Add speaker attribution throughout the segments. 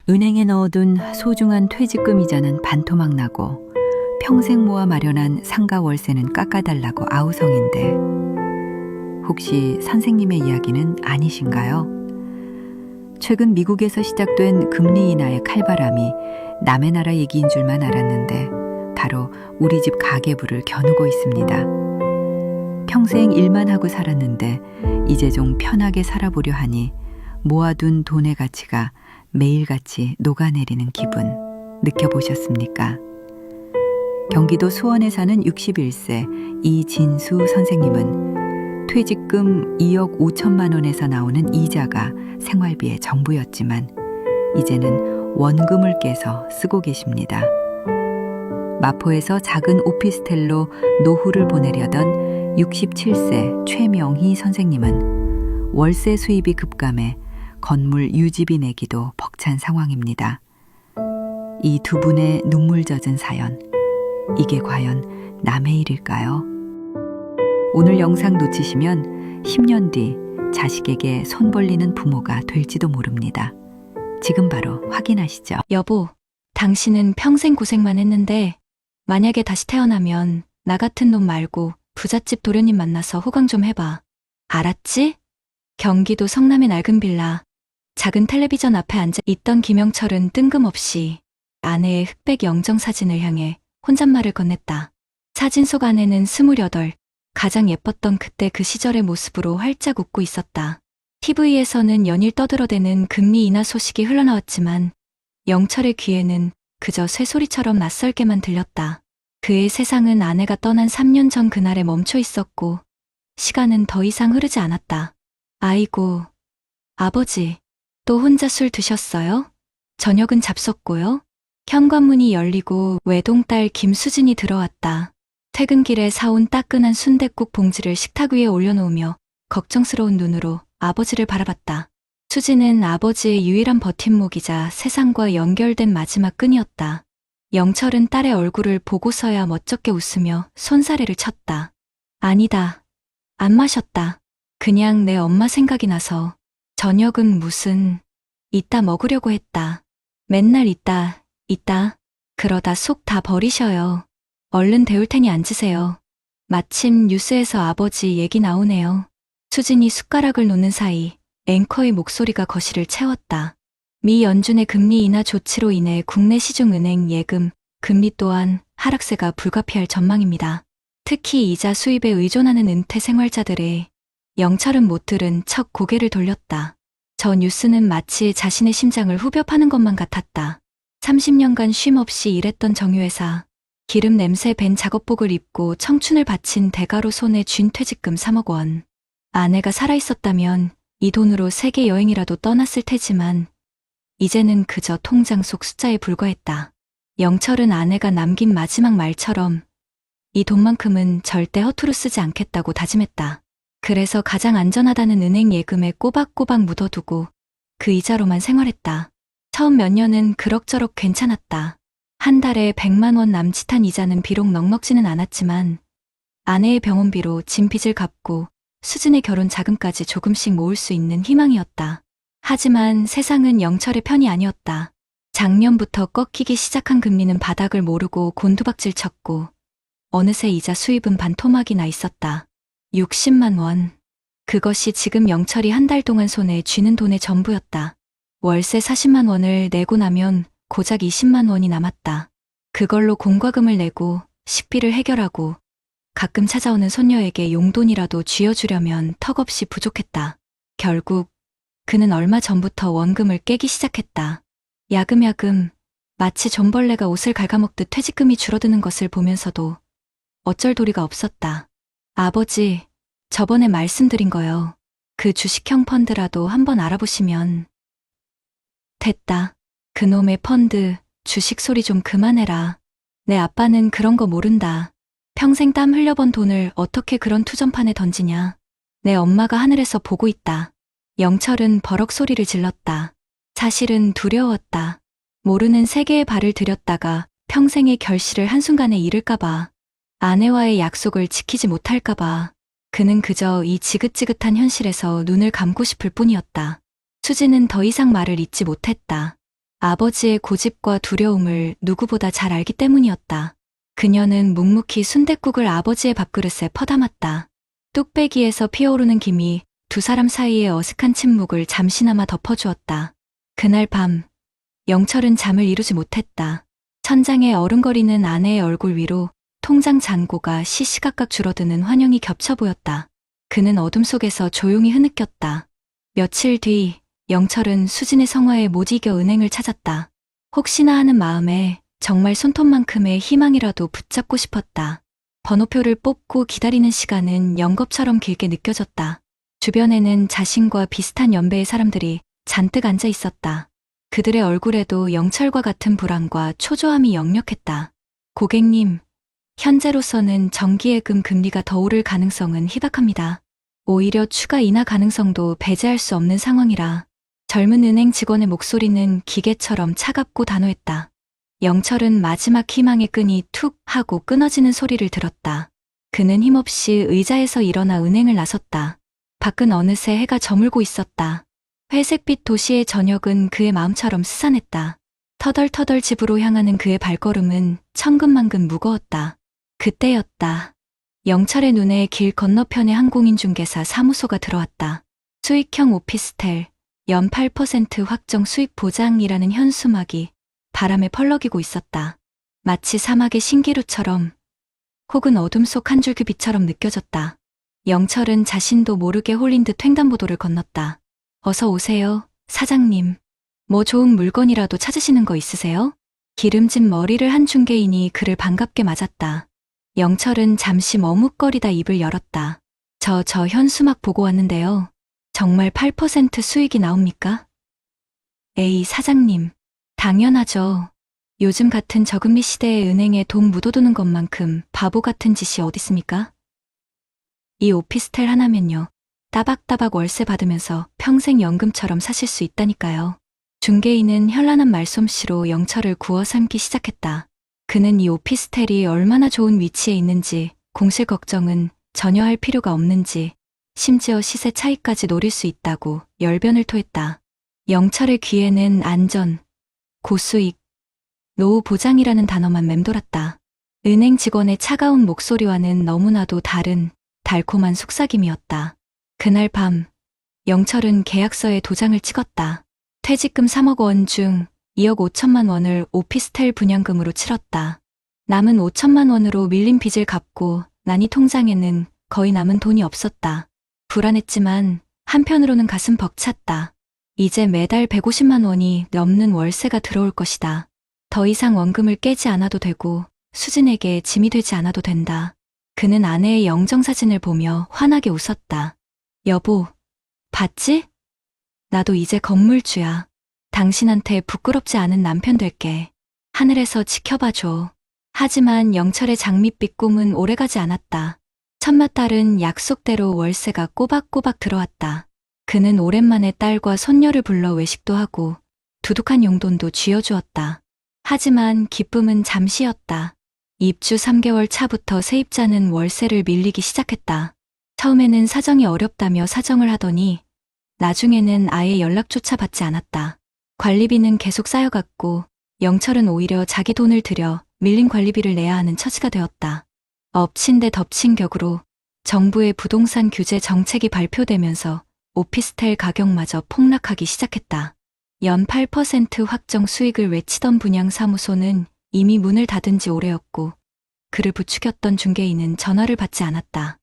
Speaker 1: 은행에 넣어둔 소중한 퇴직금 이자는 반토막 나고 평생 모아 마련한 상가 월세는 깎아달라고 아우성인데 혹시 선생님의 이야기는 아니신가요? 최근 미국에서 시작된 금리 인하의 칼바람이 남의 나라 얘기인 줄만 알았는데 바로 우리 집 가계부를 겨누고 있습니다. 평생 일만 하고 살았는데 이제 좀 편하게 살아보려 하니 모아둔 돈의 가치가 매일같이 녹아내리는 기분 느껴보셨습니까? 경기도 수원에 사는 61세 이진수 선생님은 퇴직금 2억 5천만 원에서 나오는 이자가 생활비의 전부였지만 이제는 원금을 깨서 쓰고 계십니다. 마포에서 작은 오피스텔로 노후를 보내려던 67세 최명희 선생님은 월세 수입이 급감해 건물 유지비 내기도 벅찬 상황입니다. 이 두 분의 눈물 젖은 사연, 이게 과연 남의 일일까요? 오늘 영상 놓치시면 10년 뒤 자식에게 손 벌리는 부모가 될지도 모릅니다. 지금 바로 확인하시죠.
Speaker 2: 여보, 당신은 평생 고생만 했는데 만약에 다시 태어나면 나 같은 놈 말고 부잣집 도련님 만나서 호강 좀 해봐. 알았지? 경기도 성남의 낡은 빌라. 작은 텔레비전 앞에 앉아 있던 김영철은 뜬금없이 아내의 흑백 영정사진을 향해 혼잣말을 건넸다. 사진 속 아내는 28, 가장 예뻤던 그때 그 시절의 모습으로 활짝 웃고 있었다. TV에서는 연일 떠들어대는 금리 인하 소식이 흘러나왔지만 영철의 귀에는 그저 쇠소리처럼 낯설게만 들렸다. 그의 세상은 아내가 떠난 3년 전 그날에 멈춰 있었고 시간은 더 이상 흐르지 않았다. 아이고, 아버지, 또 혼자 술 드셨어요? 저녁은 잡섰고요. 현관문이 열리고 외동딸 김수진이 들어왔다. 퇴근길에 사온 따끈한 순댓국 봉지를 식탁 위에 올려놓으며 걱정스러운 눈으로 아버지를 바라봤다. 수진은 아버지의 유일한 버팀목이자 세상과 연결된 마지막 끈이었다. 영철은 딸의 얼굴을 보고서야 멋쩍게 웃으며 손사래를 쳤다. 아니다. 안 마셨다. 그냥 내 엄마 생각이 나서. 저녁은 무슨 이따 먹으려고 했다. 맨날 이따 그러다 속 다 버리셔요. 얼른 데울 테니 앉으세요. 마침 뉴스에서 아버지 얘기 나오네요. 수진이 숟가락을 놓는 사이 앵커의 목소리가 거실을 채웠다. 미 연준의 금리 인하 조치로 인해 국내 시중은행 예금, 금리 또한 하락세가 불가피할 전망입니다. 특히 이자 수입에 의존하는 은퇴 생활자들의 영철은 못 들은 척 고개를 돌렸다. 저 뉴스는 마치 자신의 심장을 후벼 파는 것만 같았다. 30년간 쉼 없이 일했던 정유회사, 기름 냄새 밴 작업복을 입고 청춘을 바친 대가로 손에 쥔 퇴직금 3억 원. 아내가 살아있었다면 이 돈으로 세계 여행이라도 떠났을 테지만 이제는 그저 통장 속 숫자에 불과했다. 영철은 아내가 남긴 마지막 말처럼 이 돈만큼은 절대 허투루 쓰지 않겠다고 다짐했다. 그래서 가장 안전하다는 은행 예금에 꼬박꼬박 묻어두고 그 이자로만 생활했다. 처음 몇 년은 그럭저럭 괜찮았다. 한 달에 100만 원 남짓한 이자는 비록 넉넉지는 않았지만 아내의 병원비로 진 빚을 갚고 수진의 결혼 자금까지 조금씩 모을 수 있는 희망이었다. 하지만 세상은 영철의 편이 아니었다. 작년부터 꺾이기 시작한 금리는 바닥을 모르고 곤두박질 쳤고 어느새 이자 수입은 반토막이 나 있었다. 60만 원. 그것이 지금 영철이 한 달 동안 손에 쥐는 돈의 전부였다. 월세 40만 원을 내고 나면 고작 20만 원이 남았다. 그걸로 공과금을 내고 식비를 해결하고 가끔 찾아오는 손녀에게 용돈이라도 쥐어주려면 턱없이 부족했다. 결국 그는 얼마 전부터 원금을 깨기 시작했다. 야금야금 마치 존벌레가 옷을 갉아먹듯 퇴직금이 줄어드는 것을 보면서도 어쩔 도리가 없었다. 아버지, 저번에 말씀드린 거요. 그 주식형 펀드라도 한번 알아보시면. 됐다. 그놈의 펀드, 주식 소리 좀 그만해라. 내 아빠는 그런 거 모른다. 평생 땀 흘려번 돈을 어떻게 그런 투전판에 던지냐. 내 엄마가 하늘에서 보고 있다. 영철은 버럭 소리를 질렀다. 사실은 두려웠다. 모르는 세계에 발을 들였다가 평생의 결실을 한순간에 잃을까봐. 아내와의 약속을 지키지 못할까봐. 그는 그저 이 지긋지긋한 현실에서 눈을 감고 싶을 뿐이었다. 수지는 더 이상 말을 잇지 못했다. 아버지의 고집과 두려움을 누구보다 잘 알기 때문이었다. 그녀는 묵묵히 순댓국을 아버지의 밥그릇에 퍼담았다. 뚝배기에서 피어오르는 김이 두 사람 사이의 어색한 침묵을 잠시나마 덮어주었다. 그날 밤, 영철은 잠을 이루지 못했다. 천장에 어른거리는 아내의 얼굴 위로 통장 잔고가 시시각각 줄어드는 환영이 겹쳐 보였다. 그는 어둠 속에서 조용히 흐느꼈다. 며칠 뒤, 영철은 수진의 성화에 못 이겨 은행을 찾았다. 혹시나 하는 마음에 정말 손톱만큼의 희망이라도 붙잡고 싶었다. 번호표를 뽑고 기다리는 시간은 연겁처럼 길게 느껴졌다. 주변에는 자신과 비슷한 연배의 사람들이 잔뜩 앉아 있었다. 그들의 얼굴에도 영철과 같은 불안과 초조함이 역력했다. 고객님, 현재로서는 정기예금 금리가 더 오를 가능성은 희박합니다. 오히려 추가 인하 가능성도 배제할 수 없는 상황이라 젊은 은행 직원의 목소리는 기계처럼 차갑고 단호했다. 영철은 마지막 희망의 끈이 툭 하고 끊어지는 소리를 들었다. 그는 힘없이 의자에서 일어나 은행을 나섰다. 밖은 어느새 해가 저물고 있었다. 회색빛 도시의 저녁은 그의 마음처럼 스산했다. 터덜터덜 집으로 향하는 그의 발걸음은 천근만근 무거웠다. 그때였다. 영철의 눈에 길 건너편의 항공인중개사 사무소가 들어왔다. 수익형 오피스텔, 연 8% 확정 수익 보장이라는 현수막이 바람에 펄럭이고 있었다. 마치 사막의 신기루처럼 혹은 어둠 속 한 줄기 빛처럼 느껴졌다. 영철은 자신도 모르게 홀린 듯 횡단보도를 건넜다. 어서 오세요, 사장님. 뭐 좋은 물건이라도 찾으시는 거 있으세요? 기름진 머리를 한 중개인이 그를 반갑게 맞았다. 영철은 잠시 머뭇거리다 입을 열었다. 저 현수막 보고 왔는데요. 정말 8% 수익이 나옵니까? 에이, 사장님. 당연하죠. 요즘 같은 저금리 시대에 은행에 돈 묻어두는 것만큼 바보 같은 짓이 어딨습니까? 이 오피스텔 하나면요. 따박따박 월세 받으면서 평생 연금처럼 사실 수 있다니까요. 중개인은 현란한 말솜씨로 영철을 구워 삶기 시작했다. 그는 이 오피스텔이 얼마나 좋은 위치에 있는지, 공실 걱정은 전혀 할 필요가 없는지, 심지어 시세 차이까지 노릴 수 있다고 열변을 토했다. 영철의 귀에는 안전, 고수익, 노후 보장이라는 단어만 맴돌았다. 은행 직원의 차가운 목소리와는 너무나도 다른 달콤한 속삭임이었다. 그날 밤, 영철은 계약서에 도장을 찍었다. 퇴직금 3억 원 중 2억 5천만 원을 오피스텔 분양금으로 치렀다. 남은 5천만 원으로 밀린 빚을 갚고 나니 통장에는 거의 남은 돈이 없었다. 불안했지만 한편으로는 가슴 벅찼다. 이제 매달 150만 원이 넘는 월세가 들어올 것이다. 더 이상 원금을 깨지 않아도 되고 수진에게 짐이 되지 않아도 된다. 그는 아내의 영정사진을 보며 환하게 웃었다. 여보, 봤지? 나도 이제 건물주야. 당신한테 부끄럽지 않은 남편 될게. 하늘에서 지켜봐줘. 하지만 영철의 장밋빛 꿈은 오래가지 않았다. 첫째 딸은 약속대로 월세가 꼬박꼬박 들어왔다. 그는 오랜만에 딸과 손녀를 불러 외식도 하고 두둑한 용돈도 쥐어주었다. 하지만 기쁨은 잠시였다. 입주 3개월 차부터 세입자는 월세를 밀리기 시작했다. 처음에는 사정이 어렵다며 사정을 하더니 나중에는 아예 연락조차 받지 않았다. 관리비는 계속 쌓여갔고 영철은 오히려 자기 돈을 들여 밀린 관리비를 내야 하는 처지가 되었다. 엎친 데 덮친 격으로 정부의 부동산 규제 정책이 발표되면서 오피스텔 가격마저 폭락하기 시작했다. 연 8% 확정 수익을 외치던 분양사무소는 이미 문을 닫은 지 오래였고 그를 부추겼던 중개인은 전화를 받지 않았다.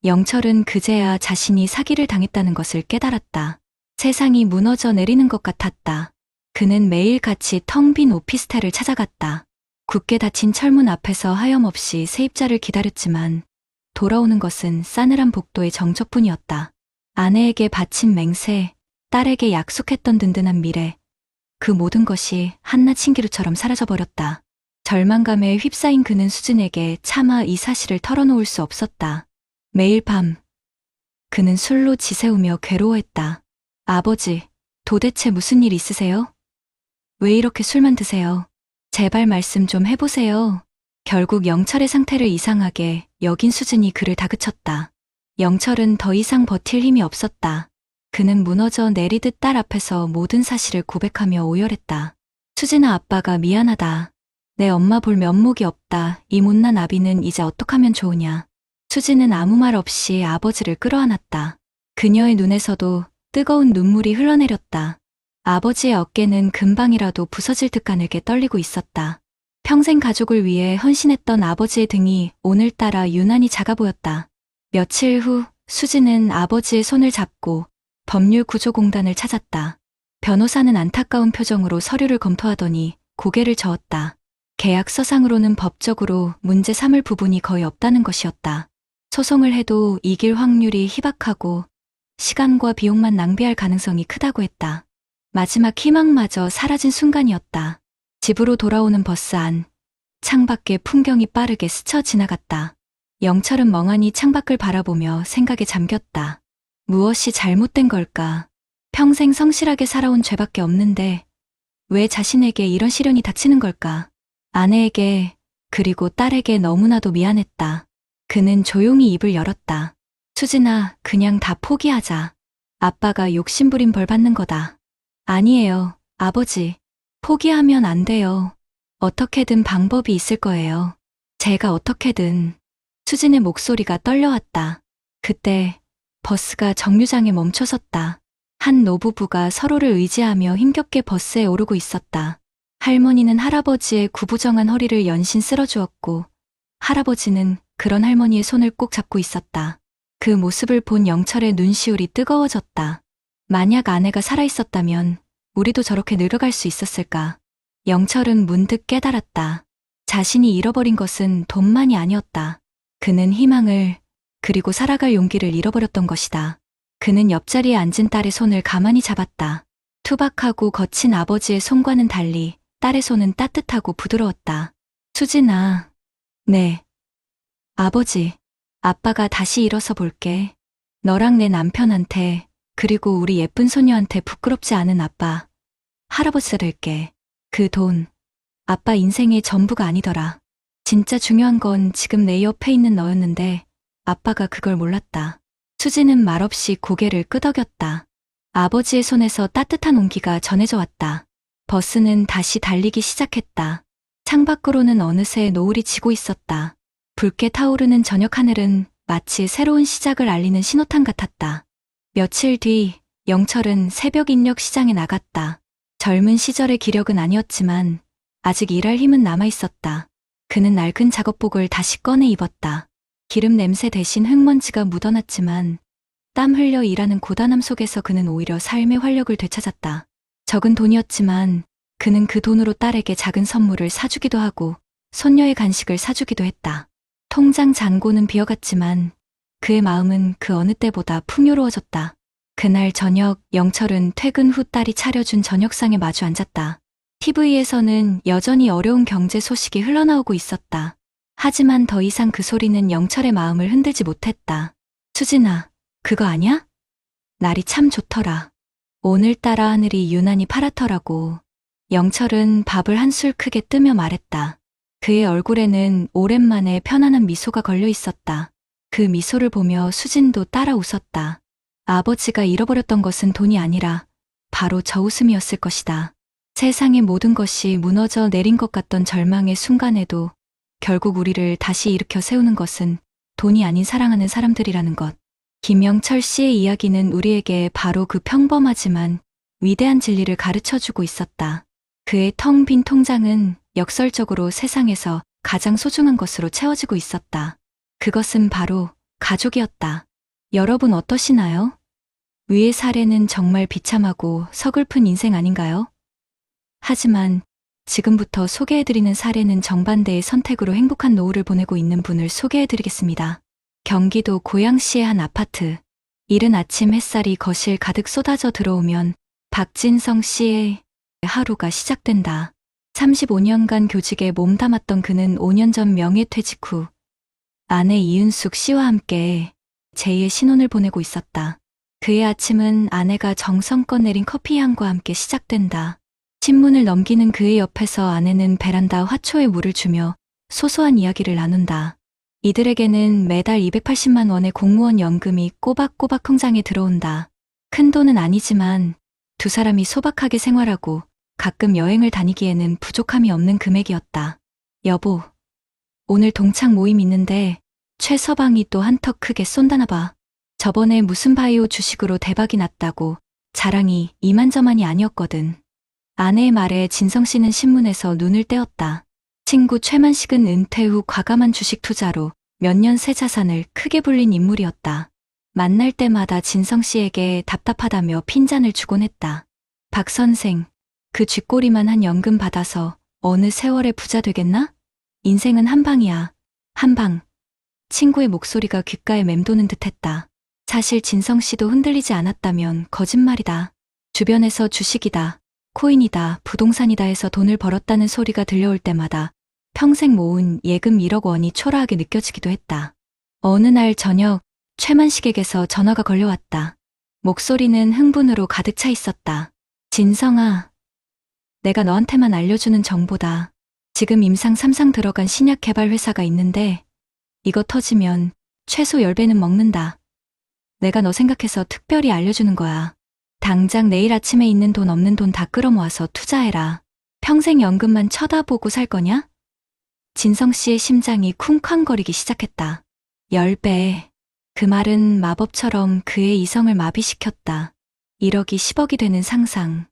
Speaker 2: 영철은 그제야 자신이 사기를 당했다는 것을 깨달았다. 세상이 무너져 내리는 것 같았다. 그는 매일같이 텅 빈 오피스텔을 찾아갔다. 굳게 닫힌 철문 앞에서 하염없이 세입자를 기다렸지만 돌아오는 것은 싸늘한 복도의 정적뿐이었다. 아내에게 바친 맹세, 딸에게 약속했던 든든한 미래, 그 모든 것이 한낱 신기루처럼 사라져버렸다. 절망감에 휩싸인 그는 수진에게 차마 이 사실을 털어놓을 수 없었다. 매일 밤, 그는 술로 지새우며 괴로워했다. 아버지, 도대체 무슨 일 있으세요? 왜 이렇게 술만 드세요? 제발 말씀 좀 해보세요. 결국 영철의 상태를 이상하게 여긴 수진이 그를 다그쳤다. 영철은 더 이상 버틸 힘이 없었다. 그는 무너져 내리듯 딸 앞에서 모든 사실을 고백하며 오열했다. 수진아, 아빠가 미안하다. 내 엄마 볼 면목이 없다. 이 못난 아비는 이제 어떡하면 좋으냐. 수진은 아무 말 없이 아버지를 끌어안았다. 그녀의 눈에서도 뜨거운 눈물이 흘러내렸다. 아버지의 어깨는 금방이라도 부서질 듯 가늘게 떨리고 있었다. 평생 가족을 위해 헌신했던 아버지의 등이 오늘따라 유난히 작아 보였다. 며칠 후 수진은 아버지의 손을 잡고 법률구조공단을 찾았다. 변호사는 안타까운 표정으로 서류를 검토하더니 고개를 저었다. 계약서상으로는 법적으로 문제 삼을 부분이 거의 없다는 것이었다. 소송을 해도 이길 확률이 희박하고 시간과 비용만 낭비할 가능성이 크다고 했다. 마지막 희망마저 사라진 순간이었다. 집으로 돌아오는 버스 안, 창밖의 풍경이 빠르게 스쳐 지나갔다. 영철은 멍하니 창밖을 바라보며 생각에 잠겼다. 무엇이 잘못된 걸까? 평생 성실하게 살아온 죄밖에 없는데 왜 자신에게 이런 시련이 닥치는 걸까? 아내에게 그리고 딸에게 너무나도 미안했다. 그는 조용히 입을 열었다. 수진아, 그냥 다 포기하자. 아빠가 욕심부린 벌 받는 거다. 아니에요, 아버지. 포기하면 안 돼요. 어떻게든 방법이 있을 거예요. 제가 어떻게든. 수진의 목소리가 떨려왔다. 그때 버스가 정류장에 멈춰섰다. 한 노부부가 서로를 의지하며 힘겹게 버스에 오르고 있었다. 할머니는 할아버지의 구부정한 허리를 연신 쓸어주었고 할아버지는 그런 할머니의 손을 꼭 잡고 있었다. 그 모습을 본 영철의 눈시울이 뜨거워졌다. 만약 아내가 살아있었다면 우리도 저렇게 늙어갈 수 있었을까? 영철은 문득 깨달았다. 자신이 잃어버린 것은 돈만이 아니었다. 그는 희망을, 그리고 살아갈 용기를 잃어버렸던 것이다. 그는 옆자리에 앉은 딸의 손을 가만히 잡았다. 투박하고 거친 아버지의 손과는 달리 딸의 손은 따뜻하고 부드러웠다. 수진아. 네. 아버지, 아빠가 다시 일어서 볼게. 너랑 내 남편한테, 그리고 우리 예쁜 소녀한테 부끄럽지 않은 아빠, 할아버지가 될게. 그 돈, 아빠 인생의 전부가 아니더라. 진짜 중요한 건 지금 내 옆에 있는 너였는데 아빠가 그걸 몰랐다. 수지는 말없이 고개를 끄덕였다. 아버지의 손에서 따뜻한 온기가 전해져 왔다. 버스는 다시 달리기 시작했다. 창밖으로는 어느새 노을이 지고 있었다. 붉게 타오르는 저녁 하늘은 마치 새로운 시작을 알리는 신호탄 같았다. 며칠 뒤 영철은 새벽 인력 시장에 나갔다. 젊은 시절의 기력은 아니었지만 아직 일할 힘은 남아있었다. 그는 낡은 작업복을 다시 꺼내 입었다. 기름 냄새 대신 흙먼지가 묻어났지만 땀 흘려 일하는 고단함 속에서 그는 오히려 삶의 활력을 되찾았다. 적은 돈이었지만 그는 그 돈으로 딸에게 작은 선물을 사주기도 하고 손녀의 간식을 사주기도 했다. 통장 잔고는 비어갔지만 그의 마음은 그 어느 때보다 풍요로워졌다. 그날 저녁 영철은 퇴근 후 딸이 차려준 저녁상에 마주 앉았다. TV에서는 여전히 어려운 경제 소식이 흘러나오고 있었다. 하지만 더 이상 그 소리는 영철의 마음을 흔들지 못했다. 수진아, 그거 아냐? 날이 참 좋더라. 오늘따라 하늘이 유난히 파랗더라고. 영철은 밥을 한술 크게 뜨며 말했다. 그의 얼굴에는 오랜만에 편안한 미소가 걸려 있었다. 그 미소를 보며 수진도 따라 웃었다. 아버지가 잃어버렸던 것은 돈이 아니라 바로 저 웃음이었을 것이다. 세상의 모든 것이 무너져 내린 것 같던 절망의 순간에도 결국 우리를 다시 일으켜 세우는 것은 돈이 아닌 사랑하는 사람들이라는 것. 김영철 씨의 이야기는 우리에게 바로 그 평범하지만 위대한 진리를 가르쳐주고 있었다. 그의 텅 빈 통장은 역설적으로 세상에서 가장 소중한 것으로 채워지고 있었다. 그것은 바로 가족이었다. 여러분 어떠시나요? 위의 사례는 정말 비참하고 서글픈 인생 아닌가요? 하지만 지금부터 소개해드리는 사례는 정반대의 선택으로 행복한 노후를 보내고 있는 분을 소개해드리겠습니다. 경기도 고양시의 한 아파트. 이른 아침 햇살이 거실 가득 쏟아져 들어오면 박진성 씨의 하루가 시작된다. 35년간 교직에 몸담았던 그는 5년 전 명예퇴직 후 아내 이윤숙 씨와 함께 제2의 신혼을 보내고 있었다. 그의 아침은 아내가 정성껏 내린 커피 향과 함께 시작된다. 신문을 넘기는 그의 옆에서 아내는 베란다 화초에 물을 주며 소소한 이야기를 나눈다. 이들에게는 매달 280만 원의 공무원 연금이 꼬박꼬박 통장에 들어온다. 큰 돈은 아니지만 두 사람이 소박하게 생활하고 가끔 여행을 다니기에는 부족함이 없는 금액이었다. 여보, 오늘 동창 모임 있는데 최서방이 또 한턱 크게 쏜다나 봐. 저번에 무슨 바이오 주식으로 대박이 났다고 자랑이 이만저만이 아니었거든. 아내의 말에 진성 씨는 신문에서 눈을 떼었다. 친구 최만식은 은퇴 후 과감한 주식 투자로 몇 년 새 자산을 크게 불린 인물이었다. 만날 때마다 진성 씨에게 답답하다며 핀잔을 주곤 했다. 박 선생, 그 쥐꼬리만 한 연금 받아서 어느 세월에 부자 되겠나? 인생은 한 방이야. 한 방. 친구의 목소리가 귓가에 맴도는 듯했다. 사실 진성 씨도 흔들리지 않았다면 거짓말이다. 주변에서 주식이다, 코인이다, 부동산이다 해서 돈을 벌었다는 소리가 들려올 때마다 평생 모은 예금 1억 원이 초라하게 느껴지기도 했다. 어느 날 저녁 최만식에게서 전화가 걸려왔다. 목소리는 흥분으로 가득 차 있었다. 진성아, 내가 너한테만 알려주는 정보다. 지금 임상 3상 들어간 신약 개발 회사가 있는데 이거 터지면 최소 10배는 먹는다. 내가 너 생각해서 특별히 알려주는 거야. 당장 내일 아침에 있는 돈 없는 돈 다 끌어모아서 투자해라. 평생 연금만 쳐다보고 살 거냐? 진성 씨의 심장이 쿵쾅거리기 시작했다. 10배. 그 말은 마법처럼 그의 이성을 마비시켰다. 1억이 10억이 되는 상상.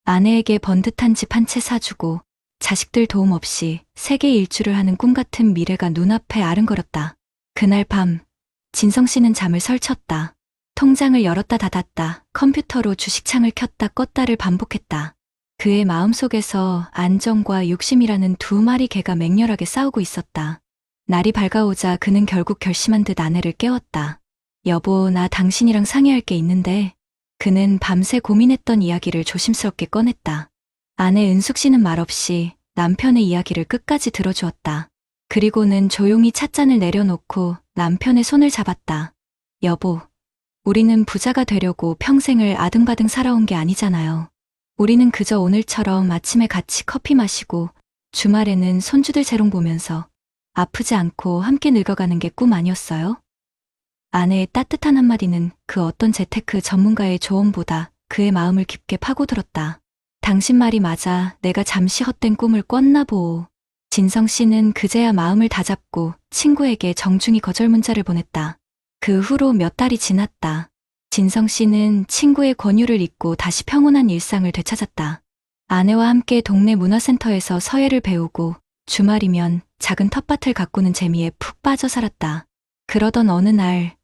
Speaker 2: 아내에게 번듯한 집 한 채 사주고 자식들 도움 없이 세계 일주를 하는 꿈 같은 미래가 눈앞에 아른거렸다. 그날 밤 진성 씨는 잠을 설쳤다. 통장을 열었다 닫았다, 컴퓨터로 주식창을 켰다 껐다를 반복했다. 그의 마음속에서 안정과 욕심이라는 두 마리 개가 맹렬하게 싸우고 있었다. 날이 밝아오자 그는 결국 결심한 듯 아내를 깨웠다. 여보, 나 당신이랑 상의할 게 있는데. 그는 밤새 고민했던 이야기를 조심스럽게 꺼냈다. 아내 은숙 씨는 말없이 남편의 이야기를 끝까지 들어주었다. 그리고는 조용히 찻잔을 내려놓고 남편의 손을 잡았다. 여보, 우리는 부자가 되려고 평생을 아등바등 살아온 게 아니잖아요. 우리는 그저 오늘처럼 아침에 같이 커피 마시고 주말에는 손주들 재롱 보면서 아프지 않고 함께 늙어가는 게 꿈 아니었어요? 아내의 따뜻한 한마디는 그 어떤 재테크 전문가의 조언보다 그의 마음을 깊게 파고들었다. 당신 말이 맞아. 내가 잠시 헛된 꿈을 꿨나 보오. 진성 씨는 그제야 마음을 다잡고 친구에게 정중히 거절 문자를 보냈다. 그 후로 몇 달이 지났다. 진성 씨는 친구의 권유를 잊고 다시 평온한 일상을 되찾았다. 아내와 함께 동네 문화센터에서 서예를 배우고 주말이면 작은 텃밭을 가꾸는 재미에 푹 빠져 살았다. 그러던 어느 날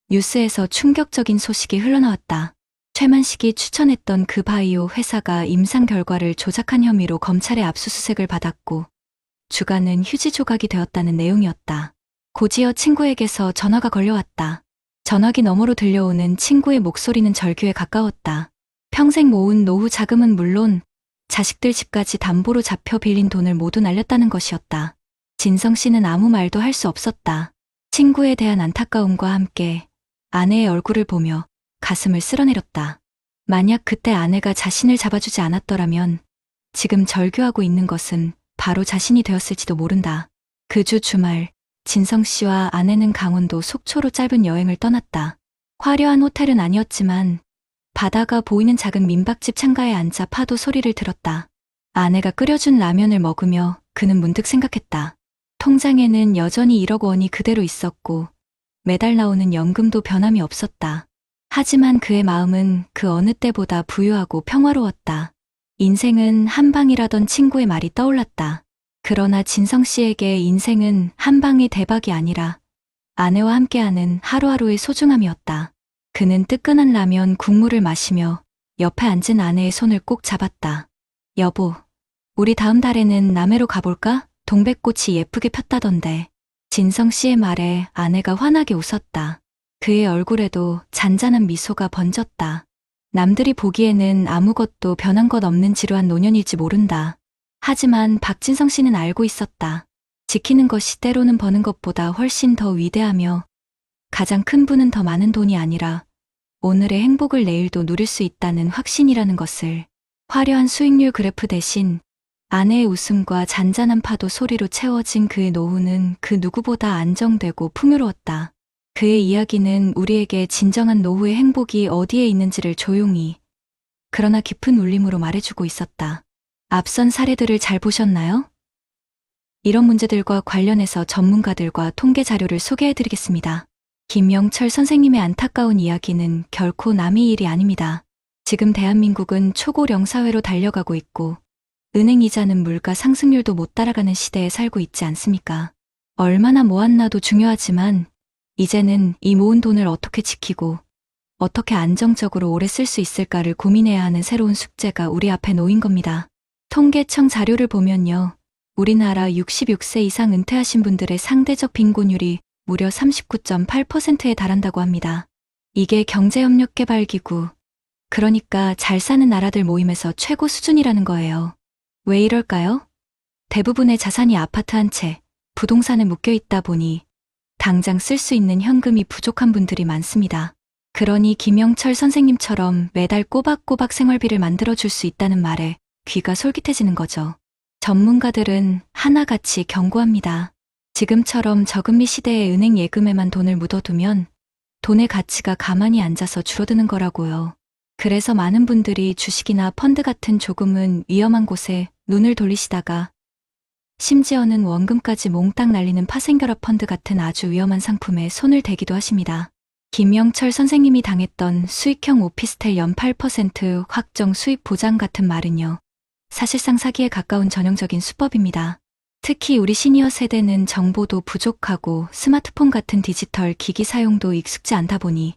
Speaker 2: 뉴스에서 충격적인 소식이 흘러나왔다. 최만식이 추천했던 그 바이오 회사가 임상 결과를 조작한 혐의로 검찰의 압수수색을 받았고 주가는 휴지 조각이 되었다는 내용이었다. 곧이어 친구에게서 전화가 걸려왔다. 전화기 너머로 들려오는 친구의 목소리는 절규에 가까웠다. 평생 모은 노후 자금은 물론 자식들 집까지 담보로 잡혀 빌린 돈을 모두 날렸다는 것이었다. 진성 씨는 아무 말도 할 수 없었다. 친구에 대한 안타까움과 함께 아내의 얼굴을 보며 가슴을 쓸어내렸다. 만약 그때 아내가 자신을 잡아주지 않았더라면 지금 절규하고 있는 것은 바로 자신이 되었을지도 모른다. 그 주 주말 진성 씨와 아내는 강원도 속초로 짧은 여행을 떠났다. 화려한 호텔은 아니었지만 바다가 보이는 작은 민박집 창가에 앉아 파도 소리를 들었다. 아내가 끓여준 라면을 먹으며 그는 문득 생각했다. 통장에는 여전히 1억 원이 그대로 있었고 매달 나오는 연금도 변함이 없었다. 하지만 그의 마음은 그 어느 때보다 부유하고 평화로웠다. 인생은 한 방이라던 친구의 말이 떠올랐다. 그러나 진성 씨에게 인생은 한 방의 대박이 아니라 아내와 함께하는 하루하루의 소중함이었다. 그는 뜨끈한 라면 국물을 마시며 옆에 앉은 아내의 손을 꼭 잡았다. 여보, 우리 다음 달에는 남해로 가볼까? 동백꽃이 예쁘게 폈다던데. 진성 씨의 말에 아내가 환하게 웃었다. 그의 얼굴에도 잔잔한 미소가 번졌다. 남들이 보기에는 아무것도 변한 것 없는 지루한 노년일지 모른다. 하지만 박진성 씨는 알고 있었다. 지키는 것이 때로는 버는 것보다 훨씬 더 위대하며 가장 큰 부는 더 많은 돈이 아니라 오늘의 행복을 내일도 누릴 수 있다는 확신이라는 것을. 화려한 수익률 그래프 대신 아내의 웃음과 잔잔한 파도 소리로 채워진 그의 노후는 그 누구보다 안정되고 풍요로웠다. 그의 이야기는 우리에게 진정한 노후의 행복이 어디에 있는지를 조용히 그러나 깊은 울림으로 말해주고 있었다. 앞선 사례들을 잘 보셨나요? 이런 문제들과 관련해서 전문가들과 통계 자료를 소개해드리겠습니다. 김영철 선생님의 안타까운 이야기는 결코 남의 일이 아닙니다. 지금 대한민국은 초고령 사회로 달려가고 있고 은행 이자는 물가 상승률도 못 따라가는 시대에 살고 있지 않습니까? 얼마나 모았나도 중요하지만 이제는 이 모은 돈을 어떻게 지키고 어떻게 안정적으로 오래 쓸 수 있을까를 고민해야 하는 새로운 숙제가 우리 앞에 놓인 겁니다. 통계청 자료를 보면요. 우리나라 66세 이상 은퇴하신 분들의 상대적 빈곤율이 무려 39.8%에 달한다고 합니다. 이게 경제협력개발기구, 그러니까 잘 사는 나라들 모임에서 최고 수준이라는 거예요. 왜 이럴까요? 대부분의 자산이 아파트 한 채, 부동산에 묶여 있다 보니 당장 쓸 수 있는 현금이 부족한 분들이 많습니다. 그러니 김영철 선생님처럼 매달 꼬박꼬박 생활비를 만들어줄 수 있다는 말에 귀가 솔깃해지는 거죠. 전문가들은 하나같이 경고합니다. 지금처럼 저금리 시대에 은행 예금에만 돈을 묻어두면 돈의 가치가 가만히 앉아서 줄어드는 거라고요. 그래서 많은 분들이 주식이나 펀드 같은 조금은 위험한 곳에 눈을 돌리시다가 심지어는 원금까지 몽땅 날리는 파생결합 펀드 같은 아주 위험한 상품에 손을 대기도 하십니다. 김영철 선생님이 당했던 수익형 오피스텔 연 8% 확정 수익 보장 같은 말은요. 사실상 사기에 가까운 전형적인 수법입니다. 특히 우리 시니어 세대는 정보도 부족하고 스마트폰 같은 디지털 기기 사용도 익숙지 않다 보니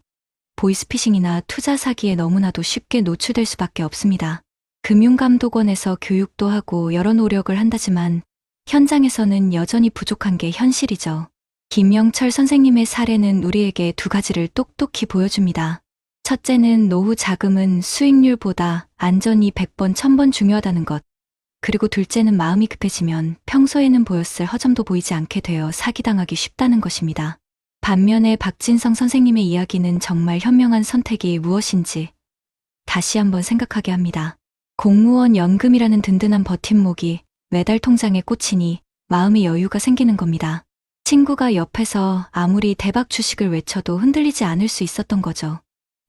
Speaker 2: 보이스피싱이나 투자 사기에 너무나도 쉽게 노출될 수밖에 없습니다. 금융감독원에서 교육도 하고 여러 노력을 한다지만 현장에서는 여전히 부족한 게 현실이죠. 김영철 선생님의 사례는 우리에게 두 가지를 똑똑히 보여줍니다. 첫째는 노후 자금은 수익률보다 안전이 100번, 1000번 중요하다는 것. 그리고 둘째는 마음이 급해지면 평소에는 보였을 허점도 보이지 않게 되어 사기당하기 쉽다는 것입니다. 반면에 박진성 선생님의 이야기는 정말 현명한 선택이 무엇인지 다시 한번 생각하게 합니다. 공무원 연금이라는 든든한 버팀목이 매달 통장에 꽂히니 마음의 여유가 생기는 겁니다. 친구가 옆에서 아무리 대박 주식을 외쳐도 흔들리지 않을 수 있었던 거죠.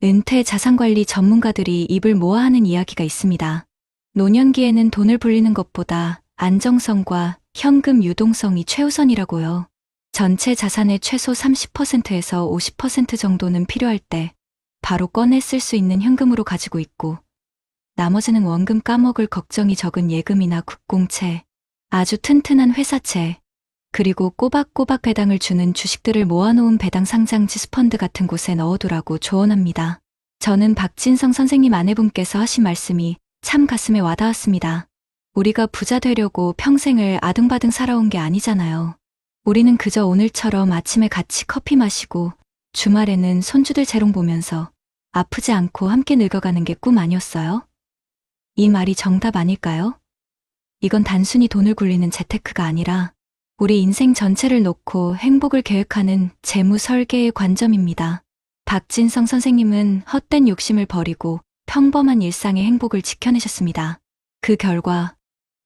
Speaker 2: 은퇴 자산관리 전문가들이 입을 모아 하는 이야기가 있습니다. 노년기에는 돈을 불리는 것보다 안정성과 현금 유동성이 최우선이라고요. 전체 자산의 최소 30%에서 50% 정도는 필요할 때 바로 꺼내 쓸 수 있는 현금으로 가지고 있고 나머지는 원금 까먹을 걱정이 적은 예금이나 국공채, 아주 튼튼한 회사채, 그리고 꼬박꼬박 배당을 주는 주식들을 모아놓은 배당 상장 지수펀드 같은 곳에 넣어두라고 조언합니다. 저는 박진성 선생님 아내분께서 하신 말씀이 참 가슴에 와닿았습니다. 우리가 부자 되려고 평생을 아등바등 살아온 게 아니잖아요. 우리는 그저 오늘처럼 아침에 같이 커피 마시고 주말에는 손주들 재롱 보면서 아프지 않고 함께 늙어가는 게 꿈 아니었어요? 이 말이 정답 아닐까요? 이건 단순히 돈을 굴리는 재테크가 아니라 우리 인생 전체를 놓고 행복을 계획하는 재무 설계의 관점입니다. 박진성 선생님은 헛된 욕심을 버리고 평범한 일상의 행복을 지켜내셨습니다. 그 결과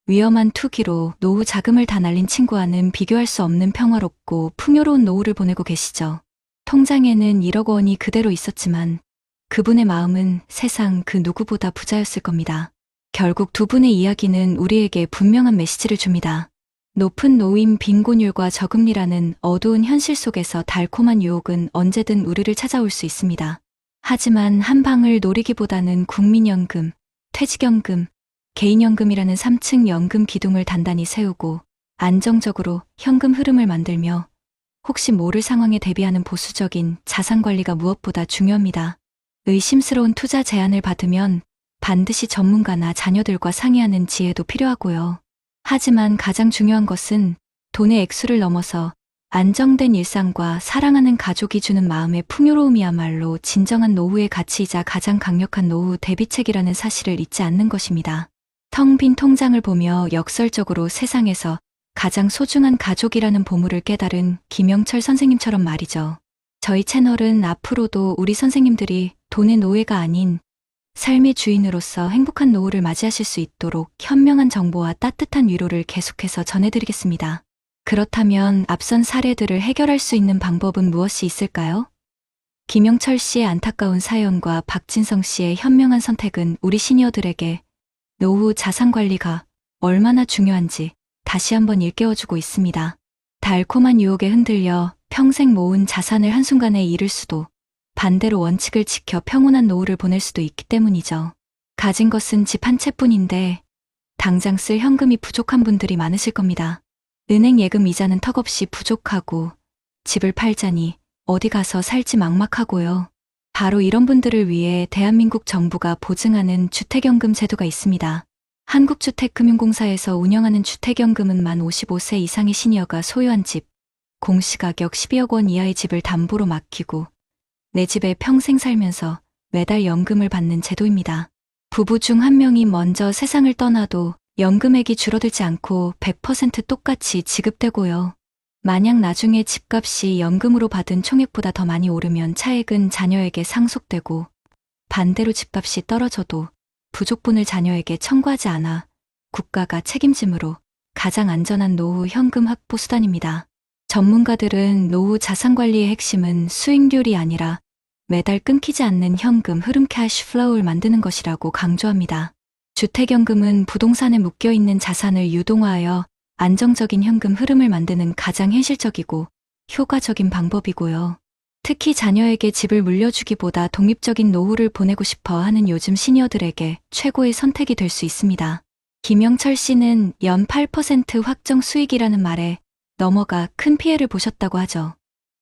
Speaker 2: 위험한 투기로 노후 자금을 다 날린 친구와는 비교할 수 없는 평화롭고 풍요로운 노후를 보내고 계시죠. 통장에는 1억 원이 그대로 있었지만 그분의 마음은 세상 그 누구보다 부자였을 겁니다. 결국 두 분의 이야기는 우리에게 분명한 메시지를 줍니다. 높은 노인 빈곤율과 저금리라는 어두운 현실 속에서 달콤한 유혹은 언제든 우리를 찾아올 수 있습니다. 하지만 한 방을 노리기보다는 국민연금, 퇴직연금, 개인연금이라는 3층 연금 기둥을 단단히 세우고 안정적으로 현금 흐름을 만들며 혹시 모를 상황에 대비하는 보수적인 자산관리가 무엇보다 중요합니다. 의심스러운 투자 제안을 받으면 반드시 전문가나 자녀들과 상의하는 지혜도 필요하고요. 하지만 가장 중요한 것은 돈의 액수를 넘어서 안정된 일상과 사랑하는 가족이 주는 마음의 풍요로움이야말로 진정한 노후의 가치이자 가장 강력한 노후 대비책이라는 사실을 잊지 않는 것입니다. 텅 빈 통장을 보며 역설적으로 세상에서 가장 소중한 가족이라는 보물을 깨달은 김영철 선생님처럼 말이죠. 저희 채널은 앞으로도 우리 선생님들이 돈의 노예가 아닌 삶의 주인으로서 행복한 노후를 맞이하실 수 있도록 현명한 정보와 따뜻한 위로를 계속해서 전해드리겠습니다. 그렇다면 앞선 사례들을 해결할 수 있는 방법은 무엇이 있을까요? 김영철 씨의 안타까운 사연과 박진성 씨의 현명한 선택은 우리 시니어들에게 노후 자산 관리가 얼마나 중요한지 다시 한번 일깨워주고 있습니다. 달콤한 유혹에 흔들려 평생 모은 자산을 한순간에 잃을 수도, 반대로 원칙을 지켜 평온한 노후를 보낼 수도 있기 때문이죠. 가진 것은 집 한 채뿐인데 당장 쓸 현금이 부족한 분들이 많으실 겁니다. 은행 예금 이자는 턱없이 부족하고 집을 팔자니 어디 가서 살지 막막하고요. 바로 이런 분들을 위해 대한민국 정부가 보증하는 주택연금 제도가 있습니다. 한국주택금융공사에서 운영하는 주택연금은 만 55세 이상의 시니어가 소유한 집, 공시가격 12억 원 이하의 집을 담보로 맡기고 내 집에 평생 살면서 매달 연금을 받는 제도입니다. 부부 중 한 명이 먼저 세상을 떠나도 연금액이 줄어들지 않고 100% 똑같이 지급되고요. 만약 나중에 집값이 연금으로 받은 총액보다 더 많이 오르면 차액은 자녀에게 상속되고, 반대로 집값이 떨어져도 부족분을 자녀에게 청구하지 않아 국가가 책임지므로 가장 안전한 노후 현금 확보 수단입니다. 전문가들은 노후 자산관리의 핵심은 수익률이 아니라 매달 끊기지 않는 현금 흐름 캐시플로우를 만드는 것이라고 강조합니다. 주택연금은 부동산에 묶여있는 자산을 유동화하여 안정적인 현금 흐름을 만드는 가장 현실적이고 효과적인 방법이고요. 특히 자녀에게 집을 물려주기보다 독립적인 노후를 보내고 싶어 하는 요즘 시니어들에게 최고의 선택이 될 수 있습니다. 김영철 씨는 연 8% 확정 수익이라는 말에 넘어가 큰 피해를 보셨다고 하죠.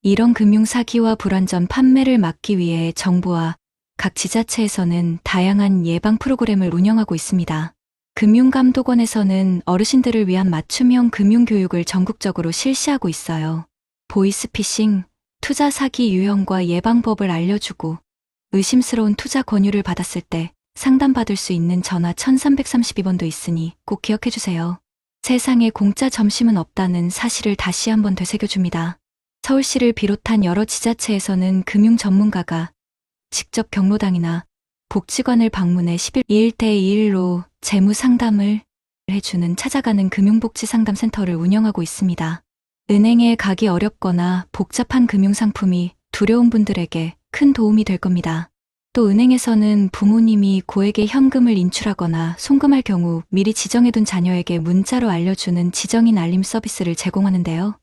Speaker 2: 이런 금융 사기와 불완전 판매를 막기 위해 정부와 각 지자체에서는 다양한 예방 프로그램을 운영하고 있습니다. 금융감독원에서는 어르신들을 위한 맞춤형 금융교육을 전국적으로 실시하고 있어요. 보이스피싱, 투자 사기 유형과 예방법을 알려주고 의심스러운 투자 권유를 받았을 때 상담받을 수 있는 전화 1332번도 있으니 꼭 기억해주세요. 세상에 공짜 점심은 없다는 사실을 다시 한번 되새겨줍니다. 서울시를 비롯한 여러 지자체에서는 금융 전문가가 직접 경로당이나 복지관을 방문해 1대1로 재무 상담을 해주는 찾아가는 금융복지상담센터를 운영하고 있습니다. 은행에 가기 어렵거나 복잡한 금융상품이 두려운 분들에게 큰 도움이 될 겁니다. 또 은행에서는 부모님이 고액의 현금을 인출하거나 송금할 경우 미리 지정해둔 자녀에게 문자로 알려주는 지정인 알림 서비스를 제공하는데요.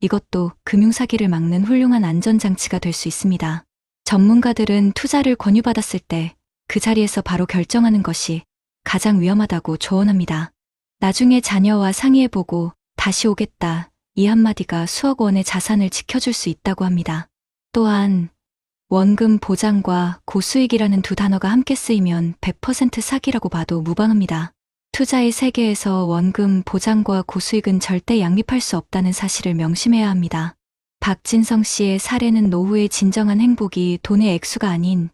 Speaker 2: 이것도 금융사기를 막는 훌륭한 안전장치가 될 수 있습니다. 전문가들은 투자를 권유받았을 때 그 자리에서 바로 결정하는 것이 가장 위험하다고 조언합니다. 나중에 자녀와 상의해보고 다시 오겠다, 이 한마디가 수억 원의 자산을 지켜줄 수 있다고 합니다. 또한 원금 보장과 고수익이라는 두 단어가 함께 쓰이면 100% 사기라고 봐도 무방합니다. 투자의 세계에서 원금 보장과 고수익은 절대 양립할 수 없다는 사실을 명심해야 합니다. 박진성 씨의 사례는 노후의 진정한 행복이 돈의 액수가 아닌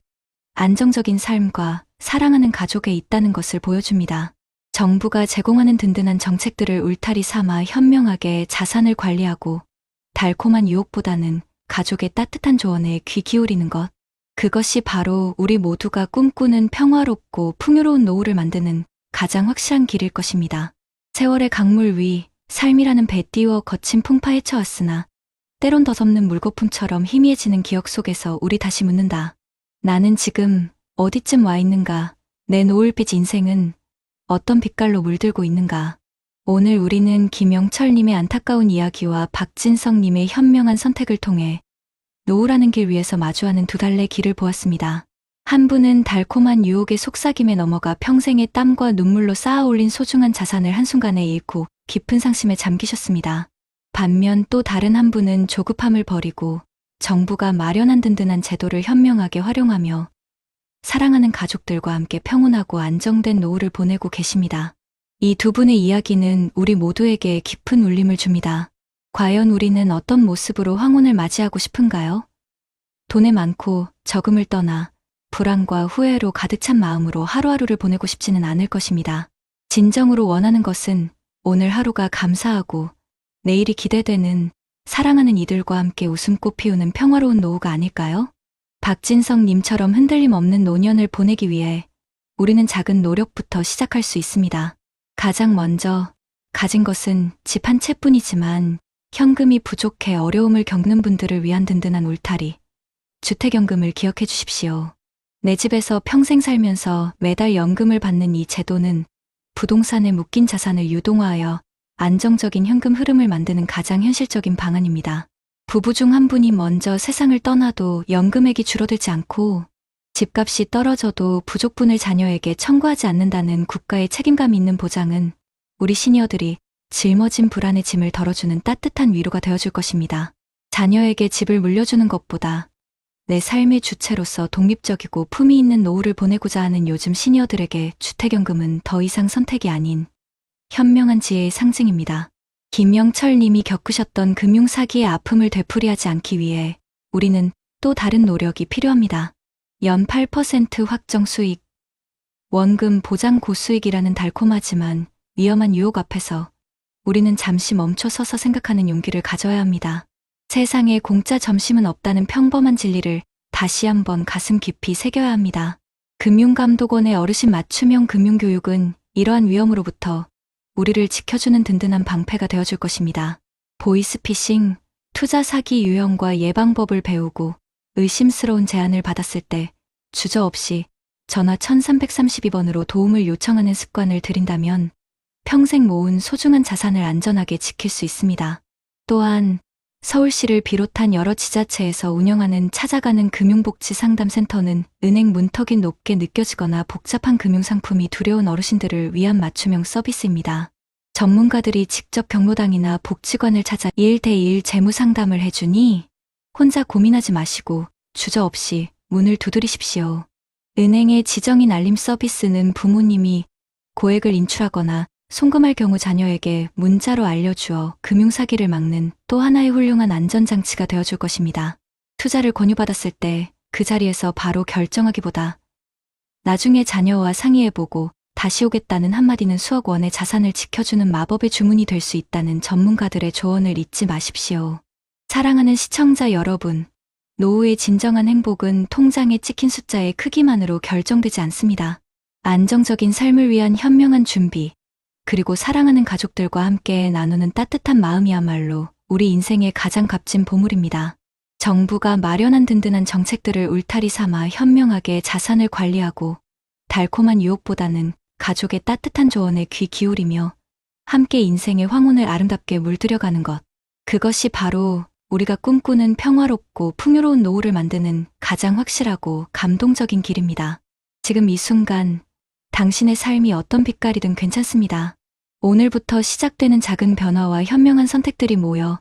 Speaker 2: 안정적인 삶과 사랑하는 가족에 있다는 것을 보여줍니다. 정부가 제공하는 든든한 정책들을 울타리 삼아 현명하게 자산을 관리하고 달콤한 유혹보다는 가족의 따뜻한 조언에 귀 기울이는 것. 그것이 바로 우리 모두가 꿈꾸는 평화롭고 풍요로운 노후를 만드는 가장 확실한 길일 것입니다. 세월의 강물 위 삶이라는 배 띄워 거친 풍파 헤쳐왔으나 때론 더섭는 물거품처럼 희미해지는 기억 속에서 우리 다시 묻는다. 나는 지금 어디쯤 와 있는가? 내 노을빛 인생은 어떤 빛깔로 물들고 있는가? 오늘 우리는 김영철님의 안타까운 이야기와 박진성님의 현명한 선택을 통해 노후라는 길 위에서 마주하는 두 달의 길을 보았습니다. 한 분은 달콤한 유혹의 속삭임에 넘어가 평생의 땀과 눈물로 쌓아 올린 소중한 자산을 한순간에 잃고 깊은 상심에 잠기셨습니다. 반면 또 다른 한 분은 조급함을 버리고 정부가 마련한 든든한 제도를 현명하게 활용하며 사랑하는 가족들과 함께 평온하고 안정된 노후를 보내고 계십니다. 이 두 분의 이야기는 우리 모두에게 깊은 울림을 줍니다. 과연 우리는 어떤 모습으로 황혼을 맞이하고 싶은가요? 돈에 많고 적음을 떠나 불안과 후회로 가득 찬 마음으로 하루하루를 보내고 싶지는 않을 것입니다. 진정으로 원하는 것은 오늘 하루가 감사하고 내일이 기대되는 사랑하는 이들과 함께 웃음꽃 피우는 평화로운 노후가 아닐까요? 박진성 님처럼 흔들림 없는 노년을 보내기 위해 우리는 작은 노력부터 시작할 수 있습니다. 가장 먼저 가진 것은 집 한 채뿐이지만 현금이 부족해 어려움을 겪는 분들을 위한 든든한 울타리, 주택연금을 기억해 주십시오. 내 집에서 평생 살면서 매달 연금을 받는 이 제도는 부동산에 묶인 자산을 유동화하여 안정적인 현금 흐름을 만드는 가장 현실적인 방안입니다. 부부 중 한 분이 먼저 세상을 떠나도 연금액이 줄어들지 않고 집값이 떨어져도 부족분을 자녀에게 청구하지 않는다는 국가의 책임감 있는 보장은 우리 시니어들이 짊어진 불안의 짐을 덜어주는 따뜻한 위로가 되어줄 것입니다. 자녀에게 집을 물려주는 것보다 내 삶의 주체로서 독립적이고 품위 있는 노후를 보내고자 하는 요즘 시니어들에게 주택연금은 더 이상 선택이 아닌 현명한 지혜의 상징입니다. 김영철 님이 겪으셨던 금융사기의 아픔을 되풀이하지 않기 위해 우리는 또 다른 노력이 필요합니다. 연 8% 확정 수익, 원금 보장 고수익이라는 달콤하지만 위험한 유혹 앞에서 우리는 잠시 멈춰서서 생각하는 용기를 가져야 합니다. 세상에 공짜 점심은 없다는 평범한 진리를 다시 한번 가슴 깊이 새겨야 합니다. 금융감독원의 어르신 맞춤형 금융교육은 이러한 위험으로부터 우리를 지켜주는 든든한 방패가 되어줄 것입니다. 보이스피싱, 투자 사기 유형과 예방법을 배우고 의심스러운 제안을 받았을 때 주저없이 전화 1332번으로 도움을 요청하는 습관을 들인다면 평생 모은 소중한 자산을 안전하게 지킬 수 있습니다. 또한 서울시를 비롯한 여러 지자체에서 운영하는 찾아가는 금융복지상담센터는 은행 문턱이 높게 느껴지거나 복잡한 금융상품이 두려운 어르신들을 위한 맞춤형 서비스입니다. 전문가들이 직접 경로당이나 복지관을 찾아 1대1 재무상담을 해주니 혼자 고민하지 마시고 주저없이 문을 두드리십시오. 은행의 지정인 알림 서비스는 부모님이 고액을 인출하거나 송금할 경우 자녀에게 문자로 알려주어 금융사기를 막는 또 하나의 훌륭한 안전장치가 되어줄 것입니다. 투자를 권유받았을 때 그 자리에서 바로 결정하기보다 나중에 자녀와 상의해보고 다시 오겠다는 한마디는 수억 원의 자산을 지켜주는 마법의 주문이 될 수 있다는 전문가들의 조언을 잊지 마십시오. 사랑하는 시청자 여러분, 노후의 진정한 행복은 통장에 찍힌 숫자의 크기만으로 결정되지 않습니다. 안정적인 삶을 위한 현명한 준비, 그리고 사랑하는 가족들과 함께 나누는 따뜻한 마음이야말로 우리 인생의 가장 값진 보물입니다. 정부가 마련한 든든한 정책들을 울타리 삼아 현명하게 자산을 관리하고 달콤한 유혹보다는 가족의 따뜻한 조언에 귀 기울이며 함께 인생의 황혼을 아름답게 물들여가는 것. 그것이 바로 우리가 꿈꾸는 평화롭고 풍요로운 노후를 만드는 가장 확실하고 감동적인 길입니다. 지금 이 순간 당신의 삶이 어떤 빛깔이든 괜찮습니다. 오늘부터 시작되는 작은 변화와 현명한 선택들이 모여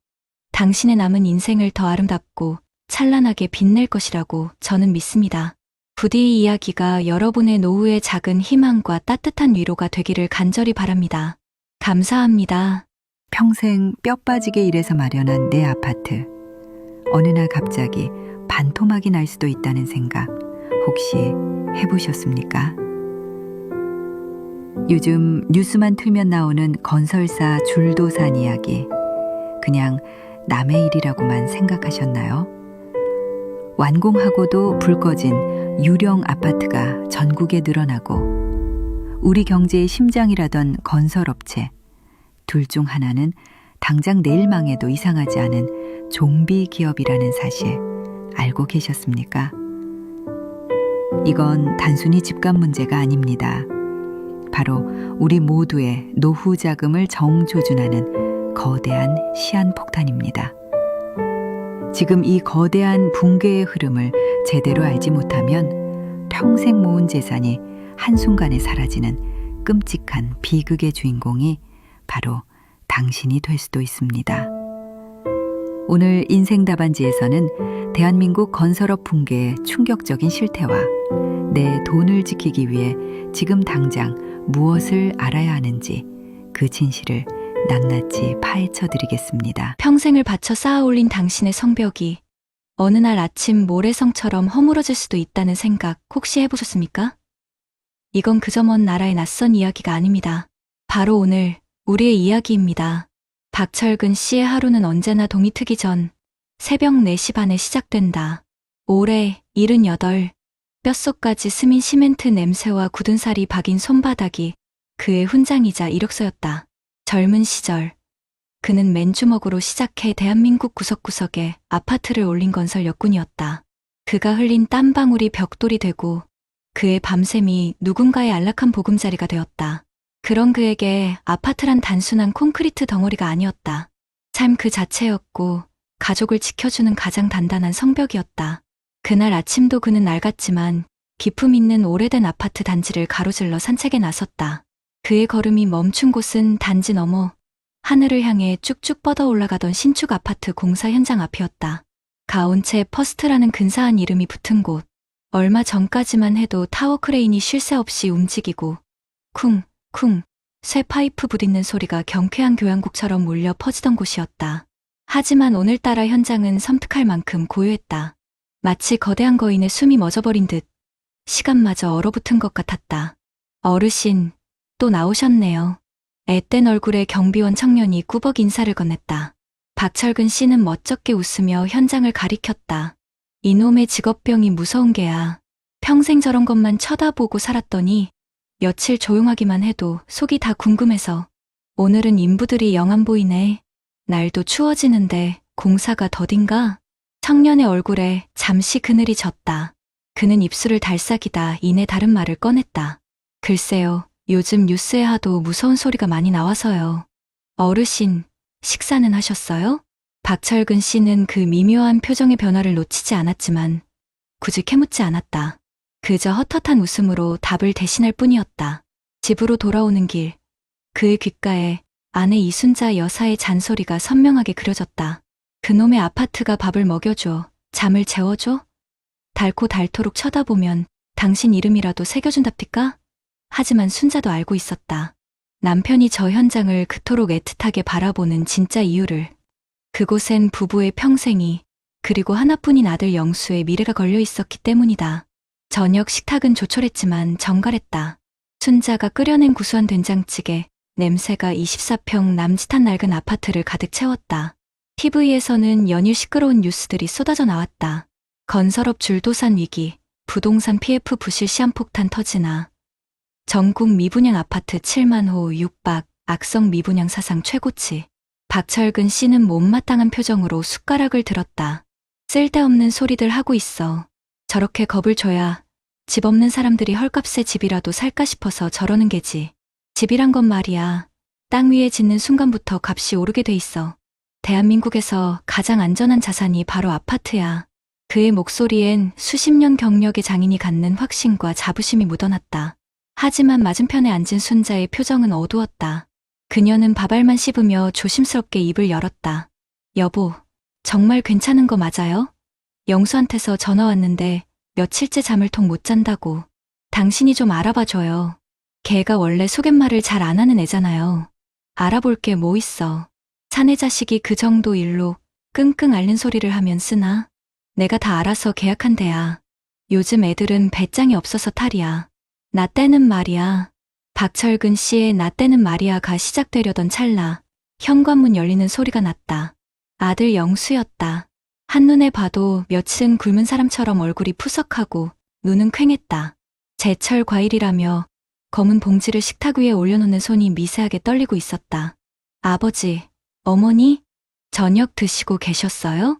Speaker 2: 당신의 남은 인생을 더 아름답고 찬란하게 빛낼 것이라고 저는 믿습니다. 부디 이 이야기가 여러분의 노후의 작은 희망과 따뜻한 위로가 되기를 간절히 바랍니다. 감사합니다.
Speaker 1: 평생 뼈 빠지게 일해서 마련한 내 아파트. 어느 날 갑자기 반토막이 날 수도 있다는 생각 혹시 해보셨습니까? 요즘 뉴스만 틀면 나오는 건설사 줄도산 이야기, 그냥 남의 일이라고만 생각하셨나요? 완공하고도 불 꺼진 유령 아파트가 전국에 늘어나고 우리 경제의 심장이라던 건설업체, 둘 중 하나는 당장 내일 망해도 이상하지 않은 좀비 기업이라는 사실 알고 계셨습니까? 이건 단순히 집값 문제가 아닙니다. 바로 우리 모두의 노후 자금을 정조준하는 거대한 시한폭탄입니다. 지금 이 거대한 붕괴의 흐름을 제대로 알지 못하면 평생 모은 재산이 한순간에 사라지는 끔찍한 비극의 주인공이 바로 당신이 될 수도 있습니다. 오늘 인생 답안지에서는 대한민국 건설업 붕괴의 충격적인 실태와 내 돈을 지키기 위해 지금 당장 무엇을 알아야 하는지 그 진실을 낱낱이 파헤쳐 드리겠습니다.
Speaker 2: 평생을 바쳐 쌓아 올린 당신의 성벽이 어느 날 아침 모래성처럼 허물어질 수도 있다는 생각 혹시 해보셨습니까? 이건 그저 먼 나라의 낯선 이야기가 아닙니다. 바로 오늘 우리의 이야기입니다. 박철근 씨의 하루는 언제나 동이 트기 전 새벽 4시 반에 시작된다. 올해 78, 뼛속까지 스민 시멘트 냄새와 굳은 살이 박인 손바닥이 그의 훈장이자 이력서였다. 젊은 시절 그는 맨주먹으로 시작해 대한민국 구석구석에 아파트를 올린 건설 역군이었다. 그가 흘린 땀방울이 벽돌이 되고 그의 밤샘이 누군가의 안락한 보금자리가 되었다. 그런 그에게 아파트란 단순한 콘크리트 덩어리가 아니었다. 삶 그 자체였고 가족을 지켜주는 가장 단단한 성벽이었다. 그날 아침도 그는 낡았지만 기품 있는 오래된 아파트 단지를 가로질러 산책에 나섰다. 그의 걸음이 멈춘 곳은 단지 너머 하늘을 향해 쭉쭉 뻗어 올라가던 신축 아파트 공사 현장 앞이었다. 가온체 퍼스트라는 근사한 이름이 붙은 곳. 얼마 전까지만 해도 타워 크레인이 쉴 새 없이 움직이고 쿵쿵 쇠 파이프 부딪는 소리가 경쾌한 교향곡처럼 울려 퍼지던 곳이었다. 하지만 오늘따라 현장은 섬뜩할 만큼 고요했다. 마치 거대한 거인의 숨이 멎어버린 듯 시간마저 얼어붙은 것 같았다. 어르신, 또 나오셨네요. 앳된 얼굴에 경비원 청년이 꾸벅 인사를 건넸다. 박철근 씨는 멋쩍게 웃으며 현장을 가리켰다. 이놈의 직업병이 무서운 게야. 평생 저런 것만 쳐다보고 살았더니 며칠 조용하기만 해도 속이 다 궁금해서. 오늘은 인부들이 영 안 보이네. 날도 추워지는데 공사가 더딘가? 청년의 얼굴에 잠시 그늘이 졌다. 그는 입술을 달싹이다 이내 다른 말을 꺼냈다. 글쎄요, 요즘 뉴스에 하도 무서운 소리가 많이 나와서요. 어르신, 식사는 하셨어요? 박철근 씨는 그 미묘한 표정의 변화를 놓치지 않았지만 굳이 캐묻지 않았다. 그저 헛헛한 웃음으로 답을 대신할 뿐이었다. 집으로 돌아오는 길, 그의 귓가에 아내 이순자 여사의 잔소리가 선명하게 그려졌다. 그놈의 아파트가 밥을 먹여줘, 잠을 재워줘? 닳고 닳도록 쳐다보면 당신 이름이라도 새겨준답니까? 하지만 순자도 알고 있었다. 남편이 저 현장을 그토록 애틋하게 바라보는 진짜 이유를. 그곳엔 부부의 평생이 그리고 하나뿐인 아들 영수의 미래가 걸려 있었기 때문이다. 저녁 식탁은 조촐했지만 정갈했다. 순자가 끓여낸 구수한 된장찌개, 냄새가 24평 남짓한 낡은 아파트를 가득 채웠다. TV에서는 연일 시끄러운 뉴스들이 쏟아져 나왔다. 건설업 줄도산 위기, 부동산 PF 부실 시한폭탄 터지나, 전국 미분양 아파트 7만 호 육박, 악성 미분양 사상 최고치. 박철근 씨는 못마땅한 표정으로 숟가락을 들었다. 쓸데없는 소리들 하고 있어. 저렇게 겁을 줘야 집 없는 사람들이 헐값에 집이라도 살까 싶어서 저러는 게지. 집이란 건 말이야. 땅 위에 짓는 순간부터 값이 오르게 돼 있어. 대한민국에서 가장 안전한 자산이 바로 아파트야. 그의 목소리엔 수십 년 경력의 장인이 갖는 확신과 자부심이 묻어났다. 하지만 맞은편에 앉은 순자의 표정은 어두웠다. 그녀는 밥알만 씹으며 조심스럽게 입을 열었다. 여보, 정말 괜찮은 거 맞아요? 영수한테서 전화 왔는데 며칠째 잠을 통 못 잔다고. 당신이 좀 알아봐줘요. 걔가 원래 소갯말을 잘 안 하는 애잖아요. 알아볼 게 뭐 있어. 사내 자식이 그 정도 일로 끙끙 앓는 소리를 하면 쓰나? 내가 다 알아서 계약한 데야. 요즘 애들은 배짱이 없어서 탈이야. 나 때는 말이야. 박철근 씨의 나 때는 말이야가 시작되려던 찰나 현관문 열리는 소리가 났다. 아들 영수였다. 한눈에 봐도 몇층 굶은 사람처럼 얼굴이 푸석하고 눈은 퀭했다. 제철 과일이라며 검은 봉지를 식탁 위에 올려놓는 손이 미세하게 떨리고 있었다. 아버지, 어머니, 저녁 드시고 계셨어요?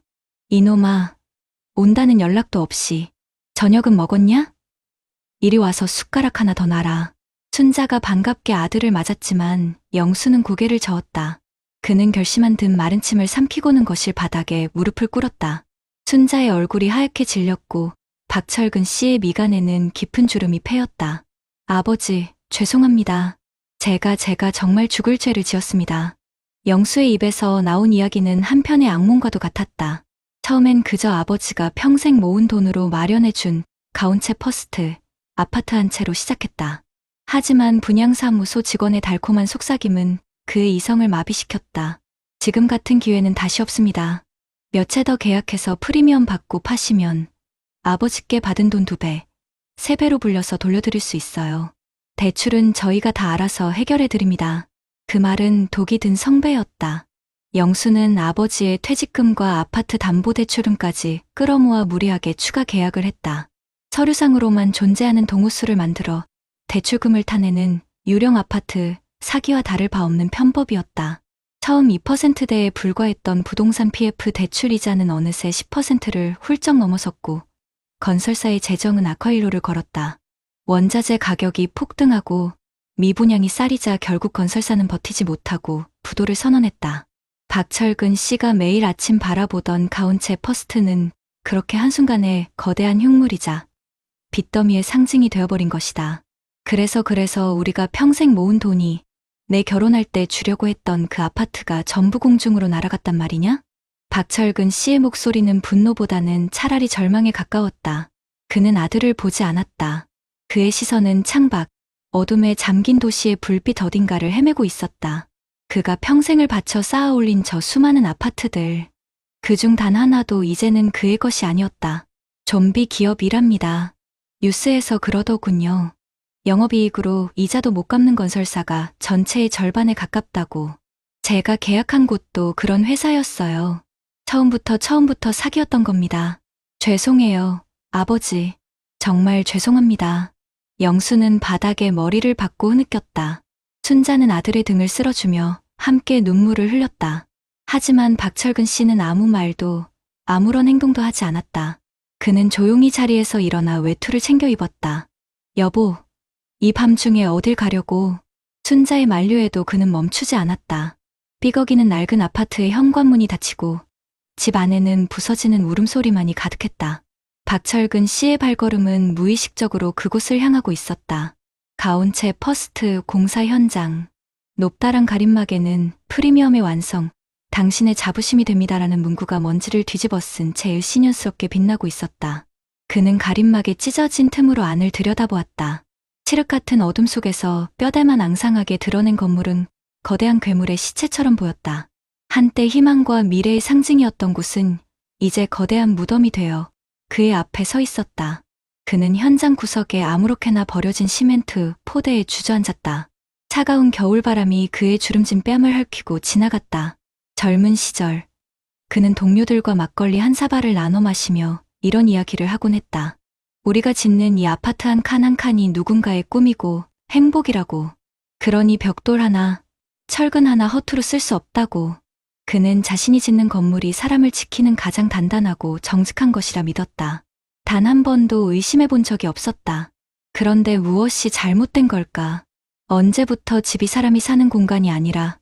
Speaker 2: 이놈아, 온다는 연락도 없이 저녁은 먹었냐? 이리 와서 숟가락 하나 더 놔라. 순자가 반갑게 아들을 맞았지만 영수는 고개를 저었다. 그는 결심한 듯 마른 침을 삼키고는 거실 바닥에 무릎을 꿇었다. 순자의 얼굴이 하얗게 질렸고 박철근 씨의 미간에는 깊은 주름이 패였다. 아버지, 죄송합니다. 제가 정말 죽을 죄를 지었습니다. 영수의 입에서 나온 이야기는 한편의 악몽과도 같았다. 처음엔 그저 아버지가 평생 모은 돈으로 마련해준 가온체 퍼스트, 아파트 한 채로 시작했다. 하지만 분양사무소 직원의 달콤한 속삭임은 그의 이성을 마비시켰다. 지금 같은 기회는 다시 없습니다. 몇 채 더 계약해서 프리미엄 받고 파시면 아버지께 받은 돈 2배, 3배로 불려서 돌려드릴 수 있어요. 대출은 저희가 다 알아서 해결해드립니다. 그 말은 독이 든 성배였다. 영수는 아버지의 퇴직금과 아파트 담보대출금까지 끌어모아 무리하게 추가 계약을 했다. 서류상으로만 존재하는 동호수를 만들어 대출금을 타내는 유령 아파트 사기와 다를 바 없는 편법이었다. 처음 2%대에 불과했던 부동산 PF 대출이자는 어느새 10%를 훌쩍 넘어섰고 건설사의 재정은 악화일로를 걸었다. 원자재 가격이 폭등하고 미분양이 쌀이자 결국 건설사는 버티지 못하고 부도를 선언했다. 박철근 씨가 매일 아침 바라보던 가온채 퍼스트는 그렇게 한순간에 거대한 흉물이자 빚더미의 상징이 되어버린 것이다. 그래서 우리가 평생 모은 돈이 내 결혼할 때 주려고 했던 그 아파트가 전부 공중으로 날아갔단 말이냐? 박철근 씨의 목소리는 분노보다는 차라리 절망에 가까웠다. 그는 아들을 보지 않았다. 그의 시선은 창밖, 어둠에 잠긴 도시의 불빛 어딘가를 헤매고 있었다. 그가 평생을 바쳐 쌓아 올린 저 수많은 아파트들. 그중 단 하나도 이제는 그의 것이 아니었다. 좀비 기업이랍니다. 뉴스에서 그러더군요. 영업이익으로 이자도 못 갚는 건설사가 전체의 절반에 가깝다고. 제가 계약한 곳도 그런 회사였어요. 처음부터 사기였던 겁니다. 죄송해요, 아버지. 정말 죄송합니다. 영수는 바닥에 머리를 박고 흐느꼈다. 순자는 아들의 등을 쓸어주며 함께 눈물을 흘렸다. 하지만 박철근 씨는 아무 말도 아무런 행동도 하지 않았다. 그는 조용히 자리에서 일어나 외투를 챙겨 입었다. 여보, 이 밤중에 어딜 가려고? 순자의 만류에도 그는 멈추지 않았다. 삐걱이는 낡은 아파트의 현관문이 닫히고 집 안에는 부서지는 울음소리만이 가득했다. 박철근 씨의 발걸음은 무의식적으로 그곳을 향하고 있었다. 가온채 퍼스트 공사 현장. 높다란 가림막에는 프리미엄의 완성, 당신의 자부심이 됩니다라는 문구가 먼지를 뒤집어 쓴 채 일신년스럽게 빛나고 있었다. 그는 가림막의 찢어진 틈으로 안을 들여다보았다. 칠흑 같은 어둠 속에서 뼈대만 앙상하게 드러낸 건물은 거대한 괴물의 시체처럼 보였다. 한때 희망과 미래의 상징이었던 곳은 이제 거대한 무덤이 되어 그의 앞에 서 있었다. 그는 현장 구석에 아무렇게나 버려진 시멘트 포대에 주저앉았다. 차가운 겨울바람이 그의 주름진 뺨을 헐키고 지나갔다. 젊은 시절, 그는 동료들과 막걸리 한 사발을 나눠 마시며 이런 이야기를 하곤 했다. 우리가 짓는 이 아파트 한 칸 한 칸이 누군가의 꿈이고 행복이라고. 그러니 벽돌 하나, 철근 하나 허투루 쓸 수 없다고. 그는 자신이 짓는 건물이 사람을 지키는 가장 단단하고 정직한 것이라 믿었다. 단 한 번도 의심해 본 적이 없었다. 그런데 무엇이 잘못된 걸까? 언제부터 집이 사람이 사는 공간이 아니라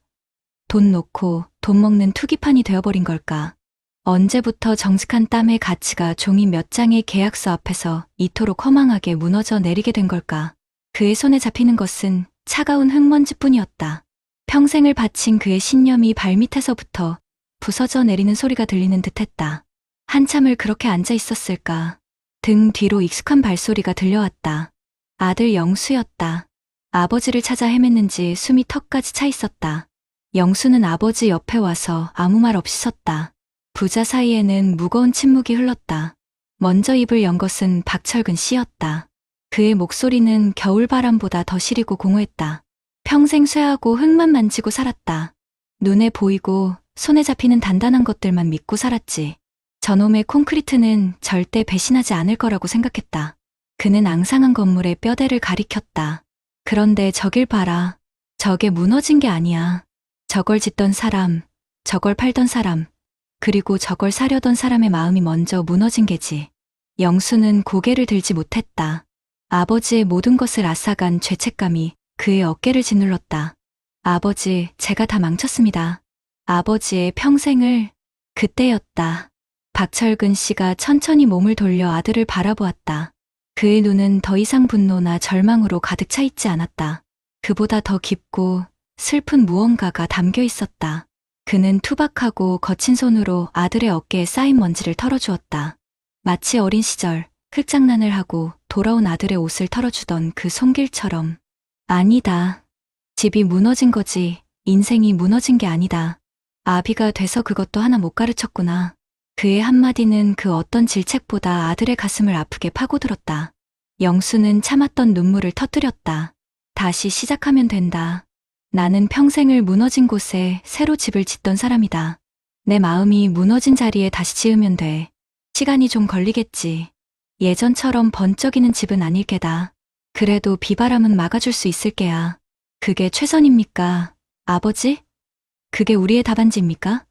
Speaker 2: 돈 놓고 돈 먹는 투기판이 되어버린 걸까? 언제부터 정직한 땀의 가치가 종이 몇 장의 계약서 앞에서 이토록 허망하게 무너져 내리게 된 걸까? 그의 손에 잡히는 것은 차가운 흙먼지뿐이었다. 평생을 바친 그의 신념이 발밑에서부터 부서져 내리는 소리가 들리는 듯했다. 한참을 그렇게 앉아 있었을까? 등 뒤로 익숙한 발소리가 들려왔다. 아들 영수였다. 아버지를 찾아 헤맸는지 숨이 턱까지 차 있었다. 영수는 아버지 옆에 와서 아무 말 없이 섰다. 부자 사이에는 무거운 침묵이 흘렀다. 먼저 입을 연 것은 박철근 씨였다. 그의 목소리는 겨울바람보다 더 시리고 공허했다. 평생 쇠하고 흙만 만지고 살았다. 눈에 보이고 손에 잡히는 단단한 것들만 믿고 살았지. 저놈의 콘크리트는 절대 배신하지 않을 거라고 생각했다. 그는 앙상한 건물의 뼈대를 가리켰다. 그런데 저길 봐라. 저게 무너진 게 아니야. 저걸 짓던 사람, 저걸 팔던 사람, 그리고 저걸 사려던 사람의 마음이 먼저 무너진 게지. 영수는 고개를 들지 못했다. 아버지의 모든 것을 앗아간 죄책감이 그의 어깨를 짓눌렀다. 아버지, 제가 다 망쳤습니다. 아버지의 평생을. 그때였다. 박철근 씨가 천천히 몸을 돌려 아들을 바라보았다. 그의 눈은 더 이상 분노나 절망으로 가득 차 있지 않았다. 그보다 더 깊고 슬픈 무언가가 담겨 있었다. 그는 투박하고 거친 손으로 아들의 어깨에 쌓인 먼지를 털어주었다. 마치 어린 시절 흙장난을 하고 돌아온 아들의 옷을 털어주던 그 손길처럼. 아니다. 집이 무너진 거지 인생이 무너진 게 아니다. 아비가 돼서 그것도 하나 못 가르쳤구나. 그의 한마디는 그 어떤 질책보다 아들의 가슴을 아프게 파고들었다. 영수는 참았던 눈물을 터뜨렸다. 다시 시작하면 된다. 나는 평생을 무너진 곳에 새로 집을 짓던 사람이다. 내 마음이 무너진 자리에 다시 지으면 돼. 시간이 좀 걸리겠지. 예전처럼 번쩍이는 집은 아닐 게다. 그래도 비바람은 막아줄 수 있을 게야. 그게 최선입니까, 아버지? 그게 우리의 답안지입니까?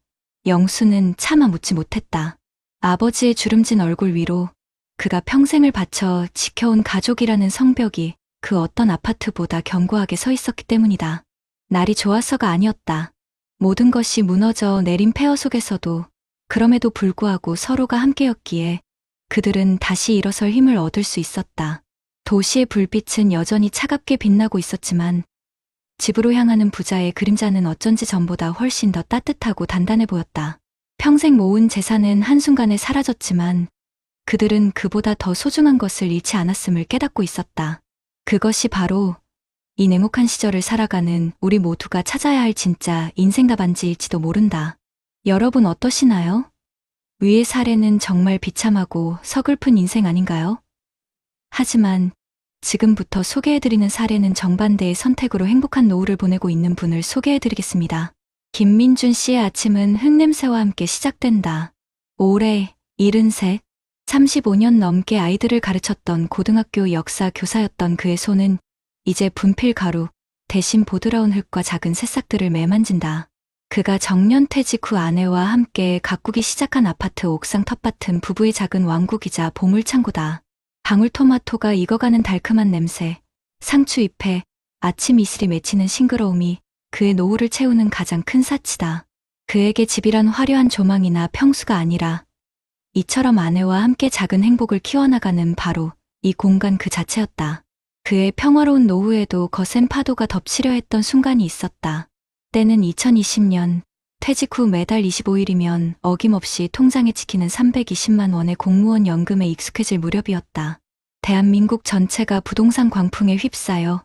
Speaker 2: 영수는 차마 묻지 못했다. 아버지의 주름진 얼굴 위로 그가 평생을 바쳐 지켜온 가족이라는 성벽이 그 어떤 아파트보다 견고하게 서 있었기 때문이다. 날이 좋아서가 아니었다. 모든 것이 무너져 내린 폐허 속에서도 그럼에도 불구하고 서로가 함께였기에 그들은 다시 일어설 힘을 얻을 수 있었다. 도시의 불빛은 여전히 차갑게 빛나고 있었지만 집으로 향하는 부자의 그림자는 어쩐지 전보다 훨씬 더 따뜻하고 단단해 보였다. 평생 모은 재산은 한순간에 사라졌지만 그들은 그보다 더 소중한 것을 잃지 않았음을 깨닫고 있었다. 그것이 바로 이 냉혹한 시절을 살아가는 우리 모두가 찾아야 할 진짜 인생 답안지일지도 모른다. 여러분 어떠시나요? 위의 사례는 정말 비참하고 서글픈 인생 아닌가요? 하지만 지금부터 소개해드리는 사례는 정반대의 선택으로 행복한 노후를 보내고 있는 분을 소개해드리겠습니다. 김민준 씨의 아침은 흙냄새와 함께 시작된다. 올해 73, 35년 넘게 아이들을 가르쳤던 고등학교 역사 교사였던 그의 손은 이제 분필 가루 대신 보드라운 흙과 작은 새싹들을 매만진다. 그가 정년퇴직 후 아내와 함께 가꾸기 시작한 아파트 옥상 텃밭은 부부의 작은 왕국이자 보물창고다. 방울토마토가 익어가는 달콤한 냄새, 상추잎에 아침 이슬이 맺히는 싱그러움이 그의 노후를 채우는 가장 큰 사치다. 그에게 집이란 화려한 조망이나 평수가 아니라 이처럼 아내와 함께 작은 행복을 키워나가는 바로 이 공간 그 자체였다. 그의 평화로운 노후에도 거센 파도가 덮치려 했던 순간이 있었다. 때는 2020년, 퇴직 후 매달 25일이면 어김없이 통장에 찍히는 320만 원의 공무원 연금에 익숙해질 무렵이었다. 대한민국 전체가 부동산 광풍에 휩싸여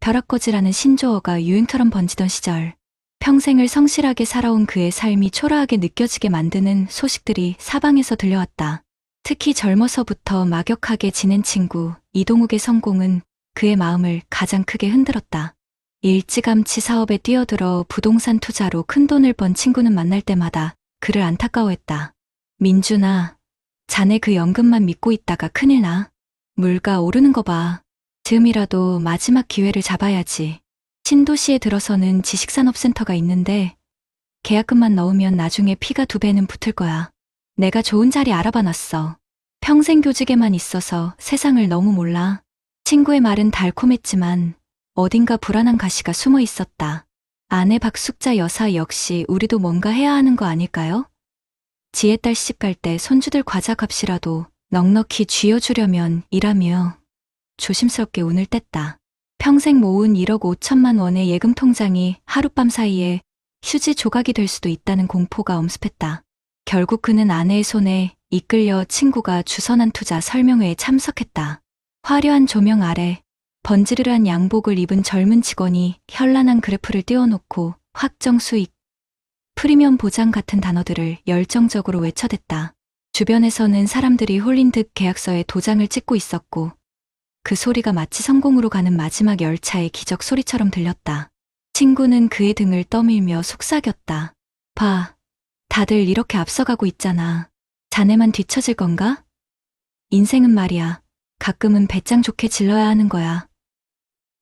Speaker 2: 벼락거지라는 신조어가 유행처럼 번지던 시절, 평생을 성실하게 살아온 그의 삶이 초라하게 느껴지게 만드는 소식들이 사방에서 들려왔다. 특히 젊어서부터 막역하게 지낸 친구 이동욱의 성공은 그의 마음을 가장 크게 흔들었다. 일찌감치 사업에 뛰어들어 부동산 투자로 큰돈을 번 친구는 만날 때마다 그를 안타까워했다. 민준아, 자네 그 연금만 믿고 있다가 큰일 나. 물가 오르는 거 봐. 지금이라도 마지막 기회를 잡아야지. 신도시에 들어서는 지식산업센터가 있는데 계약금만 넣으면 나중에 피가 2배는 붙을 거야. 내가 좋은 자리 알아봐 놨어. 평생 교직에만 있어서 세상을 너무 몰라. 친구의 말은 달콤했지만 어딘가 불안한 가시가 숨어 있었다. 아내 박숙자 여사 역시 우리도 뭔가 해야 하는 거 아닐까요? 지혜 딸 시집 갈 때 손주들 과자 값이라도 넉넉히 쥐어주려면 이라며 조심스럽게 운을 뗐다. 평생 모은 1억 5천만 원의 예금 통장이 하룻밤 사이에 휴지 조각이 될 수도 있다는 공포가 엄습했다. 결국 그는 아내의 손에 이끌려 친구가 주선한 투자 설명회에 참석했다. 화려한 조명 아래 번지르르한 양복을 입은 젊은 직원이 현란한 그래프를 띄워놓고 확정 수익, 프리미엄 보장 같은 단어들을 열정적으로 외쳐댔다. 주변에서는 사람들이 홀린 듯 계약서에 도장을 찍고 있었고 그 소리가 마치 성공으로 가는 마지막 열차의 기적 소리처럼 들렸다. 친구는 그의 등을 떠밀며 속삭였다. 봐, 다들 이렇게 앞서가고 있잖아. 자네만 뒤처질 건가? 인생은 말이야. 가끔은 배짱 좋게 질러야 하는 거야.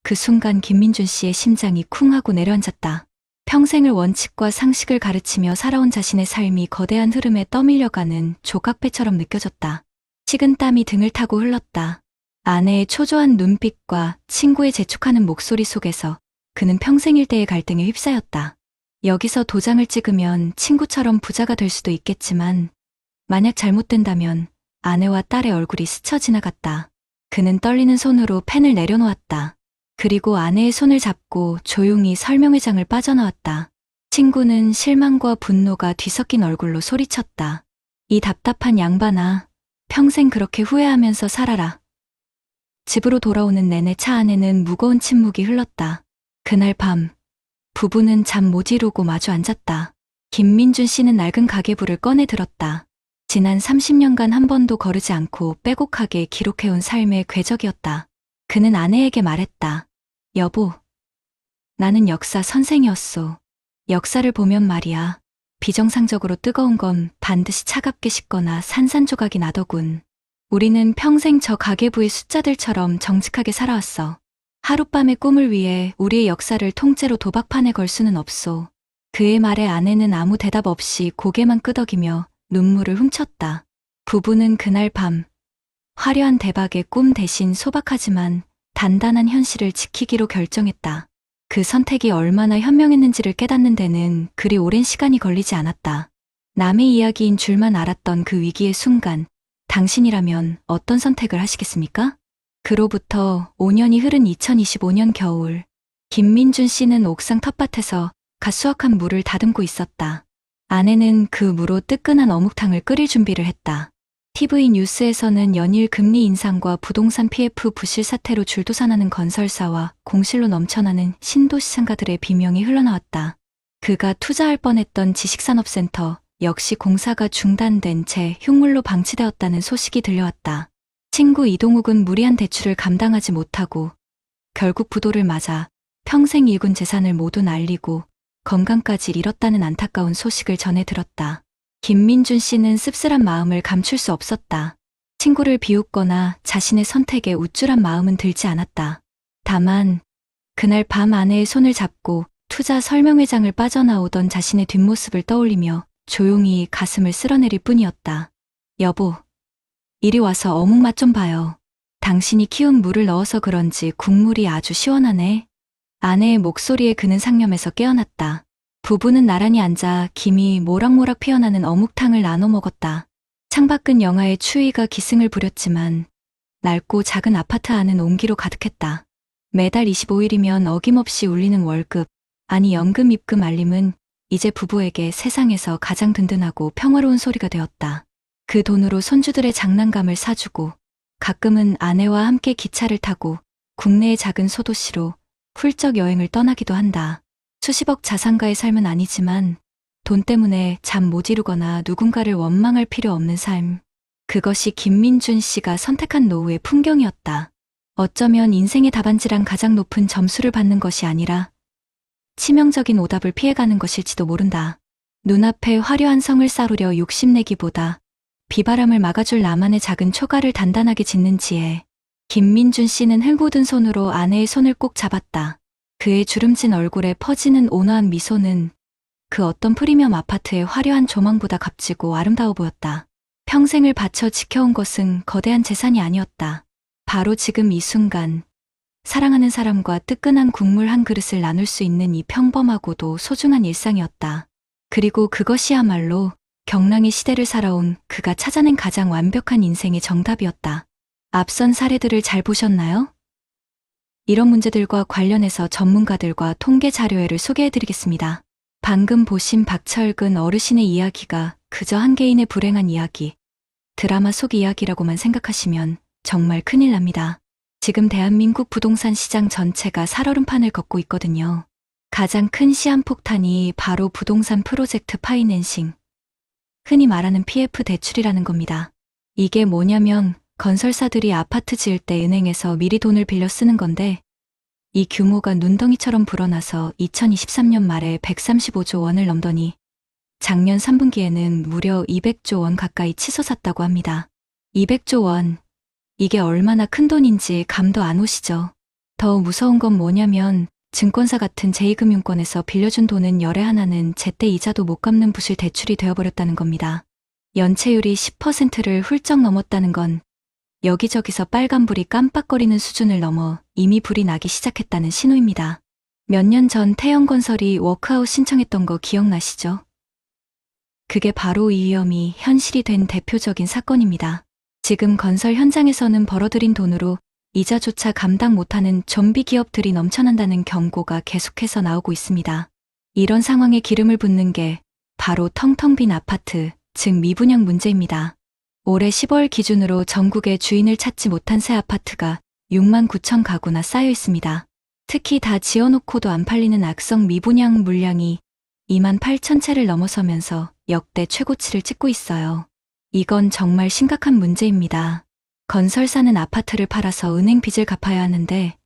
Speaker 2: 그 순간 김민준 씨의 심장이 쿵 하고 내려앉았다. 평생을 원칙과 상식을 가르치며 살아온 자신의 삶이 거대한 흐름에 떠밀려가는 조각배처럼 느껴졌다. 식은땀이 등을 타고 흘렀다. 아내의 초조한 눈빛과 친구의 재촉하는 목소리 속에서 그는 평생 일대의 갈등에 휩싸였다. 여기서 도장을 찍으면 친구처럼 부자가 될 수도 있겠지만 만약 잘못된다면 아내와 딸의 얼굴이 스쳐 지나갔다. 그는 떨리는 손으로 펜을 내려놓았다. 그리고 아내의 손을 잡고 조용히 설명회장을 빠져나왔다. 친구는 실망과 분노가 뒤섞인 얼굴로 소리쳤다. 이 답답한 양반아, 평생 그렇게 후회하면서 살아라. 집으로 돌아오는 내내 차 안에는 무거운 침묵이 흘렀다. 그날 밤, 부부는 잠 못 이루고 마주 앉았다. 김민준 씨는 낡은 가계부를 꺼내 들었다. 지난 30년간 한 번도 거르지 않고 빼곡하게 기록해온 삶의 궤적이었다. 그는 아내에게 말했다. 여보, 나는 역사 선생이었소. 역사를 보면 말이야. 비정상적으로 뜨거운 건 반드시 차갑게 식거나 산산조각이 나더군. 우리는 평생 저 가계부의 숫자들처럼 정직하게 살아왔어. 하룻밤의 꿈을 위해 우리의 역사를 통째로 도박판에 걸 수는 없소. 그의 말에 아내는 아무 대답 없이 고개만 끄덕이며 눈물을 훔쳤다. 부부는 그날 밤 화려한 대박의 꿈 대신 소박하지만 단단한 현실을 지키기로 결정했다. 그 선택이 얼마나 현명했는지를 깨닫는 데는 그리 오랜 시간이 걸리지 않았다. 남의 이야기인 줄만 알았던 그 위기의 순간, 당신이라면 어떤 선택을 하시겠습니까? 그로부터 5년이 흐른 2025년 겨울, 김민준 씨는 옥상 텃밭에서 갓 수확한 물을 다듬고 있었다. 아내는 그 무로 뜨끈한 어묵탕을 끓일 준비를 했다. TV 뉴스에서는 연일 금리 인상과 부동산 PF 부실 사태로 줄도산하는 건설사와 공실로 넘쳐나는 신도시 상가들의 비명이 흘러나왔다. 그가 투자할 뻔했던 지식산업센터 역시 공사가 중단된 채 흉물로 방치되었다는 소식이 들려왔다. 친구 이동욱은 무리한 대출을 감당하지 못하고 결국 부도를 맞아 평생 일군 재산을 모두 날리고 건강까지 잃었다는 안타까운 소식을 전해 들었다. 김민준 씨는 씁쓸한 마음을 감출 수 없었다. 친구를 비웃거나 자신의 선택에 우쭐한 마음은 들지 않았다. 다만 그날 밤 아내의 손을 잡고 투자 설명회장을 빠져나오던 자신의 뒷모습을 떠올리며 조용히 가슴을 쓸어내릴 뿐이었다. 여보, 이리 와서 어묵 맛 좀 봐요. 당신이 키운 물을 넣어서 그런지 국물이 아주 시원하네. 아내의 목소리에 그는 상념에서 깨어났다. 부부는 나란히 앉아 김이 모락모락 피어나는 어묵탕을 나눠 먹었다. 창밖은 영하의 추위가 기승을 부렸지만 낡고 작은 아파트 안은 온기로 가득했다. 매달 25일이면 어김없이 울리는 월급, 아니 연금 입금 알림은 이제 부부에게 세상에서 가장 든든하고 평화로운 소리가 되었다. 그 돈으로 손주들의 장난감을 사주고 가끔은 아내와 함께 기차를 타고 국내의 작은 소도시로 훌쩍 여행을 떠나기도 한다. 수십억 자산가의 삶은 아니지만 돈 때문에 잠 못 이루거나 누군가를 원망할 필요 없는 삶. 그것이 김민준 씨가 선택한 노후의 풍경이었다. 어쩌면 인생의 답안지랑 가장 높은 점수를 받는 것이 아니라 치명적인 오답을 피해가는 것일지도 모른다. 눈앞에 화려한 성을 쌓으려 욕심내기보다 비바람을 막아줄 나만의 작은 초가를 단단하게 짓는 지혜. 김민준 씨는 흘고든 손으로 아내의 손을 꼭 잡았다. 그의 주름진 얼굴에 퍼지는 온화한 미소는 그 어떤 프리미엄 아파트의 화려한 조망보다 값지고 아름다워 보였다. 평생을 바쳐 지켜온 것은 거대한 재산이 아니었다. 바로 지금 이 순간, 사랑하는 사람과 뜨끈한 국물 한 그릇을 나눌 수 있는 이 평범하고도 소중한 일상이었다. 그리고 그것이야말로 경랑의 시대를 살아온 그가 찾아낸 가장 완벽한 인생의 정답이었다. 앞선 사례들을 잘 보셨나요? 이런 문제들과 관련해서 전문가들과 통계 자료회를 소개해드리겠습니다. 방금 보신 박철근 어르신의 이야기가 그저 한 개인의 불행한 이야기, 드라마 속 이야기라고만 생각하시면 정말 큰일 납니다. 지금 대한민국 부동산 시장 전체가 살얼음판을 걷고 있거든요. 가장 큰 시한폭탄이 바로 부동산 프로젝트 파이낸싱, 흔히 말하는 PF 대출이라는 겁니다. 이게 뭐냐면 건설사들이 아파트 지을 때 은행에서 미리 돈을 빌려 쓰는 건데 이 규모가 눈덩이처럼 불어나서 2023년 말에 135조 원을 넘더니 작년 3분기에는 무려 200조 원 가까이 치솟았다고 합니다. 200조 원, 이게 얼마나 큰 돈인지 감도 안 오시죠? 더 무서운 건 뭐냐면 증권사 같은 제2금융권에서 빌려준 돈은 열에 하나는 제때 이자도 못 갚는 부실 대출이 되어버렸다는 겁니다. 연체율이 10%를 훌쩍 넘었다는 건 여기저기서 빨간불이 깜빡거리는 수준을 넘어 이미 불이 나기 시작했다는 신호입니다. 몇 년 전 태영건설이 워크아웃 신청했던 거 기억나시죠? 그게 바로 이 위험이 현실이 된 대표적인 사건입니다. 지금 건설 현장에서는 벌어들인 돈으로 이자조차 감당 못하는 좀비 기업들이 넘쳐난다는 경고가 계속해서 나오고 있습니다. 이런 상황에 기름을 붓는 게 바로 텅텅 빈 아파트, 즉 미분양 문제입니다. 올해 10월 기준으로 전국에 주인을 찾지 못한 새 아파트가 6만 9천 가구나 쌓여 있습니다. 특히 다 지어놓고도 안 팔리는 악성 미분양 물량이 2만 8천 채를 넘어서면서 역대 최고치를 찍고 있어요. 이건 정말 심각한 문제입니다. 건설사는 아파트를 팔아서 은행 빚을 갚아야 하는데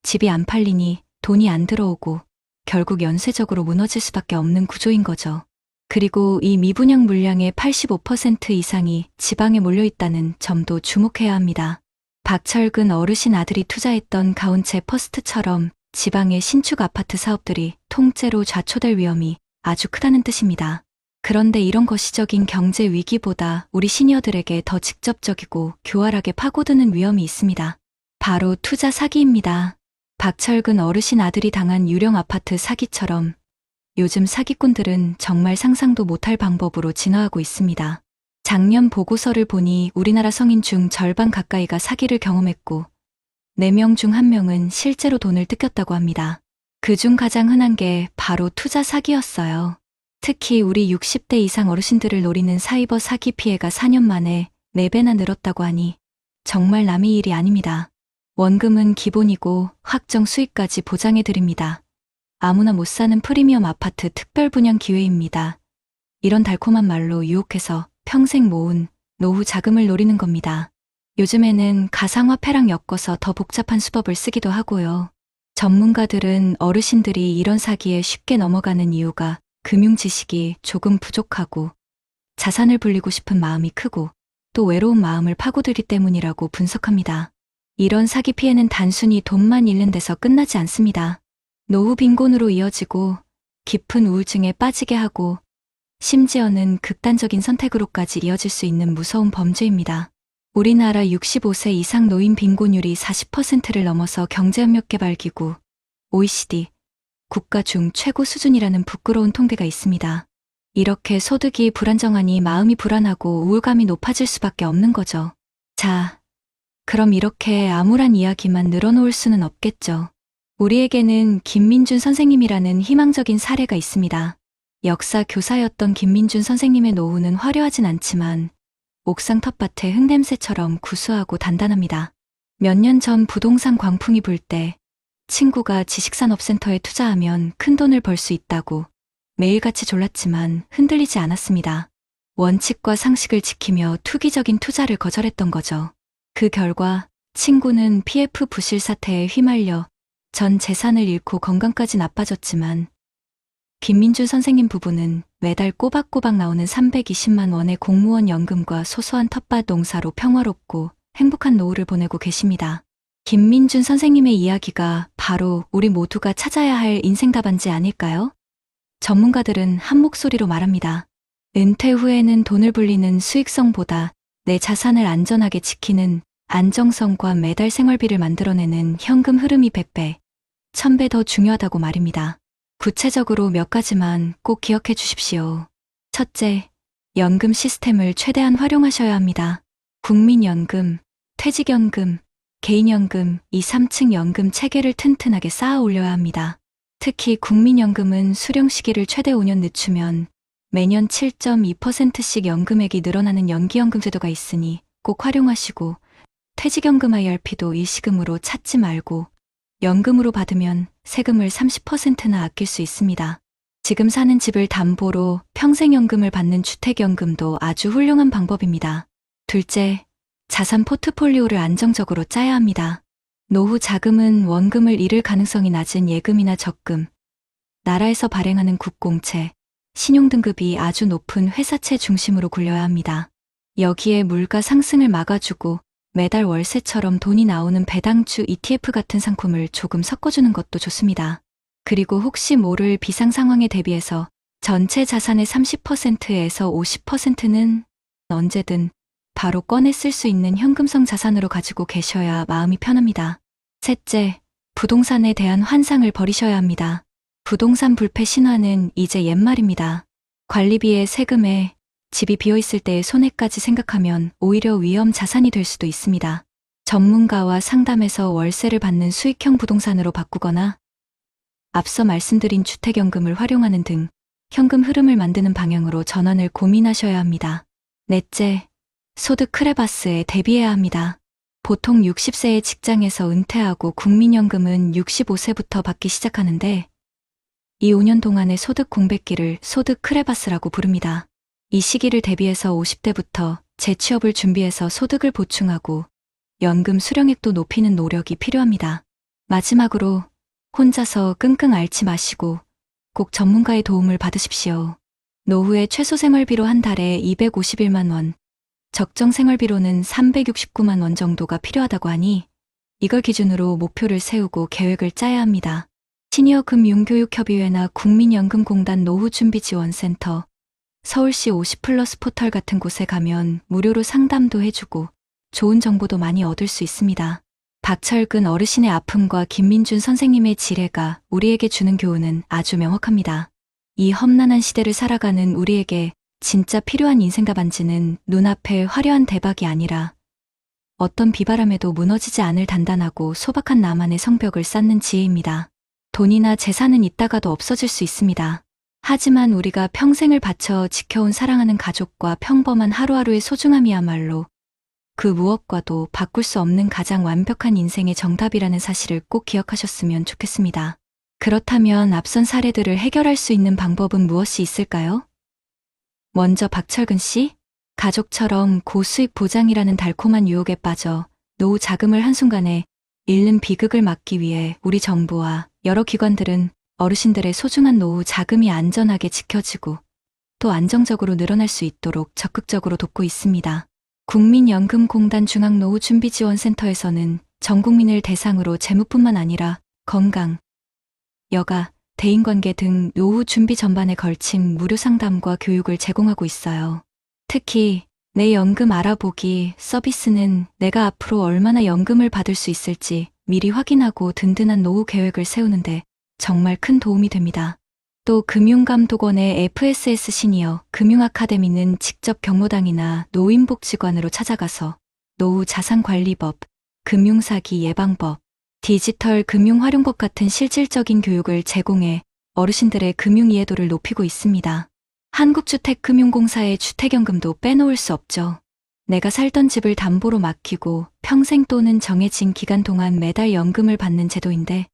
Speaker 2: 집이 안 팔리니 돈이 안 들어오고 결국 연쇄적으로 무너질 수밖에 없는 구조인 거죠. 그리고 이 미분양 물량의 85% 이상이 지방에 몰려있다는 점도 주목해야 합니다. 박철근 어르신 아들이 투자했던 가온체 퍼스트처럼 지방의 신축 아파트 사업들이 통째로 좌초될 위험이 아주 크다는 뜻입니다. 그런데 이런 거시적인 경제 위기보다 우리 시니어들에게 더 직접적이고 교활하게 파고드는 위험이 있습니다. 바로 투자 사기입니다. 박철근 어르신 아들이 당한 유령 아파트 사기처럼 요즘 사기꾼들은 정말 상상도 못할 방법으로 진화하고 있습니다. 작년 보고서를 보니 우리나라 성인 중 절반 가까이가 사기를 경험했고 4명 중 1명은 실제로 돈을 뜯겼다고 합니다. 그중 가장 흔한 게 바로 투자 사기였어요. 특히 우리 60대 이상 어르신들을 노리는 사이버 사기 피해가 4년 만에 4배나 늘었다고 하니 정말 남의 일이 아닙니다. 원금은 기본이고 확정 수익까지 보장해 드립니다. 아무나 못 사는 프리미엄 아파트 특별 분양 기회입니다. 이런 달콤한 말로 유혹해서 평생 모은 노후 자금을 노리는 겁니다. 요즘에는 가상화폐랑 엮어서 더 복잡한 수법을 쓰기도 하고요. 전문가들은 어르신들이 이런 사기에 쉽게 넘어가는 이유가 금융 지식이 조금 부족하고 자산을 불리고 싶은 마음이 크고 또 외로운 마음을 파고들기 때문이라고 분석합니다. 이런 사기 피해는 단순히 돈만 잃는 데서 끝나지 않습니다. 노후 빈곤으로 이어지고 깊은 우울증에 빠지게 하고 심지어는 극단적인 선택으로까지 이어질 수 있는 무서운 범죄입니다. 우리나라 65세 이상 노인 빈곤율이 40%를 넘어서 경제협력개발기구 OECD 국가 중 최고 수준이라는 부끄러운 통계가 있습니다. 이렇게 소득이 불안정하니 마음이 불안하고 우울감이 높아질 수밖에 없는 거죠. 자, 그럼 이렇게 암울한 이야기만 늘어놓을 수는 없겠죠. 우리에게는 김민준 선생님이라는 희망적인 사례가 있습니다. 역사 교사였던 김민준 선생님의 노후는 화려하진 않지만 옥상 텃밭의 흙냄새처럼 구수하고 단단합니다. 몇 년 전 부동산 광풍이 불 때 친구가 지식산업센터에 투자하면 큰 돈을 벌 수 있다고 매일같이 졸랐지만 흔들리지 않았습니다. 원칙과 상식을 지키며 투기적인 투자를 거절했던 거죠. 그 결과 친구는 PF 부실 사태에 휘말려 전 재산을 잃고 건강까지 나빠졌지만 김민준 선생님 부부는 매달 꼬박꼬박 나오는 320만 원의 공무원 연금과 소소한 텃밭 농사로 평화롭고 행복한 노후를 보내고 계십니다. 김민준 선생님의 이야기가 바로 우리 모두가 찾아야 할 인생 답안지 아닐까요? 전문가들은 한 목소리로 말합니다. 은퇴 후에는 돈을 불리는 수익성보다 내 자산을 안전하게 지키는 안정성과 매달 생활비를 만들어내는 현금 흐름이 100배, 1000배 더 중요하다고 말입니다. 구체적으로 몇 가지만 꼭 기억해 주십시오. 첫째, 연금 시스템을 최대한 활용하셔야 합니다. 국민연금, 퇴직연금, 개인연금, 2, 3층 연금 체계를 튼튼하게 쌓아 올려야 합니다. 특히 국민연금은 수령 시기를 최대 5년 늦추면 매년 7.2%씩 연금액이 늘어나는 연기연금 제도가 있으니 꼭 활용하시고 퇴직연금 IRP도 일시금으로 찾지 말고 연금으로 받으면 세금을 30%나 아낄 수 있습니다. 지금 사는 집을 담보로 평생연금을 받는 주택연금도 아주 훌륭한 방법입니다. 둘째, 자산 포트폴리오를 안정적으로 짜야 합니다. 노후 자금은 원금을 잃을 가능성이 낮은 예금이나 적금, 나라에서 발행하는 국공채, 신용등급이 아주 높은 회사채 중심으로 굴려야 합니다. 여기에 물가 상승을 막아주고 매달 월세처럼 돈이 나오는 배당주 ETF 같은 상품을 조금 섞어주는 것도 좋습니다. 그리고 혹시 모를 비상 상황에 대비해서 전체 자산의 30%에서 50%는 언제든 바로 꺼내 쓸 수 있는 현금성 자산으로 가지고 계셔야 마음이 편합니다. 셋째, 부동산에 대한 환상을 버리셔야 합니다. 부동산 불패 신화는 이제 옛말입니다. 관리비에 세금에 집이 비어있을 때의 손해까지 생각하면 오히려 위험 자산이 될 수도 있습니다. 전문가와 상담해서 월세를 받는 수익형 부동산으로 바꾸거나 앞서 말씀드린 주택연금을 활용하는 등 현금 흐름을 만드는 방향으로 전환을 고민하셔야 합니다. 넷째, 소득 크레바스에 대비해야 합니다. 보통 60세의 직장에서 은퇴하고 국민연금은 65세부터 받기 시작하는데 이 5년 동안의 소득 공백기를 소득 크레바스라고 부릅니다. 이 시기를 대비해서 50대부터 재취업을 준비해서 소득을 보충하고 연금 수령액도 높이는 노력이 필요합니다. 마지막으로 혼자서 끙끙 앓지 마시고 꼭 전문가의 도움을 받으십시오. 노후에 최소 생활비로 한 달에 251만 원, 적정 생활비로는 369만 원 정도가 필요하다고 하니 이걸 기준으로 목표를 세우고 계획을 짜야 합니다. 시니어금융교육협의회나 국민연금공단 노후준비지원센터, 서울시 50플러스 포털 같은 곳에 가면 무료로 상담도 해주고 좋은 정보도 많이 얻을 수 있습니다. 박철근 어르신의 아픔과 김민준 선생님의 지뢰가 우리에게 주는 교훈은 아주 명확합니다. 이 험난한 시대를 살아가는 우리에게 진짜 필요한 인생 답안지는 눈앞의 화려한 대박이 아니라 어떤 비바람에도 무너지지 않을 단단하고 소박한 나만의 성벽을 쌓는 지혜입니다. 돈이나 재산은 있다가도 없어질 수 있습니다. 하지만 우리가 평생을 바쳐 지켜온 사랑하는 가족과 평범한 하루하루의 소중함이야말로 그 무엇과도 바꿀 수 없는 가장 완벽한 인생의 정답이라는 사실을 꼭 기억하셨으면 좋겠습니다. 그렇다면 앞선 사례들을 해결할 수 있는 방법은 무엇이 있을까요? 먼저 박철근 씨, 가족처럼 고수익 보장이라는 달콤한 유혹에 빠져 노후 자금을 한순간에 잃는 비극을 막기 위해 우리 정부와 여러 기관들은 어르신들의 소중한 노후 자금이 안전하게 지켜지고 또 안정적으로 늘어날 수 있도록 적극적으로 돕고 있습니다. 국민연금공단 중앙노후준비지원센터에서는 전 국민을 대상으로 재무뿐만 아니라 건강, 여가, 대인관계 등 노후 준비 전반에 걸친 무료 상담과 교육을 제공하고 있어요. 특히 내 연금 알아보기 서비스는 내가 앞으로 얼마나 연금을 받을 수 있을지 미리 확인하고 든든한 노후 계획을 세우는데 정말 큰 도움이 됩니다. 또 금융감독원의 FSS 시니어 금융아카데미는 직접 경로당이나 노인복지관으로 찾아가서 노후 자산관리법, 금융사기 예방법, 디지털 금융활용법 같은 실질적인 교육을 제공해 어르신들의 금융 이해도를 높이고 있습니다. 한국주택금융공사의 주택연금도 빼놓을 수 없죠. 내가 살던 집을 담보로 맡기고 평생 또는 정해진 기간 동안 매달 연금을 받는 제도인데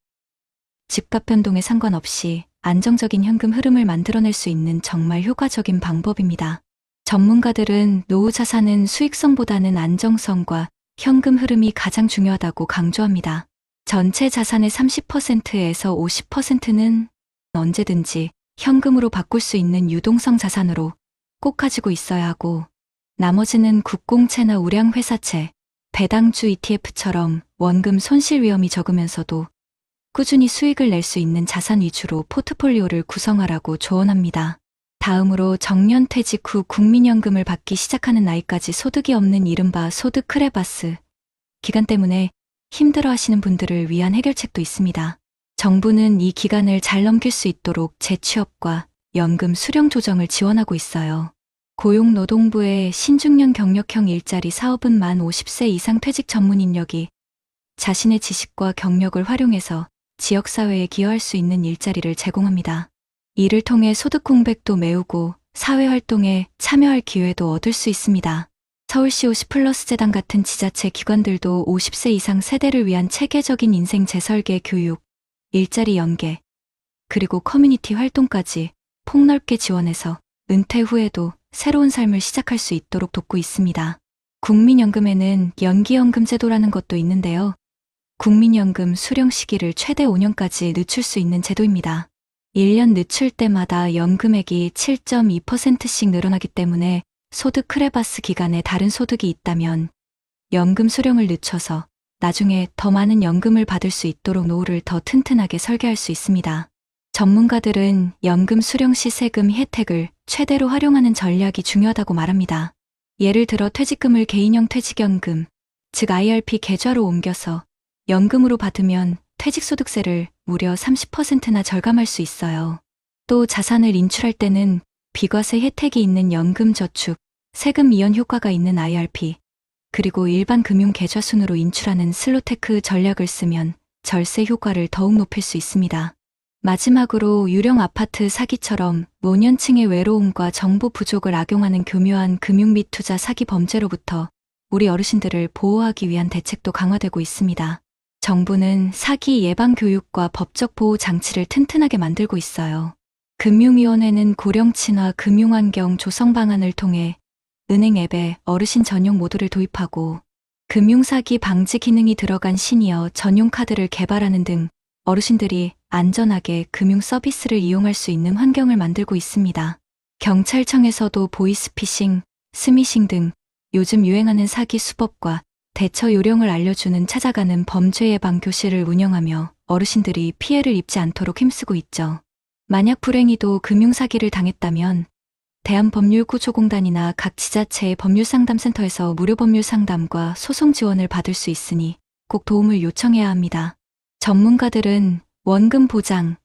Speaker 2: 집값 변동에 상관없이 안정적인 현금 흐름을 만들어낼 수 있는 정말 효과적인 방법입니다. 전문가들은 노후 자산은 수익성보다는 안정성과 현금 흐름이 가장 중요하다고 강조합니다. 전체 자산의 30%에서 50%는 언제든지 현금으로 바꿀 수 있는 유동성 자산으로 꼭 가지고 있어야 하고 나머지는 국공채나 우량회사채, 배당주 ETF처럼 원금 손실 위험이 적으면서도 꾸준히 수익을 낼 수 있는 자산 위주로 포트폴리오를 구성하라고 조언합니다. 다음으로 정년퇴직 후 국민연금을 받기 시작하는 나이까지 소득이 없는 이른바 소득 크레바스 기간 때문에 힘들어하시는 분들을 위한 해결책도 있습니다. 정부는 이 기간을 잘 넘길 수 있도록 재취업과 연금 수령 조정을 지원하고 있어요. 고용노동부의 신중년 경력형 일자리 사업은 만 50세 이상 퇴직 전문 인력이 자신의 지식과 경력을 활용해서 지역사회에 기여할 수 있는 일자리를 제공합니다. 이를 통해 소득 공백도 메우고 사회활동에 참여할 기회도 얻을 수 있습니다. 서울시 50플러스 재단 같은 지자체 기관들도 50세 이상 세대를 위한 체계적인 인생 재설계 교육, 일자리 연계, 그리고 커뮤니티 활동까지 폭넓게 지원해서 은퇴 후에도 새로운 삶을 시작할 수 있도록 돕고 있습니다. 국민연금에는 연기연금 제도라는 것도 있는데요. 국민연금 수령 시기를 최대 5년까지 늦출 수 있는 제도입니다. 1년 늦출 때마다 연금액이 7.2%씩 늘어나기 때문에 소득 크레바스 기간에 다른 소득이 있다면 연금 수령을 늦춰서 나중에 더 많은 연금을 받을 수 있도록 노후를 더 튼튼하게 설계할 수 있습니다. 전문가들은 연금 수령 시 세금 혜택을 최대로 활용하는 전략이 중요하다고 말합니다. 예를 들어 퇴직금을 개인형 퇴직연금, 즉 IRP 계좌로 옮겨서 연금으로 받으면 퇴직소득세를 무려 30%나 절감할 수 있어요. 또 자산을 인출할 때는 비과세 혜택이 있는 연금저축, 세금 이연 효과가 있는 IRP, 그리고 일반 금융 계좌 순으로 인출하는 슬로테크 전략을 쓰면 절세 효과를 더욱 높일 수 있습니다. 마지막으로 유령 아파트 사기처럼 노년층의 외로움과 정보 부족을 악용하는 교묘한 금융 및 투자 사기 범죄로부터 우리 어르신들을 보호하기 위한 대책도 강화되고 있습니다. 정부는 사기 예방 교육과 법적 보호 장치를 튼튼하게 만들고 있어요. 금융위원회는 고령 친화 금융환경 조성 방안을 통해 은행 앱에 어르신 전용 모드를 도입하고 금융사기 방지 기능이 들어간 시니어 전용 카드를 개발하는 등 어르신들이 안전하게 금융 서비스를 이용할 수 있는 환경을 만들고 있습니다. 경찰청에서도 보이스피싱, 스미싱 등 요즘 유행하는 사기 수법과 대처 요령을 알려주는 찾아가는 범죄 예방 교실을 운영하며 어르신들이 피해를 입지 않도록 힘쓰고 있죠. 만약 불행히도 금융사기를 당했다면 대한법률구조공단이나 각 지자체의 법률상담센터에서 무료 법률상담과 소송 지원을 받을 수 있으니 꼭 도움을 요청해야 합니다. 전문가들은 원금 보장,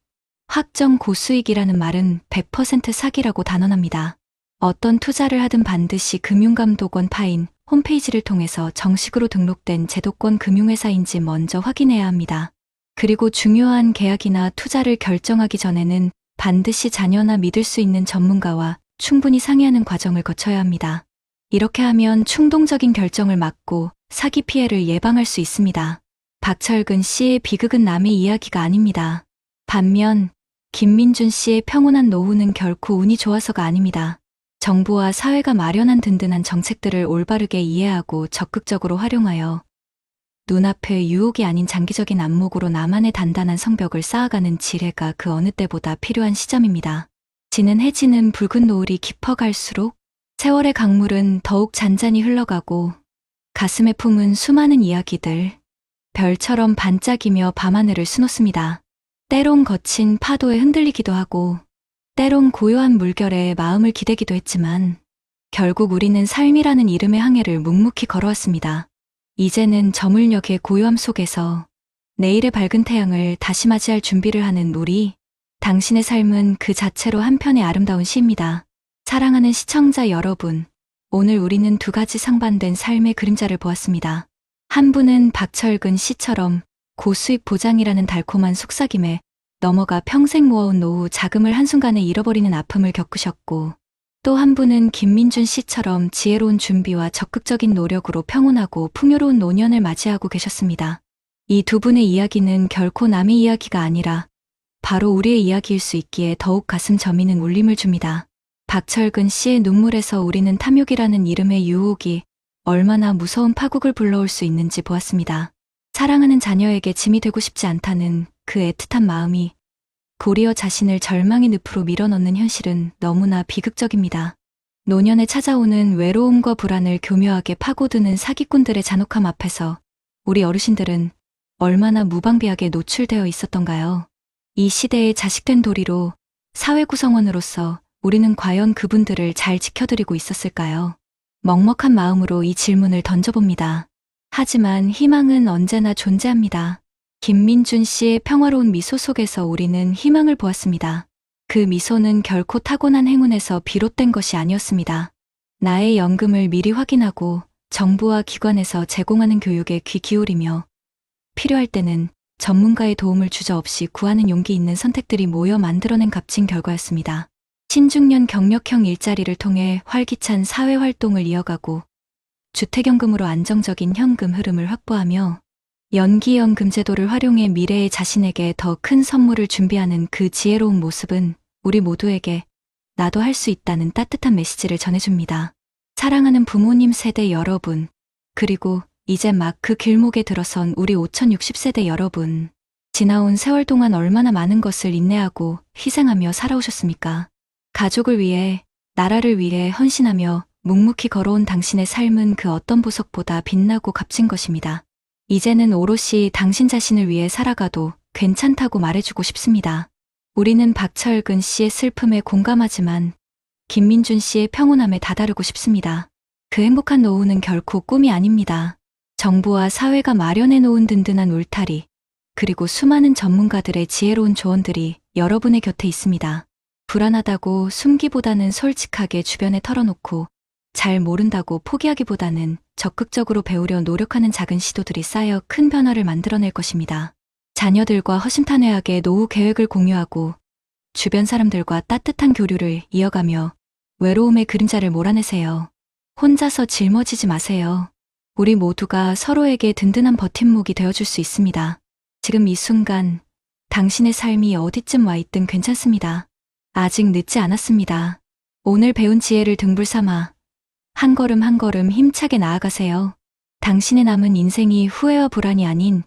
Speaker 2: 확정 고수익이라는 말은 100% 사기라고 단언합니다. 어떤 투자를 하든 반드시 금융감독원 파인 홈페이지를 통해서 정식으로 등록된 제도권 금융회사인지 먼저 확인해야 합니다. 그리고 중요한 계약이나 투자를 결정하기 전에는 반드시 자녀나 믿을 수 있는 전문가와 충분히 상의하는 과정을 거쳐야 합니다. 이렇게 하면 충동적인 결정을 막고 사기 피해를 예방할 수 있습니다. 박철근 씨의 비극은 남의 이야기가 아닙니다. 반면 김민준 씨의 평온한 노후는 결코 운이 좋아서가 아닙니다. 정부와 사회가 마련한 든든한 정책들을 올바르게 이해하고 적극적으로 활용하여 눈앞의 유혹이 아닌 장기적인 안목으로 나만의 단단한 성벽을 쌓아가는 지혜가 그 어느 때보다 필요한 시점입니다. 지는 해지는 붉은 노을이 깊어갈수록 세월의 강물은 더욱 잔잔히 흘러가고 가슴에 품은 수많은 이야기들, 별처럼 반짝이며 밤하늘을 수놓습니다. 때론 거친 파도에 흔들리기도 하고 때론 고요한 물결에 마음을 기대기도 했지만 결국 우리는 삶이라는 이름의 항해를 묵묵히 걸어왔습니다. 이제는 저물녘의 고요함 속에서 내일의 밝은 태양을 다시 맞이할 준비를 하는 우리, 당신의 삶은 그 자체로 한편의 아름다운 시입니다. 사랑하는 시청자 여러분, 오늘 우리는 두 가지 상반된 삶의 그림자를 보았습니다. 한 분은 박철근 씨처럼 고수익 보장이라는 달콤한 속삭임에 넘어가 평생 모아온 노후 자금을 한순간에 잃어버리는 아픔을 겪으셨고, 또 한 분은 김민준 씨처럼 지혜로운 준비와 적극적인 노력으로 평온하고 풍요로운 노년을 맞이하고 계셨습니다. 이 두 분의 이야기는 결코 남의 이야기가 아니라 바로 우리의 이야기일 수 있기에 더욱 가슴 저미는 울림을 줍니다. 박철근 씨의 눈물에서 우리는 탐욕이라는 이름의 유혹이 얼마나 무서운 파국을 불러올 수 있는지 보았습니다. 사랑하는 자녀에게 짐이 되고 싶지 않다는 그 애틋한 마음이 도리어 자신을 절망의 늪으로 밀어넣는 현실은 너무나 비극적입니다. 노년에 찾아오는 외로움과 불안을 교묘하게 파고드는 사기꾼들의 잔혹함 앞에서 우리 어르신들은 얼마나 무방비하게 노출되어 있었던가요? 이 시대의 자식된 도리로 사회 구성원으로서 우리는 과연 그분들을 잘 지켜드리고 있었을까요? 먹먹한 마음으로 이 질문을 던져봅니다. 하지만 희망은 언제나 존재합니다. 김민준 씨의 평화로운 미소 속에서 우리는 희망을 보았습니다. 그 미소는 결코 타고난 행운에서 비롯된 것이 아니었습니다. 나의 연금을 미리 확인하고 정부와 기관에서 제공하는 교육에 귀 기울이며 필요할 때는 전문가의 도움을 주저없이 구하는 용기 있는 선택들이 모여 만들어낸 값진 결과였습니다. 신중년 경력형 일자리를 통해 활기찬 사회활동을 이어가고 주택연금으로 안정적인 현금 흐름을 확보하며 연기연금 제도를 활용해 미래의 자신에게 더 큰 선물을 준비하는 그 지혜로운 모습은 우리 모두에게 나도 할 수 있다는 따뜻한 메시지를 전해줍니다. 사랑하는 부모님 세대 여러분, 그리고 이제 막 그 길목에 들어선 우리 5060세대 여러분, 지나온 세월 동안 얼마나 많은 것을 인내하고 희생하며 살아오셨습니까? 가족을 위해, 나라를 위해 헌신하며 묵묵히 걸어온 당신의 삶은 그 어떤 보석보다 빛나고 값진 것입니다. 이제는 오롯이 당신 자신을 위해 살아가도 괜찮다고 말해주고 싶습니다. 우리는 박철근 씨의 슬픔에 공감하지만 김민준 씨의 평온함에 다다르고 싶습니다. 그 행복한 노후는 결코 꿈이 아닙니다. 정부와 사회가 마련해 놓은 든든한 울타리, 그리고 수많은 전문가들의 지혜로운 조언들이 여러분의 곁에 있습니다. 불안하다고 숨기보다는 솔직하게 주변에 털어놓고 잘 모른다고 포기하기보다는 적극적으로 배우려 노력하는 작은 시도들이 쌓여 큰 변화를 만들어낼 것입니다. 자녀들과 허심탄회하게 노후 계획을 공유하고 주변 사람들과 따뜻한 교류를 이어가며 외로움의 그림자를 몰아내세요. 혼자서 짊어지지 마세요. 우리 모두가 서로에게 든든한 버팀목이 되어줄 수 있습니다. 지금 이 순간 당신의 삶이 어디쯤 와 있든 괜찮습니다. 아직 늦지 않았습니다. 오늘 배운 지혜를 등불 삼아 한 걸음 한 걸음 힘차게 나아가세요. 당신의 남은 인생이 후회와 불안이 아닌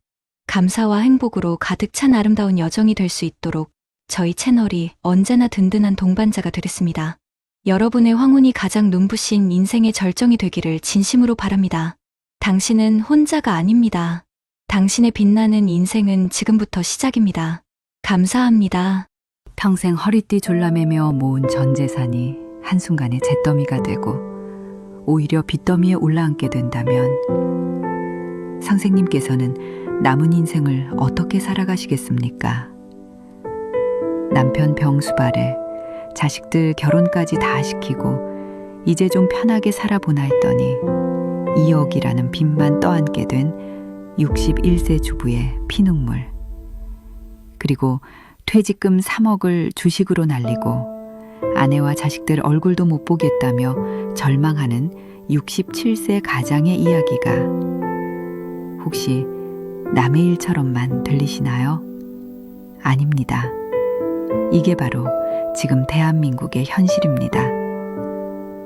Speaker 2: 감사와 행복으로 가득 찬 아름다운 여정이 될 수 있도록 저희 채널이 언제나 든든한 동반자가 되겠습니다. 여러분의 황혼이 가장 눈부신 인생의 절정이 되기를 진심으로 바랍니다. 당신은 혼자가 아닙니다. 당신의 빛나는 인생은 지금부터 시작입니다. 감사합니다.
Speaker 1: 평생 허리띠 졸라매며 모은 전 재산이 한순간에 잿더미가 되고 오히려 빚더미에 올라앉게 된다면 선생님께서는 남은 인생을 어떻게 살아가시겠습니까? 남편 병수발에 자식들 결혼까지 다 시키고 이제 좀 편하게 살아보나 했더니 2억이라는 빚만 떠안게 된 61세 주부의 피눈물. 그리고 퇴직금 3억을 주식으로 날리고 아내와 자식들 얼굴도 못 보겠다며 절망하는 67세 가장의 이야기가 혹시 남의 일처럼만 들리시나요? 아닙니다. 이게 바로 지금 대한민국의 현실입니다.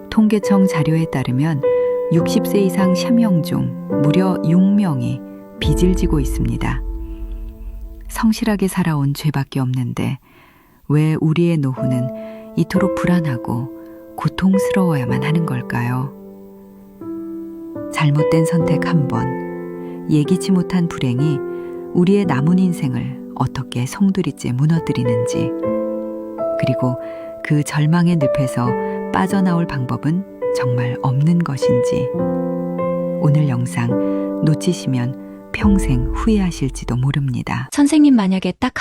Speaker 1: 통계청 자료에 따르면 60세 이상 샤명 중 무려 6명이 빚을 지고 있습니다. 성실하게 살아온 죄밖에 없는데 왜 우리의 노후는 이토록 불안하고 고통스러워야만 하는 걸까요? 잘못된 선택 한 번, 예기치 못한 불행이 우리의 남은 인생을 어떻게 송두리째 무너뜨리는지, 그리고 그 절망의 늪에서 빠져나올 방법은 정말 없는 것인지, 오늘 영상 놓치시면 평생 후회하실지도 모릅니다.
Speaker 2: 선생님 만약에 딱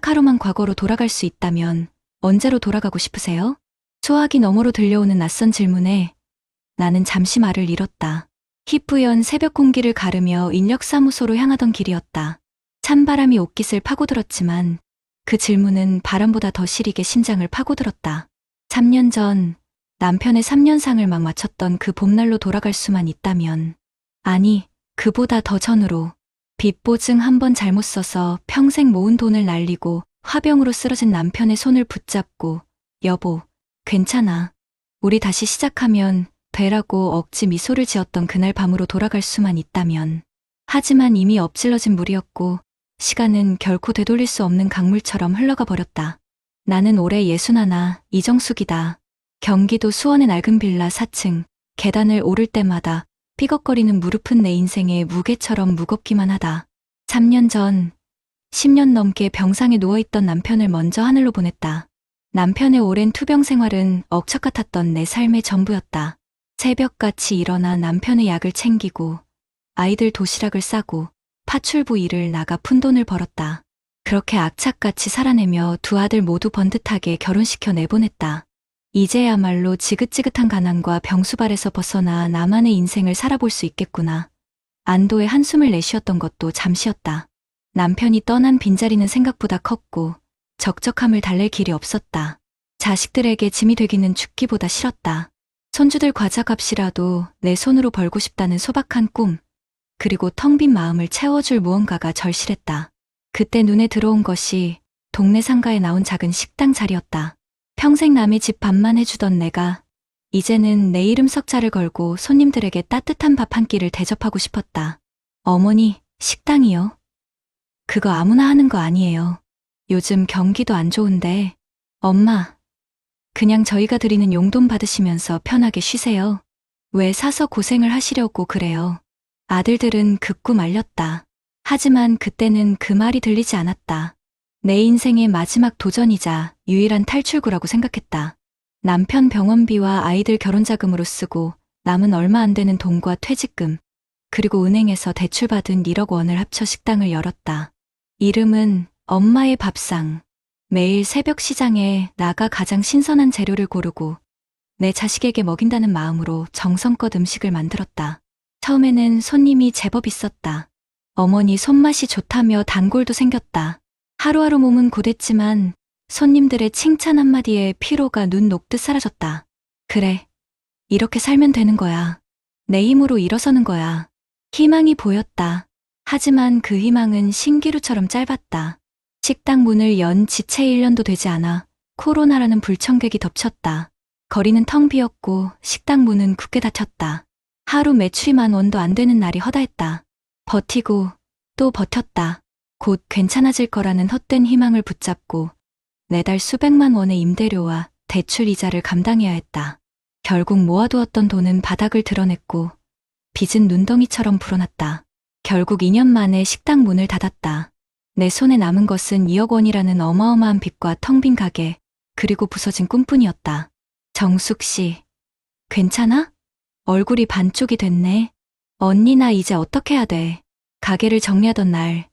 Speaker 2: 하루만 과거로 돌아갈 수 있다면 언제로 돌아가고 싶으세요? 소화기 너머로 들려오는 낯선 질문에 나는 잠시 말을 잃었다. 희뿌연 새벽 공기를 가르며 인력사무소로 향하던 길이었다. 찬바람이 옷깃을 파고들었지만 그 질문은 바람보다 더 시리게 심장을 파고들었다. 3년 전 남편의 3년상을 막 마쳤던 그 봄날로 돌아갈 수만 있다면, 아니 그보다 더 전으로 빚보증 한 번 잘못 써서 평생 모은 돈을 날리고 화병으로 쓰러진 남편의 손을 붙잡고 여보, 괜찮아. 우리 다시 시작하면 되라고 억지 미소를 지었던 그날 밤으로 돌아갈 수만 있다면. 하지만 이미 엎질러진 물이었고 시간은 결코 되돌릴 수 없는 강물처럼 흘러가 버렸다. 나는 올해 61, 이정숙이다. 경기도 수원의 낡은 빌라 4층, 계단을 오를 때마다 삐걱거리는 무릎은 내 인생의 무게처럼 무겁기만 하다. 3년 전 10년 넘게 병상에 누워있던 남편을 먼저 하늘로 보냈다. 남편의 오랜 투병 생활은 억척 같았던 내 삶의 전부였다. 새벽같이 일어나 남편의 약을 챙기고 아이들 도시락을 싸고 파출부 일을 나가 푼돈을 벌었다. 그렇게 악착같이 살아내며 두 아들 모두 번듯하게 결혼시켜 내보냈다. 이제야말로 지긋지긋한 가난과 병수발에서 벗어나 나만의 인생을 살아볼 수 있겠구나. 안도의 한숨을 내쉬었던 것도 잠시였다. 남편이 떠난 빈자리는 생각보다 컸고 적적함을 달랠 길이 없었다. 자식들에게 짐이 되기는 죽기보다 싫었다. 손주들 과자값이라도 내 손으로 벌고 싶다는 소박한 꿈, 그리고 텅 빈 마음을 채워줄 무언가가 절실했다. 그때 눈에 들어온 것이 동네 상가에 나온 작은 식당 자리였다. 평생 남의 집 밥만 해주던 내가 이제는 내 이름 석자를 걸고 손님들에게 따뜻한 밥 한 끼를 대접하고 싶었다. 어머니, 식당이요? 그거 아무나 하는 거 아니에요. 요즘 경기도 안 좋은데. 엄마, 그냥 저희가 드리는 용돈 받으시면서 편하게 쉬세요. 왜 사서 고생을 하시려고 그래요. 아들들은 극구 말렸다. 하지만 그때는 그 말이 들리지 않았다. 내 인생의 마지막 도전이자 유일한 탈출구라고 생각했다. 남편 병원비와 아이들 결혼자금으로 쓰고 남은 얼마 안 되는 돈과 퇴직금, 그리고 은행에서 대출받은 1억 원을 합쳐 식당을 열었다. 이름은 엄마의 밥상. 매일 새벽 시장에 나가 가장 신선한 재료를 고르고 내 자식에게 먹인다는 마음으로 정성껏 음식을 만들었다. 처음에는 손님이 제법 있었다. 어머니 손맛이 좋다며 단골도 생겼다. 하루하루 몸은 고됐지만 손님들의 칭찬 한마디에 피로가 눈 녹듯 사라졌다. 그래, 이렇게 살면 되는 거야. 내 힘으로 일어서는 거야. 희망이 보였다. 하지만 그 희망은 신기루처럼 짧았다. 식당 문을 연 지 채 1년도 되지 않아 코로나라는 불청객이 덮쳤다. 거리는 텅 비었고 식당 문은 굳게 닫혔다. 하루 매출이 10,000원도 안 되는 날이 허다했다. 버티고 또 버텼다. 곧 괜찮아질 거라는 헛된 희망을 붙잡고 매달 수백만 원의 임대료와 대출 이자를 감당해야 했다. 결국 모아두었던 돈은 바닥을 드러냈고 빚은 눈덩이처럼 불어났다. 결국 2년 만에 식당 문을 닫았다. 내 손에 남은 것은 2억 원이라는 어마어마한 빚과 텅 빈 가게, 그리고 부서진 꿈뿐이었다. 정숙 씨, 괜찮아? 얼굴이 반쪽이 됐네. 언니 나 이제 어떻게 해야 돼? 가게를 정리하던 날,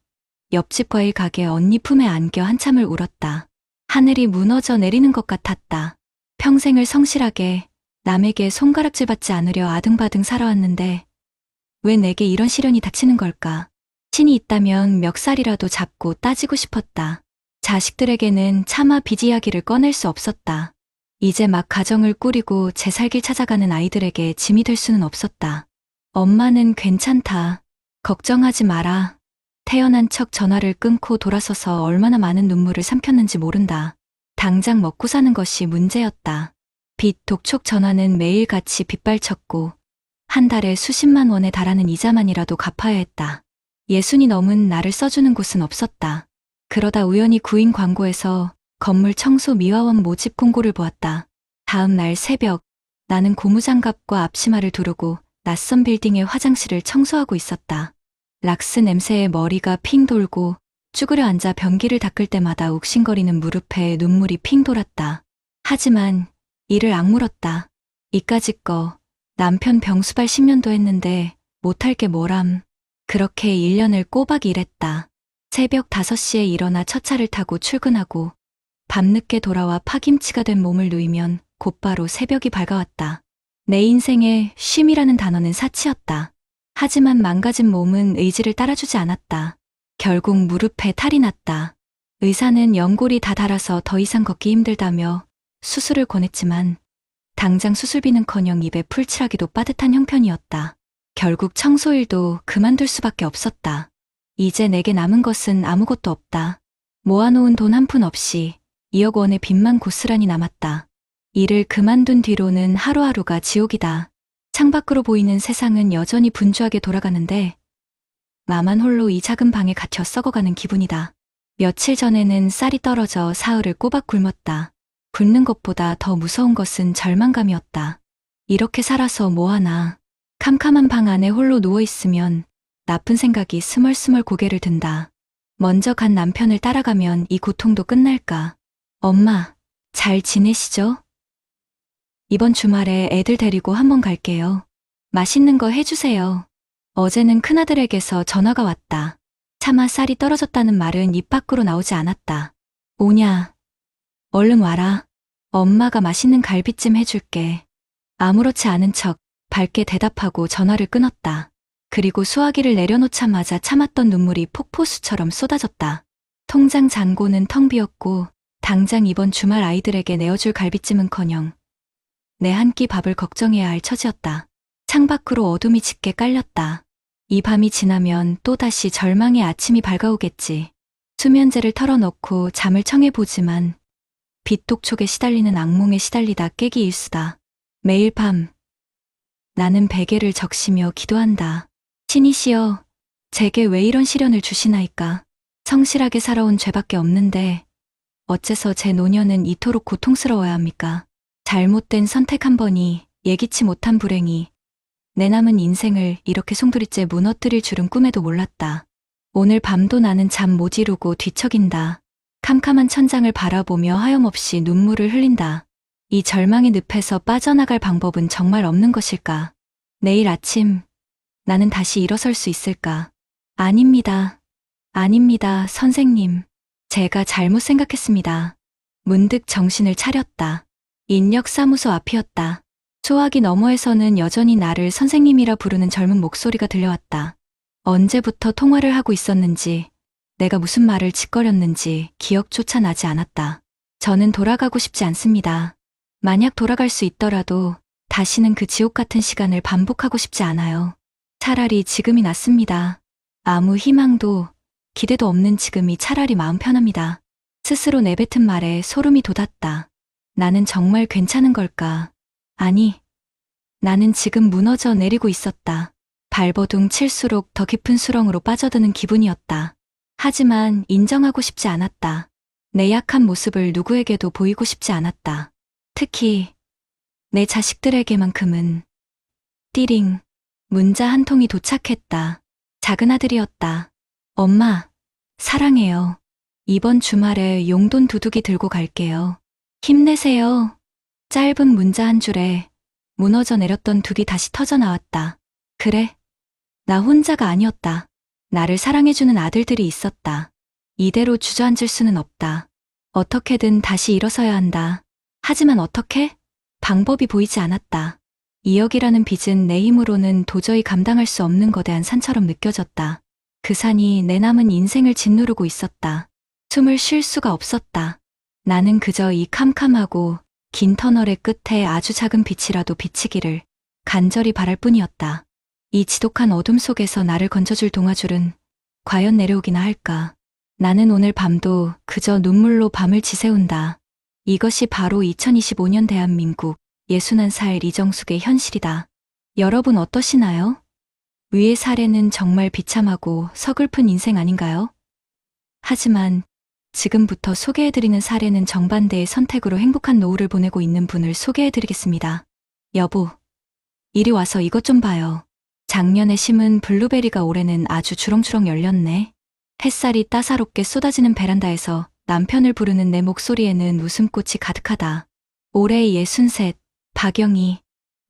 Speaker 2: 옆집 과일 가게 언니 품에 안겨 한참을 울었다. 하늘이 무너져 내리는 것 같았다. 평생을 성실하게 남에게 손가락질 받지 않으려 아등바등 살아왔는데 왜 내게 이런 시련이 닥치는 걸까? 신이 있다면 멱살이라도 잡고 따지고 싶었다. 자식들에게는 차마 빚 이야기를 꺼낼 수 없었다. 이제 막 가정을 꾸리고 제 살길 찾아가는 아이들에게 짐이 될 수는 없었다. 엄마는 괜찮다. 걱정하지 마라. 태연한 척 전화를 끊고 돌아서서 얼마나 많은 눈물을 삼켰는지 모른다. 당장 먹고 사는 것이 문제였다. 빚 독촉 전화는 매일같이 빗발쳤고 한 달에 수십만 원에 달하는 이자만이라도 갚아야 했다. 60이 넘은 나를 써주는 곳은 없었다. 그러다 우연히 구인 광고에서 건물 청소 미화원 모집 공고를 보았다. 다음 날 새벽 나는 고무장갑과 앞치마를 두르고 낯선 빌딩의 화장실을 청소하고 있었다. 락스 냄새에 머리가 핑 돌고 쭈그려 앉아 변기를 닦을 때마다 욱신거리는 무릎에 눈물이 핑 돌았다. 하지만 이를 악물었다. 이까짓 거 남편 병수발 10년도 했는데 못할 게 뭐람. 그렇게 1년을 꼬박 일했다. 새벽 5시에 일어나 첫 차를 타고 출근하고 밤늦게 돌아와 파김치가 된 몸을 누이면 곧바로 새벽이 밝아왔다. 내 인생에 쉼이라는 단어는 사치였다. 하지만 망가진 몸은 의지를 따라주지 않았다. 결국 무릎에 탈이 났다. 의사는 연골이 다 닳아서 더 이상 걷기 힘들다며 수술을 권했지만 당장 수술비는커녕 입에 풀칠하기도 빠듯한 형편이었다. 결국 청소일도 그만둘 수밖에 없었다. 이제 내게 남은 것은 아무것도 없다. 모아놓은 돈 한 푼 없이 2억 원의 빚만 고스란히 남았다. 일을 그만둔 뒤로는 하루하루가 지옥이다. 창밖으로 보이는 세상은 여전히 분주하게 돌아가는데 나만 홀로 이 작은 방에 갇혀 썩어가는 기분이다. 며칠 전에는 쌀이 떨어져 사흘을 꼬박 굶었다. 굶는 것보다 더 무서운 것은 절망감이었다. 이렇게 살아서 뭐하나. 캄캄한 방 안에 홀로 누워있으면 나쁜 생각이 스멀스멀 고개를 든다. 먼저 간 남편을 따라가면 이 고통도 끝날까. 엄마, 잘 지내시죠? 이번 주말에 애들 데리고 한번 갈게요. 맛있는 거 해주세요. 어제는 큰아들에게서 전화가 왔다. 차마 쌀이 떨어졌다는 말은 입 밖으로 나오지 않았다. 오냐? 얼른 와라. 엄마가 맛있는 갈비찜 해줄게. 아무렇지 않은 척 밝게 대답하고 전화를 끊었다. 그리고 수화기를 내려놓자마자 참았던 눈물이 폭포수처럼 쏟아졌다. 통장 잔고는 텅 비었고 당장 이번 주말 아이들에게 내어줄 갈비찜은커녕 내 한 끼 밥을 걱정해야 할 처지였다. 창밖으로 어둠이 짙게 깔렸다. 이 밤이 지나면 또다시 절망의 아침이 밝아오겠지. 수면제를 털어놓고 잠을 청해보지만 빛 독촉에 시달리는 악몽에 시달리다 깨기 일수다. 매일 밤 나는 베개를 적시며 기도한다. 신이시여, 제게 왜 이런 시련을 주시나이까. 성실하게 살아온 죄밖에 없는데 어째서 제 노년은 이토록 고통스러워야 합니까? 잘못된 선택 한 번이, 예기치 못한 불행이 내 남은 인생을 이렇게 송두리째 무너뜨릴 줄은 꿈에도 몰랐다. 오늘 밤도 나는 잠 못 이루고 뒤척인다. 캄캄한 천장을 바라보며 하염없이 눈물을 흘린다. 이 절망의 늪에서 빠져나갈 방법은 정말 없는 것일까? 내일 아침 나는 다시 일어설 수 있을까? 아닙니다. 아닙니다, 선생님. 제가 잘못 생각했습니다. 문득 정신을 차렸다. 인력사무소 앞이었다. 소화기 너머에서는 여전히 나를 선생님이라 부르는 젊은 목소리가 들려왔다. 언제부터 통화를 하고 있었는지, 내가 무슨 말을 짓거렸는지 기억조차 나지 않았다. 저는 돌아가고 싶지 않습니다. 만약 돌아갈 수 있더라도 다시는 그 지옥 같은 시간을 반복하고 싶지 않아요. 차라리 지금이 낫습니다. 아무 희망도 기대도 없는 지금이 차라리 마음 편합니다. 스스로 내뱉은 말에 소름이 돋았다. 나는 정말 괜찮은 걸까? 아니, 나는 지금 무너져 내리고 있었다. 발버둥 칠수록 더 깊은 수렁으로 빠져드는 기분이었다. 하지만 인정하고 싶지 않았다. 내 약한 모습을 누구에게도 보이고 싶지 않았다. 특히 내 자식들에게만큼은. 띠링, 문자 한 통이 도착했다. 작은 아들이었다. 엄마, 사랑해요. 이번 주말에 용돈 두둑이 들고 갈게요. 힘내세요. 짧은 문자 한 줄에 무너져 내렸던 둑이 다시 터져 나왔다. 그래, 나 혼자가 아니었다. 나를 사랑해주는 아들들이 있었다. 이대로 주저앉을 수는 없다. 어떻게든 다시 일어서야 한다. 하지만 어떻게? 방법이 보이지 않았다. 2억이라는 빚은 내 힘으로는 도저히 감당할 수 없는 거대한 산처럼 느껴졌다. 그 산이 내 남은 인생을 짓누르고 있었다. 숨을 쉴 수가 없었다. 나는 그저 이 캄캄하고 긴 터널의 끝에 아주 작은 빛이라도 비치기를 간절히 바랄 뿐이었다. 이 지독한 어둠 속에서 나를 건져줄 동화줄은 과연 내려오기나 할까? 나는 오늘 밤도 그저 눈물로 밤을 지새운다. 이것이 바로 2025년 대한민국 61살 이정숙의 현실이다. 여러분 어떠시나요? 위의 사례는 정말 비참하고 서글픈 인생 아닌가요? 하지만 지금부터 소개해드리는 사례는 정반대의 선택으로 행복한 노후를 보내고 있는 분을 소개해드리겠습니다. 여보, 이리 와서 이것 좀 봐요. 작년에 심은 블루베리가 올해는 아주 주렁주렁 열렸네. 햇살이 따사롭게 쏟아지는 베란다에서 남편을 부르는 내 목소리에는 웃음꽃이 가득하다. 올해 63, 박영희.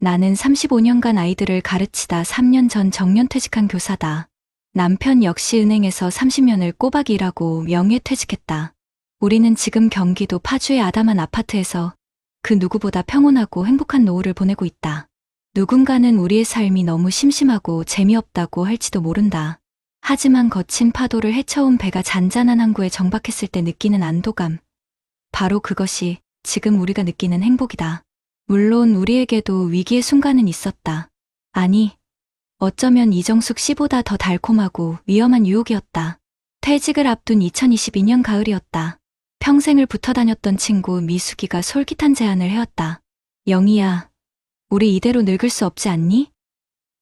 Speaker 2: 나는 35년간 아이들을 가르치다 3년 전 정년퇴직한 교사다. 남편 역시 은행에서 30년을 꼬박 일하고 명예퇴직했다. 우리는 지금 경기도 파주의 아담한 아파트에서 그 누구보다 평온하고 행복한 노후를 보내고 있다. 누군가는 우리의 삶이 너무 심심하고 재미없다고 할지도 모른다. 하지만 거친 파도를 헤쳐온 배가 잔잔한 항구에 정박했을 때 느끼는 안도감. 바로 그것이 지금 우리가 느끼는 행복이다. 물론 우리에게도 위기의 순간은 있었다. 아니, 어쩌면 이정숙 씨보다 더 달콤하고 위험한 유혹이었다. 퇴직을 앞둔 2022년 가을이었다. 평생을 붙어 다녔던 친구 미숙이가 솔깃한 제안을 해왔다. 영희야, 우리 이대로 늙을 수 없지 않니?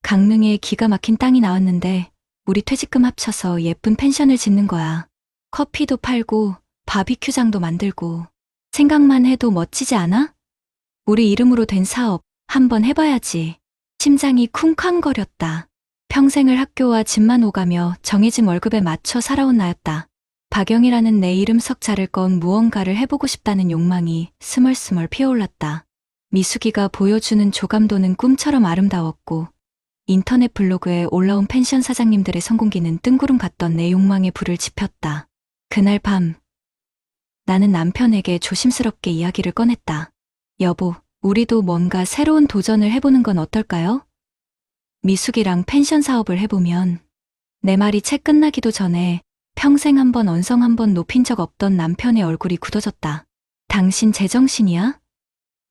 Speaker 2: 강릉에 기가 막힌 땅이 나왔는데 우리 퇴직금 합쳐서 예쁜 펜션을 짓는 거야. 커피도 팔고 바비큐장도 만들고. 생각만 해도 멋지지 않아? 우리 이름으로 된 사업 한번 해봐야지. 심장이 쿵쾅거렸다. 평생을 학교와 집만 오가며 정해진 월급에 맞춰 살아온 나였다. 박영이라는 내 이름 석자를 건 무언가를 해보고 싶다는 욕망이 스멀스멀 피어올랐다. 미숙이가 보여주는 조감도는 꿈처럼 아름다웠고 인터넷 블로그에 올라온 펜션 사장님들의 성공기는 뜬구름 같던 내 욕망에 불을 지폈다. 그날 밤 나는 남편에게 조심스럽게 이야기를 꺼냈다. 여보, 우리도 뭔가 새로운 도전을 해보는 건 어떨까요? 미숙이랑 펜션 사업을 해보면. 내 말이 채 끝나기도 전에 평생 한 번 언성 한 번 높인 적 없던 남편의 얼굴이 굳어졌다. 당신 제정신이야?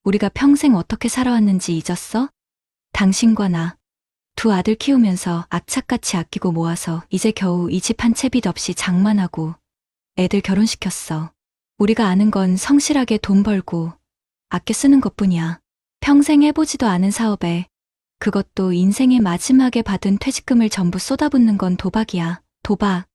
Speaker 2: 우리가 평생 어떻게 살아왔는지 잊었어? 당신과 나, 두 아들 키우면서 악착같이 아끼고 모아서 이제 겨우 이 집 한 채 빚 없이 장만하고 애들 결혼시켰어. 우리가 아는 건 성실하게 돈 벌고 아껴 쓰는 것뿐이야. 평생 해보지도 않은 사업에 그것도 인생의 마지막에 받은 퇴직금을 전부 쏟아붓는 건 도박이야. 도박.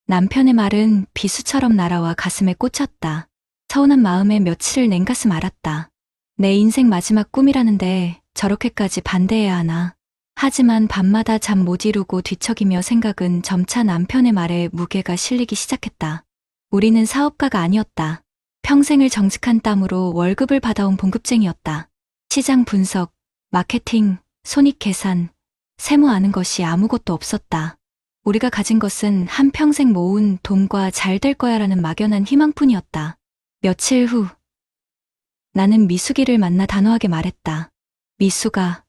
Speaker 2: 남편의 말은 비수처럼 날아와 가슴에 꽂혔다. 서운한 마음에 며칠을 냉가슴 앓았다. 내 인생 마지막 꿈이라는데 저렇게까지 반대해야 하나. 하지만 밤마다 잠 못 이루고 뒤척이며 생각은 점차 남편의 말에 무게가 실리기 시작했다. 우리는 사업가가 아니었다. 평생을 정직한 땀으로 월급을 받아온 봉급쟁이였다. 시장 분석, 마케팅, 손익 계산, 세무 아는 것이 아무것도 없었다. 우리가 가진 것은 한평생 모은 돈과 잘 될 거야라는 막연한 희망뿐이었다. 며칠 후 나는 미숙이를 만나 단호하게 말했다. 미숙아,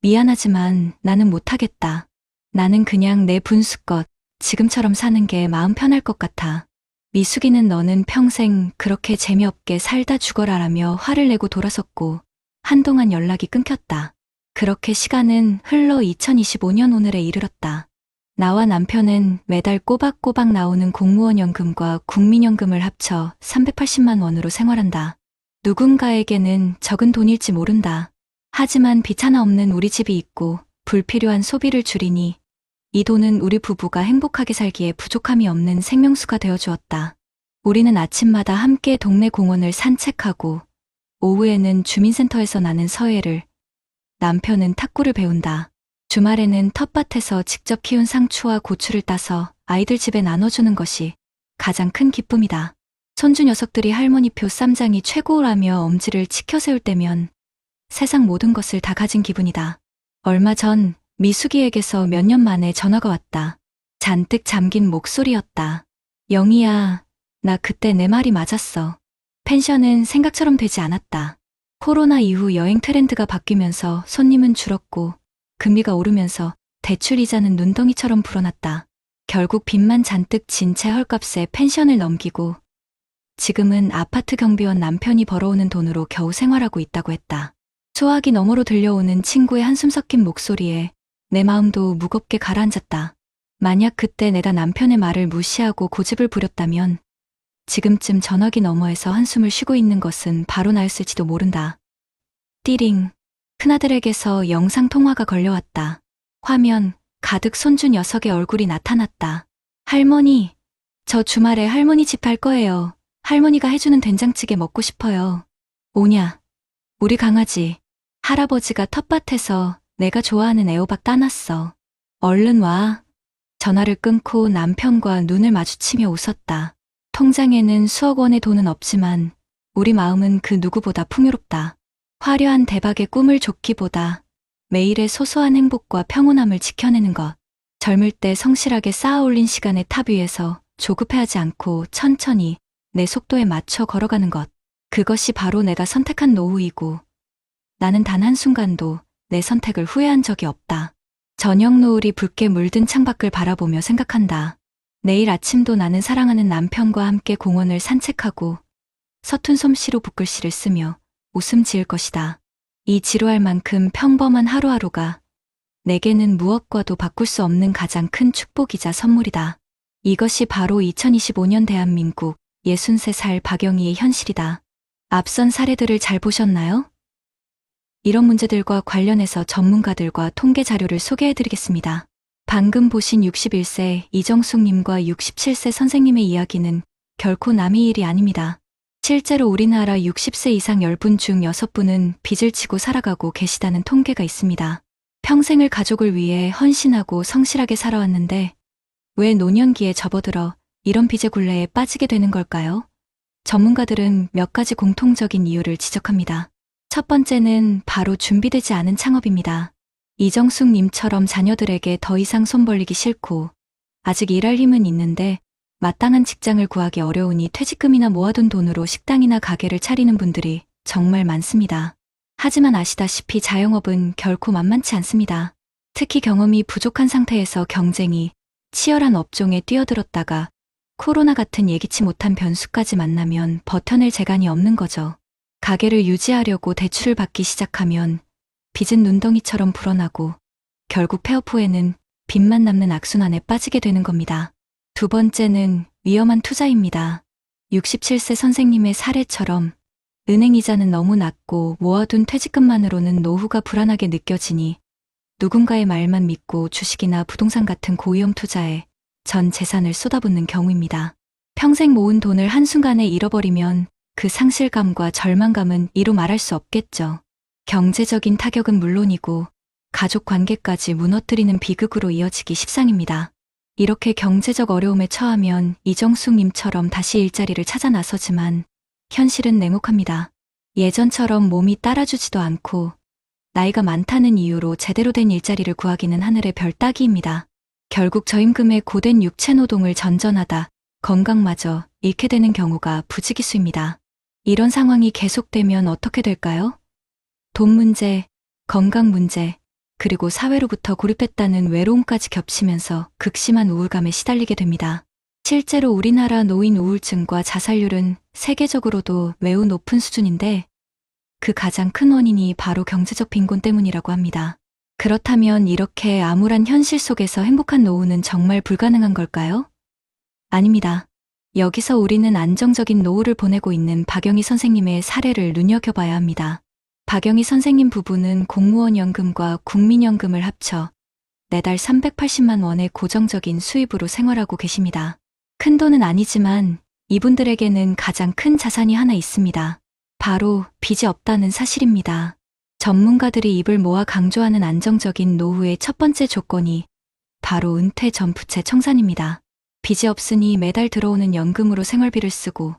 Speaker 2: 미안하지만 나는 못하겠다. 나는 그냥 내 분수껏 지금처럼 사는 게 마음 편할 것 같아. 미숙이는 너는 평생 그렇게 재미없게 살다 죽어라라며 화를 내고 돌아섰고 한동안 연락이 끊겼다. 그렇게 시간은 흘러 2025년 오늘에 이르렀다. 나와 남편은 매달 꼬박꼬박 나오는 공무원 연금과 국민연금을 합쳐 380만 원으로 생활한다. 누군가에게는 적은 돈일지 모른다. 하지만 빚 하나 없는 우리 집이 있고 불필요한 소비를 줄이니 이 돈은 우리 부부가 행복하게 살기에 부족함이 없는 생명수가 되어주었다. 우리는 아침마다 함께 동네 공원을 산책하고 오후에는 주민센터에서 나는 서예를, 남편은 탁구를 배운다. 주말에는 텃밭에서 직접 키운 상추와 고추를 따서 아이들 집에 나눠주는 것이 가장 큰 기쁨이다. 손주 녀석들이 할머니표 쌈장이 최고라며 엄지를 치켜 세울 때면 세상 모든 것을 다 가진 기분이다. 얼마 전 미숙이에게서 몇 년 만에 전화가 왔다. 잔뜩 잠긴 목소리였다. 영희야, 나 그때 내 말이 맞았어. 펜션은 생각처럼 되지 않았다. 코로나 이후 여행 트렌드가 바뀌면서 손님은 줄었고 금리가 오르면서 대출 이자는 눈덩이처럼 불어났다. 결국 빚만 잔뜩 진 채 헐값에 펜션을 넘기고 지금은 아파트 경비원 남편이 벌어오는 돈으로 겨우 생활하고 있다고 했다. 소화기 너머로 들려오는 친구의 한숨 섞인 목소리에 내 마음도 무겁게 가라앉았다. 만약 그때 내가 남편의 말을 무시하고 고집을 부렸다면 지금쯤 전화기 너머에서 한숨을 쉬고 있는 것은 바로 나였을지도 모른다. 띠링. 큰아들에게서 영상통화가 걸려왔다. 화면 가득 손주 녀석의 얼굴이 나타났다. 할머니, 저 주말에 할머니 집 갈 거예요. 할머니가 해주는 된장찌개 먹고 싶어요. 오냐, 우리 강아지. 할아버지가 텃밭에서 내가 좋아하는 애호박 따놨어. 얼른 와. 전화를 끊고 남편과 눈을 마주치며 웃었다. 통장에는 수억 원의 돈은 없지만 우리 마음은 그 누구보다 풍요롭다. 화려한 대박의 꿈을 쫓기보다 매일의 소소한 행복과 평온함을 지켜내는 것. 젊을 때 성실하게 쌓아올린 시간의 탑 위에서 조급해하지 않고 천천히 내 속도에 맞춰 걸어가는 것. 그것이 바로 내가 선택한 노후이고 나는 단 한순간도 내 선택을 후회한 적이 없다. 저녁 노을이 붉게 물든 창밖을 바라보며 생각한다. 내일 아침도 나는 사랑하는 남편과 함께 공원을 산책하고 서툰 솜씨로 붓글씨를 쓰며 웃음 지을 것이다. 이 지루할 만큼 평범한 하루하루가 내게는 무엇과도 바꿀 수 없는 가장 큰 축복이자 선물이다. 이것이 바로 2025년 대한민국 63살 박영희의 현실이다. 앞선 사례들을 잘 보셨나요? 이런 문제들과 관련해서 전문가들과 통계 자료를 소개해드리겠습니다. 방금 보신 61세 이정숙님과 67세 선생님의 이야기는 결코 남의 일이 아닙니다. 실제로 우리나라 60세 이상 10분 중 6분은 빚을 지고 살아가고 계시다는 통계가 있습니다. 평생을 가족을 위해 헌신하고 성실하게 살아왔는데 왜 노년기에 접어들어 이런 빚의 굴레에 빠지게 되는 걸까요? 전문가들은 몇 가지 공통적인 이유를 지적합니다. 첫 번째는 바로 준비되지 않은 창업입니다. 이정숙님처럼 자녀들에게 더 이상 손 벌리기 싫고 아직 일할 힘은 있는데 마땅한 직장을 구하기 어려우니 퇴직금이나 모아둔 돈으로 식당이나 가게를 차리는 분들이 정말 많습니다. 하지만 아시다시피 자영업은 결코 만만치 않습니다. 특히 경험이 부족한 상태에서 경쟁이 치열한 업종에 뛰어들었다가 코로나 같은 예기치 못한 변수까지 만나면 버텨낼 재간이 없는 거죠. 가게를 유지하려고 대출을 받기 시작하면 빚은 눈덩이처럼 불어나고 결국 폐업 후에는 빚만 남는 악순환에 빠지게 되는 겁니다. 두 번째는 위험한 투자입니다. 67세 선생님의 사례처럼 은행 이자는 너무 낮고 모아둔 퇴직금만으로는 노후가 불안하게 느껴지니 누군가의 말만 믿고 주식이나 부동산 같은 고위험 투자에 전 재산을 쏟아붓는 경우입니다. 평생 모은 돈을 한순간에 잃어버리면 그 상실감과 절망감은 이루 말할 수 없겠죠. 경제적인 타격은 물론이고 가족 관계까지 무너뜨리는 비극으로 이어지기 십상입니다. 이렇게 경제적 어려움에 처하면 이정숙님처럼 다시 일자리를 찾아 나서지만 현실은 냉혹합니다. 예전처럼 몸이 따라주지도 않고 나이가 많다는 이유로 제대로 된 일자리를 구하기는 하늘의 별 따기입니다. 결국 저임금의 고된 육체 노동을 전전하다 건강마저 잃게 되는 경우가 부지기수입니다. 이런 상황이 계속되면 어떻게 될까요? 돈 문제, 건강 문제, 그리고 사회로부터 고립됐다는 외로움까지 겹치면서 극심한 우울감에 시달리게 됩니다. 실제로 우리나라 노인 우울증과 자살률은 세계적으로도 매우 높은 수준인데 그 가장 큰 원인이 바로 경제적 빈곤 때문이라고 합니다. 그렇다면 이렇게 암울한 현실 속에서 행복한 노후는 정말 불가능한 걸까요? 아닙니다. 여기서 우리는 안정적인 노후를 보내고 있는 박영희 선생님의 사례를 눈여겨봐야 합니다. 박영희 선생님 부부는 공무원 연금과 국민연금을 합쳐 매달 380만 원의 고정적인 수입으로 생활하고 계십니다. 큰 돈은 아니지만 이분들에게는 가장 큰 자산이 하나 있습니다. 바로 빚이 없다는 사실입니다. 전문가들이 입을 모아 강조하는 안정적인 노후의 첫 번째 조건이 바로 은퇴 전 부채 청산입니다. 빚이 없으니 매달 들어오는 연금으로 생활비를 쓰고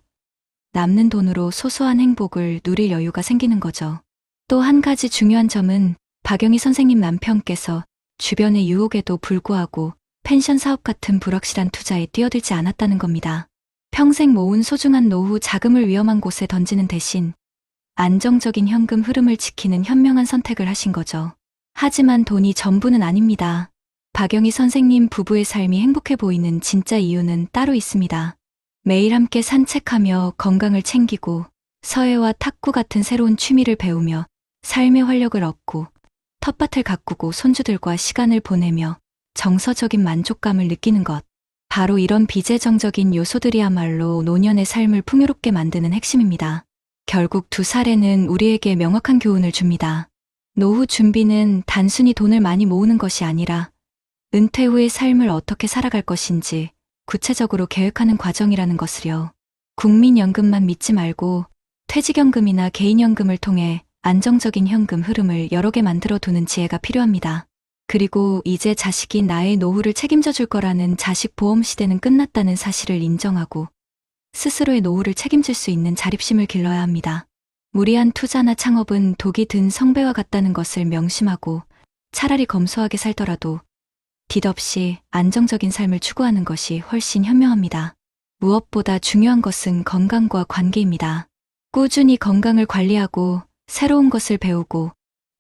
Speaker 2: 남는 돈으로 소소한 행복을 누릴 여유가 생기는 거죠. 또 한 가지 중요한 점은 박영희 선생님 남편께서 주변의 유혹에도 불구하고 펜션 사업 같은 불확실한 투자에 뛰어들지 않았다는 겁니다. 평생 모은 소중한 노후 자금을 위험한 곳에 던지는 대신 안정적인 현금 흐름을 지키는 현명한 선택을 하신 거죠. 하지만 돈이 전부는 아닙니다. 박영희 선생님 부부의 삶이 행복해 보이는 진짜 이유는 따로 있습니다. 매일 함께 산책하며 건강을 챙기고 서예와 탁구 같은 새로운 취미를 배우며 삶의 활력을 얻고 텃밭을 가꾸고 손주들과 시간을 보내며 정서적인 만족감을 느끼는 것. 바로 이런 비재정적인 요소들이야말로 노년의 삶을 풍요롭게 만드는 핵심입니다. 결국 두 사례는 우리에게 명확한 교훈을 줍니다. 노후 준비는 단순히 돈을 많이 모으는 것이 아니라 은퇴 후의 삶을 어떻게 살아갈 것인지 구체적으로 계획하는 과정이라는 것을요. 국민연금만 믿지 말고 퇴직연금이나 개인연금을 통해 안정적인 현금 흐름을 여러 개 만들어 두는 지혜가 필요합니다. 그리고 이제 자식이 나의 노후를 책임져 줄 거라는 자식 보험 시대는 끝났다는 사실을 인정하고 스스로의 노후를 책임질 수 있는 자립심을 길러야 합니다. 무리한 투자나 창업은 독이 든 성배와 같다는 것을 명심하고 차라리 검소하게 살더라도 빚없이 안정적인 삶을 추구하는 것이 훨씬 현명합니다. 무엇보다 중요한 것은 건강과 관계입니다. 꾸준히 건강을 관리하고 새로운 것을 배우고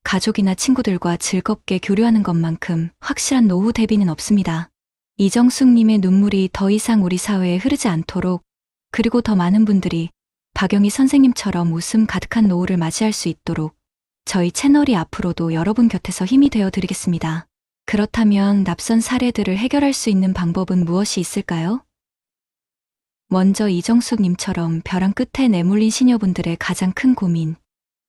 Speaker 2: 가족이나 친구들과 즐겁게 교류하는 것만큼 확실한 노후 대비는 없습니다. 이정숙님의 눈물이 더 이상 우리 사회에 흐르지 않도록, 그리고 더 많은 분들이 박영희 선생님처럼 웃음 가득한 노후를 맞이할 수 있도록 저희 채널이 앞으로도 여러분 곁에서 힘이 되어 드리겠습니다. 그렇다면 납선 사례들을 해결할 수 있는 방법은 무엇이 있을까요? 먼저 이정숙님처럼 벼랑 끝에 내몰린 시녀분들의 가장 큰 고민,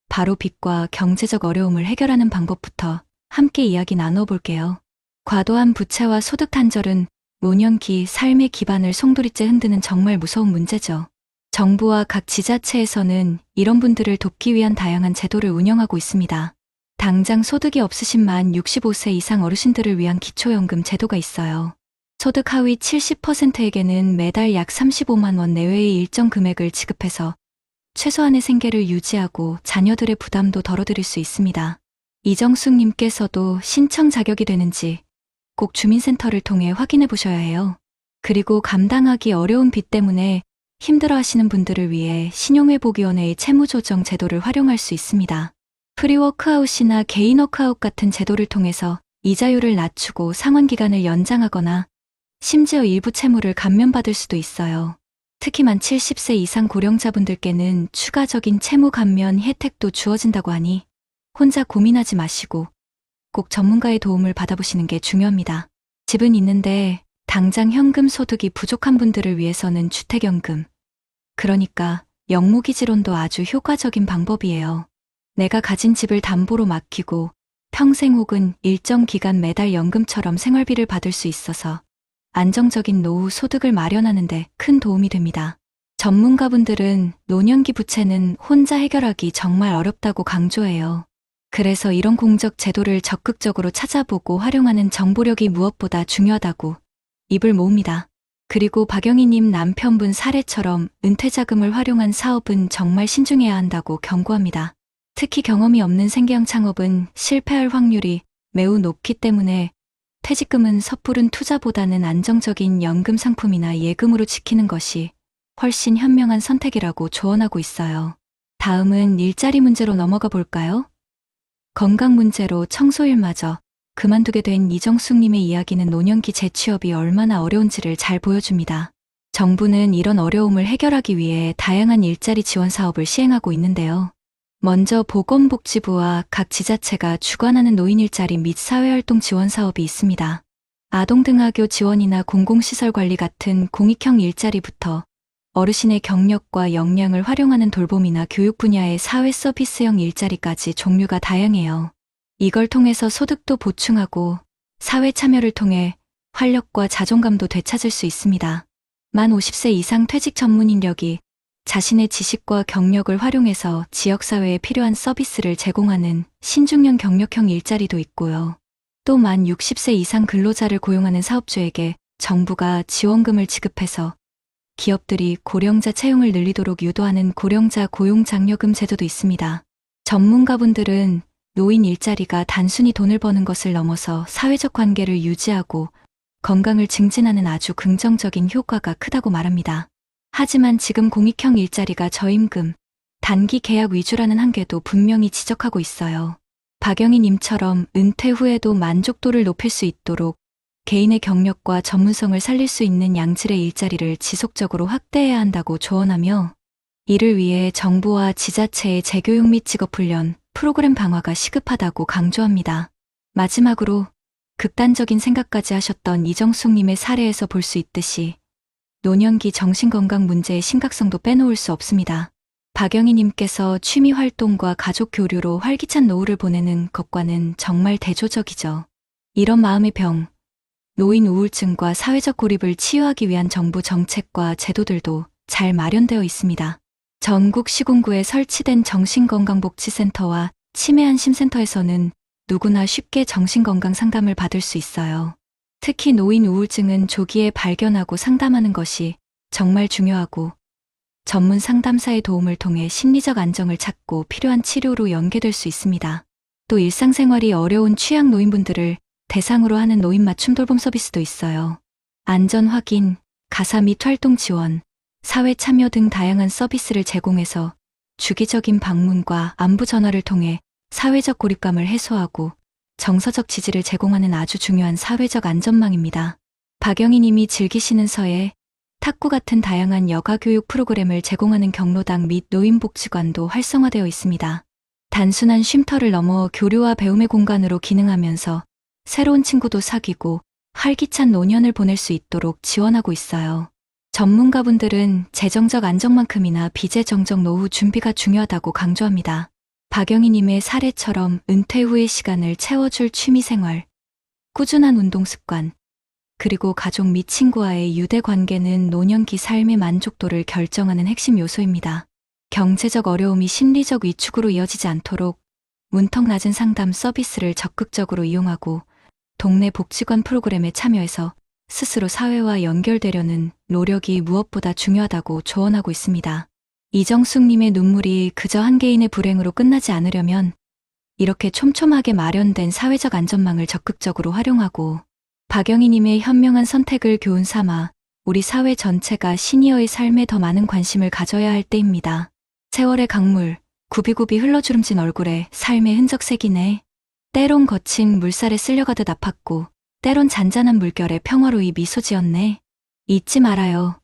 Speaker 2: 바로 빚과 경제적 어려움을 해결하는 방법부터 함께 이야기 나눠 볼게요. 과도한 부채와 소득 단절은 노년기 삶의 기반을 송두리째 흔드는 정말 무서운 문제죠. 정부와 각 지자체에서는 이런 분들을 돕기 위한 다양한 제도를 운영하고 있습니다. 당장 소득이 없으신 만 65세 이상 어르신들을 위한 기초연금 제도가 있어요. 소득 하위 70%에게는 매달 약 35만 원 내외의 일정 금액을 지급해서 최소한의 생계를 유지하고 자녀들의 부담도 덜어드릴 수 있습니다. 이정숙님께서도 신청 자격이 되는지 꼭 주민센터를 통해 확인해 보셔야 해요. 그리고 감당하기 어려운 빚 때문에 힘들어하시는 분들을 위해 신용회복위원회의 채무조정 제도를 활용할 수 있습니다. 프리워크아웃이나 개인 워크아웃 같은 제도를 통해서 이자율을 낮추고 상환기간을 연장하거나 심지어 일부 채무를 감면받을 수도 있어요. 특히 만 70세 이상 고령자분들께는 추가적인 채무 감면 혜택도 주어진다고 하니 혼자 고민하지 마시고 꼭 전문가의 도움을 받아보시는 게 중요합니다. 집은 있는데 당장 현금 소득이 부족한 분들을 위해서는 주택연금, 그러니까 영무기지론도 아주 효과적인 방법이에요. 내가 가진 집을 담보로 맡기고 평생 혹은 일정 기간 매달 연금처럼 생활비를 받을 수 있어서 안정적인 노후 소득을 마련하는 데 큰 도움이 됩니다. 전문가분들은 노년기 부채는 혼자 해결하기 정말 어렵다고 강조해요. 그래서 이런 공적 제도를 적극적으로 찾아보고 활용하는 정보력이 무엇보다 중요하다고 입을 모읍니다. 그리고 박영희님 남편분 사례처럼 은퇴자금을 활용한 사업은 정말 신중해야 한다고 경고합니다. 특히 경험이 없는 생계형 창업은 실패할 확률이 매우 높기 때문에 퇴직금은 섣부른 투자보다는 안정적인 연금 상품이나 예금으로 지키는 것이 훨씬 현명한 선택이라고 조언하고 있어요. 다음은 일자리 문제로 넘어가 볼까요? 건강 문제로 청소일마저 그만두게 된 이정숙님의 이야기는 노년기 재취업이 얼마나 어려운지를 잘 보여줍니다. 정부는 이런 어려움을 해결하기 위해 다양한 일자리 지원 사업을 시행하고 있는데요. 먼저 보건복지부와 각 지자체가 주관하는 노인 일자리 및 사회활동 지원 사업이 있습니다. 아동등하교 지원이나 공공시설 관리 같은 공익형 일자리부터 어르신의 경력과 역량을 활용하는 돌봄이나 교육 분야의 사회 서비스형 일자리까지 종류가 다양해요. 이걸 통해서 소득도 보충하고 사회 참여를 통해 활력과 자존감도 되찾을 수 있습니다. 만 50세 이상 퇴직 전문 인력이 자신의 지식과 경력을 활용해서 지역사회에 필요한 서비스를 제공하는 신중년 경력형 일자리도 있고요. 또 만 60세 이상 근로자를 고용하는 사업주에게 정부가 지원금을 지급해서 기업들이 고령자 채용을 늘리도록 유도하는 고령자 고용장려금 제도도 있습니다. 전문가분들은 노인 일자리가 단순히 돈을 버는 것을 넘어서 사회적 관계를 유지하고 건강을 증진하는 아주 긍정적인 효과가 크다고 말합니다. 하지만 지금 공익형 일자리가 저임금, 단기 계약 위주라는 한계도 분명히 지적하고 있어요. 박영희 님처럼 은퇴 후에도 만족도를 높일 수 있도록 개인의 경력과 전문성을 살릴 수 있는 양질의 일자리를 지속적으로 확대해야 한다고 조언하며 이를 위해 정부와 지자체의 재교육 및 직업훈련, 프로그램 강화가 시급하다고 강조합니다. 마지막으로 극단적인 생각까지 하셨던 이정숙님의 사례에서 볼 수 있듯이 노년기 정신건강 문제의 심각성도 빼놓을 수 없습니다. 박영희님께서 취미 활동과 가족 교류로 활기찬 노후를 보내는 것과는 정말 대조적이죠. 이런 마음의 병, 노인 우울증과 사회적 고립을 치유하기 위한 정부 정책과 제도들도 잘 마련되어 있습니다. 전국 시군구에 설치된 정신건강복지센터와 치매안심센터에서는 누구나 쉽게 정신건강 상담을 받을 수 있어요. 특히 노인 우울증은 조기에 발견하고 상담하는 것이 정말 중요하고 전문 상담사의 도움을 통해 심리적 안정을 찾고 필요한 치료로 연계될 수 있습니다. 또 일상생활이 어려운 취약 노인분들을 대상으로 하는 노인 맞춤 돌봄 서비스도 있어요. 안전 확인, 가사 및 활동 지원, 사회 참여 등 다양한 서비스를 제공해서 주기적인 방문과 안부 전화를 통해 사회적 고립감을 해소하고 정서적 지지를 제공하는 아주 중요한 사회적 안전망입니다. 박영희 님이 즐기시는 서예, 탁구 같은 다양한 여가 교육 프로그램을 제공하는 경로당 및 노인복지관도 활성화되어 있습니다. 단순한 쉼터를 넘어 교류와 배움의 공간으로 기능하면서 새로운 친구도 사귀고 활기찬 노년을 보낼 수 있도록 지원하고 있어요. 전문가분들은 재정적 안정만큼이나 비재정적 노후 준비가 중요하다고 강조합니다. 박영희님의 사례처럼 은퇴 후의 시간을 채워줄 취미생활, 꾸준한 운동 습관, 그리고 가족 및 친구와의 유대 관계는 노년기 삶의 만족도를 결정하는 핵심 요소입니다. 경제적 어려움이 심리적 위축으로 이어지지 않도록 문턱 낮은 상담 서비스를 적극적으로 이용하고 동네 복지관 프로그램에 참여해서 스스로 사회와 연결되려는 노력이 무엇보다 중요하다고 조언하고 있습니다. 이정숙님의 눈물이 그저 한 개인의 불행으로 끝나지 않으려면 이렇게 촘촘하게 마련된 사회적 안전망을 적극적으로 활용하고 박영희님의 현명한 선택을 교훈 삼아 우리 사회 전체가 시니어의 삶에 더 많은 관심을 가져야 할 때입니다. 세월의 강물, 굽이굽이 흘러주름진 얼굴에 삶의 흔적 새기네. 때론 거친 물살에 쓸려가듯 아팠고 때론 잔잔한 물결에 평화로이 미소 지었네. 잊지 말아요.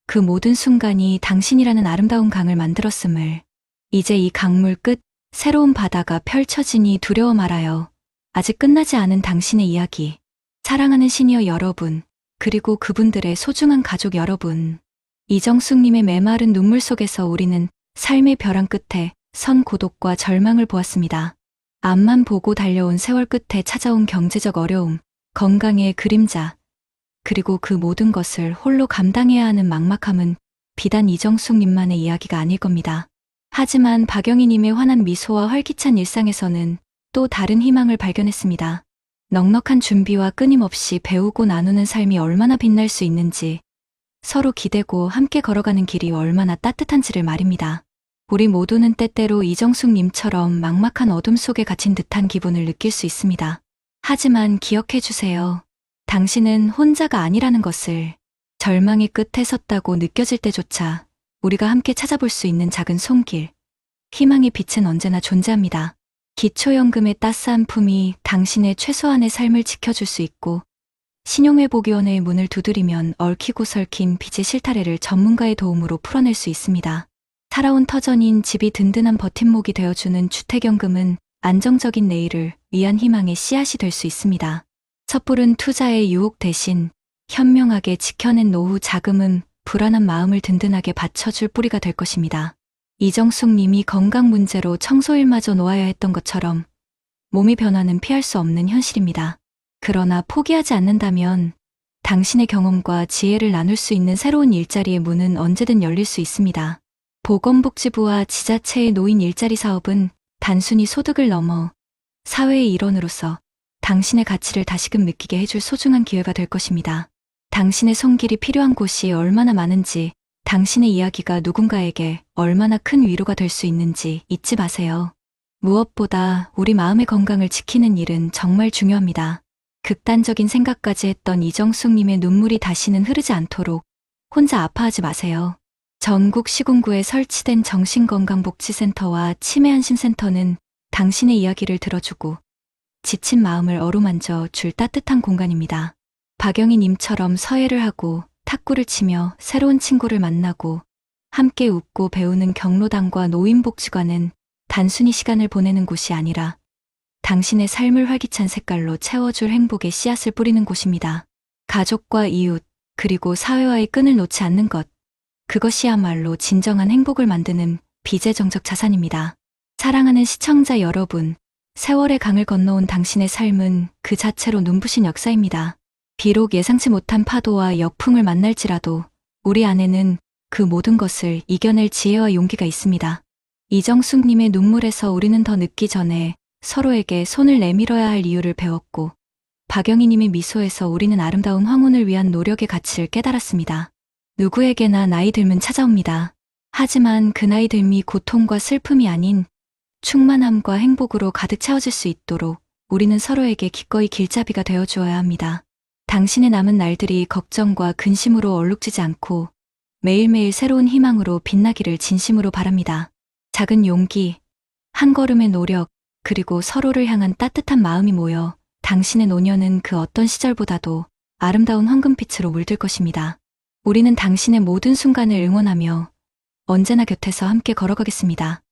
Speaker 2: 그 모든 순간이 당신이라는 아름다운 강을 만들었음을. 이제 이 강물 끝 새로운 바다가 펼쳐지니 두려워 말아요. 아직 끝나지 않은 당신의 이야기. 사랑하는 시니어 여러분, 그리고 그분들의 소중한 가족 여러분. 이정숙님의 메마른 눈물 속에서 우리는 삶의 벼랑 끝에 선 고독과 절망을 보았습니다. 앞만 보고 달려온 세월 끝에 찾아온 경제적 어려움, 건강의 그림자, 그리고 그 모든 것을 홀로 감당해야 하는 막막함은 비단 이정숙님만의 이야기가 아닐 겁니다. 하지만 박영희님의 환한 미소와 활기찬 일상에서는 또 다른 희망을 발견했습니다. 넉넉한 준비와 끊임없이 배우고 나누는 삶이 얼마나 빛날 수 있는지, 서로 기대고 함께 걸어가는 길이 얼마나 따뜻한지를 말입니다. 우리 모두는 때때로 이정숙님처럼 막막한 어둠 속에 갇힌 듯한 기분을 느낄 수 있습니다. 하지만 기억해 주세요. 당신은 혼자가 아니라는 것을. 절망의 끝에 섰다고 느껴질 때조차 우리가 함께 찾아볼 수 있는 작은 손길, 희망의 빛은 언제나 존재합니다. 기초연금의 따스한 품이 당신의 최소한의 삶을 지켜줄 수 있고, 신용회복위원회의 문을 두드리면 얽히고 설킨 빚의 실타래를 전문가의 도움으로 풀어낼 수 있습니다. 살아온 터전인 집이 든든한 버팀목이 되어주는 주택연금은 안정적인 내일을 위한 희망의 씨앗이 될 수 있습니다. 섣부른 투자의 유혹 대신 현명하게 지켜낸 노후 자금은 불안한 마음을 든든하게 받쳐줄 뿌리가 될 것입니다. 이정숙 님이 건강 문제로 청소일마저 놓아야 했던 것처럼 몸의 변화는 피할 수 없는 현실입니다. 그러나 포기하지 않는다면 당신의 경험과 지혜를 나눌 수 있는 새로운 일자리의 문은 언제든 열릴 수 있습니다. 보건복지부와 지자체의 노인 일자리 사업은 단순히 소득을 넘어 사회의 일원으로서 당신의 가치를 다시금 느끼게 해줄 소중한 기회가 될 것입니다. 당신의 손길이 필요한 곳이 얼마나 많은지, 당신의 이야기가 누군가에게 얼마나 큰 위로가 될 수 있는지 잊지 마세요. 무엇보다 우리 마음의 건강을 지키는 일은 정말 중요합니다. 극단적인 생각까지 했던 이정숙님의 눈물이 다시는 흐르지 않도록 혼자 아파하지 마세요. 전국 시군구에 설치된 정신건강복지센터와 치매안심센터는 당신의 이야기를 들어주고 지친 마음을 어루만져 줄 따뜻한 공간입니다. 박영희 님처럼 서예를 하고 탁구를 치며 새로운 친구를 만나고 함께 웃고 배우는 경로당과 노인복지관은 단순히 시간을 보내는 곳이 아니라 당신의 삶을 활기찬 색깔로 채워줄 행복의 씨앗을 뿌리는 곳입니다. 가족과 이웃, 그리고 사회와의 끈을 놓지 않는 것. 그것이야말로 진정한 행복을 만드는 비재정적 자산입니다. 사랑하는 시청자 여러분, 세월의 강을 건너온 당신의 삶은 그 자체로 눈부신 역사입니다. 비록 예상치 못한 파도와 역풍을 만날지라도 우리 안에는 그 모든 것을 이겨낼 지혜와 용기가 있습니다. 이정숙님의 눈물에서 우리는 더 늦기 전에 서로에게 손을 내밀어야 할 이유를 배웠고, 박영희님의 미소에서 우리는 아름다운 황혼을 위한 노력의 가치를 깨달았습니다. 누구에게나 나이 들면 찾아옵니다. 하지만 그 나이 들미 고통과 슬픔이 아닌 충만함과 행복으로 가득 채워질 수 있도록 우리는 서로에게 기꺼이 길잡이가 되어주어야 합니다. 당신의 남은 날들이 걱정과 근심으로 얼룩지지 않고 매일매일 새로운 희망으로 빛나기를 진심으로 바랍니다. 작은 용기, 한 걸음의 노력, 그리고 서로를 향한 따뜻한 마음이 모여 당신의 노년은 그 어떤 시절보다도 아름다운 황금빛으로 물들 것입니다. 우리는 당신의 모든 순간을 응원하며 언제나 곁에서 함께 걸어가겠습니다.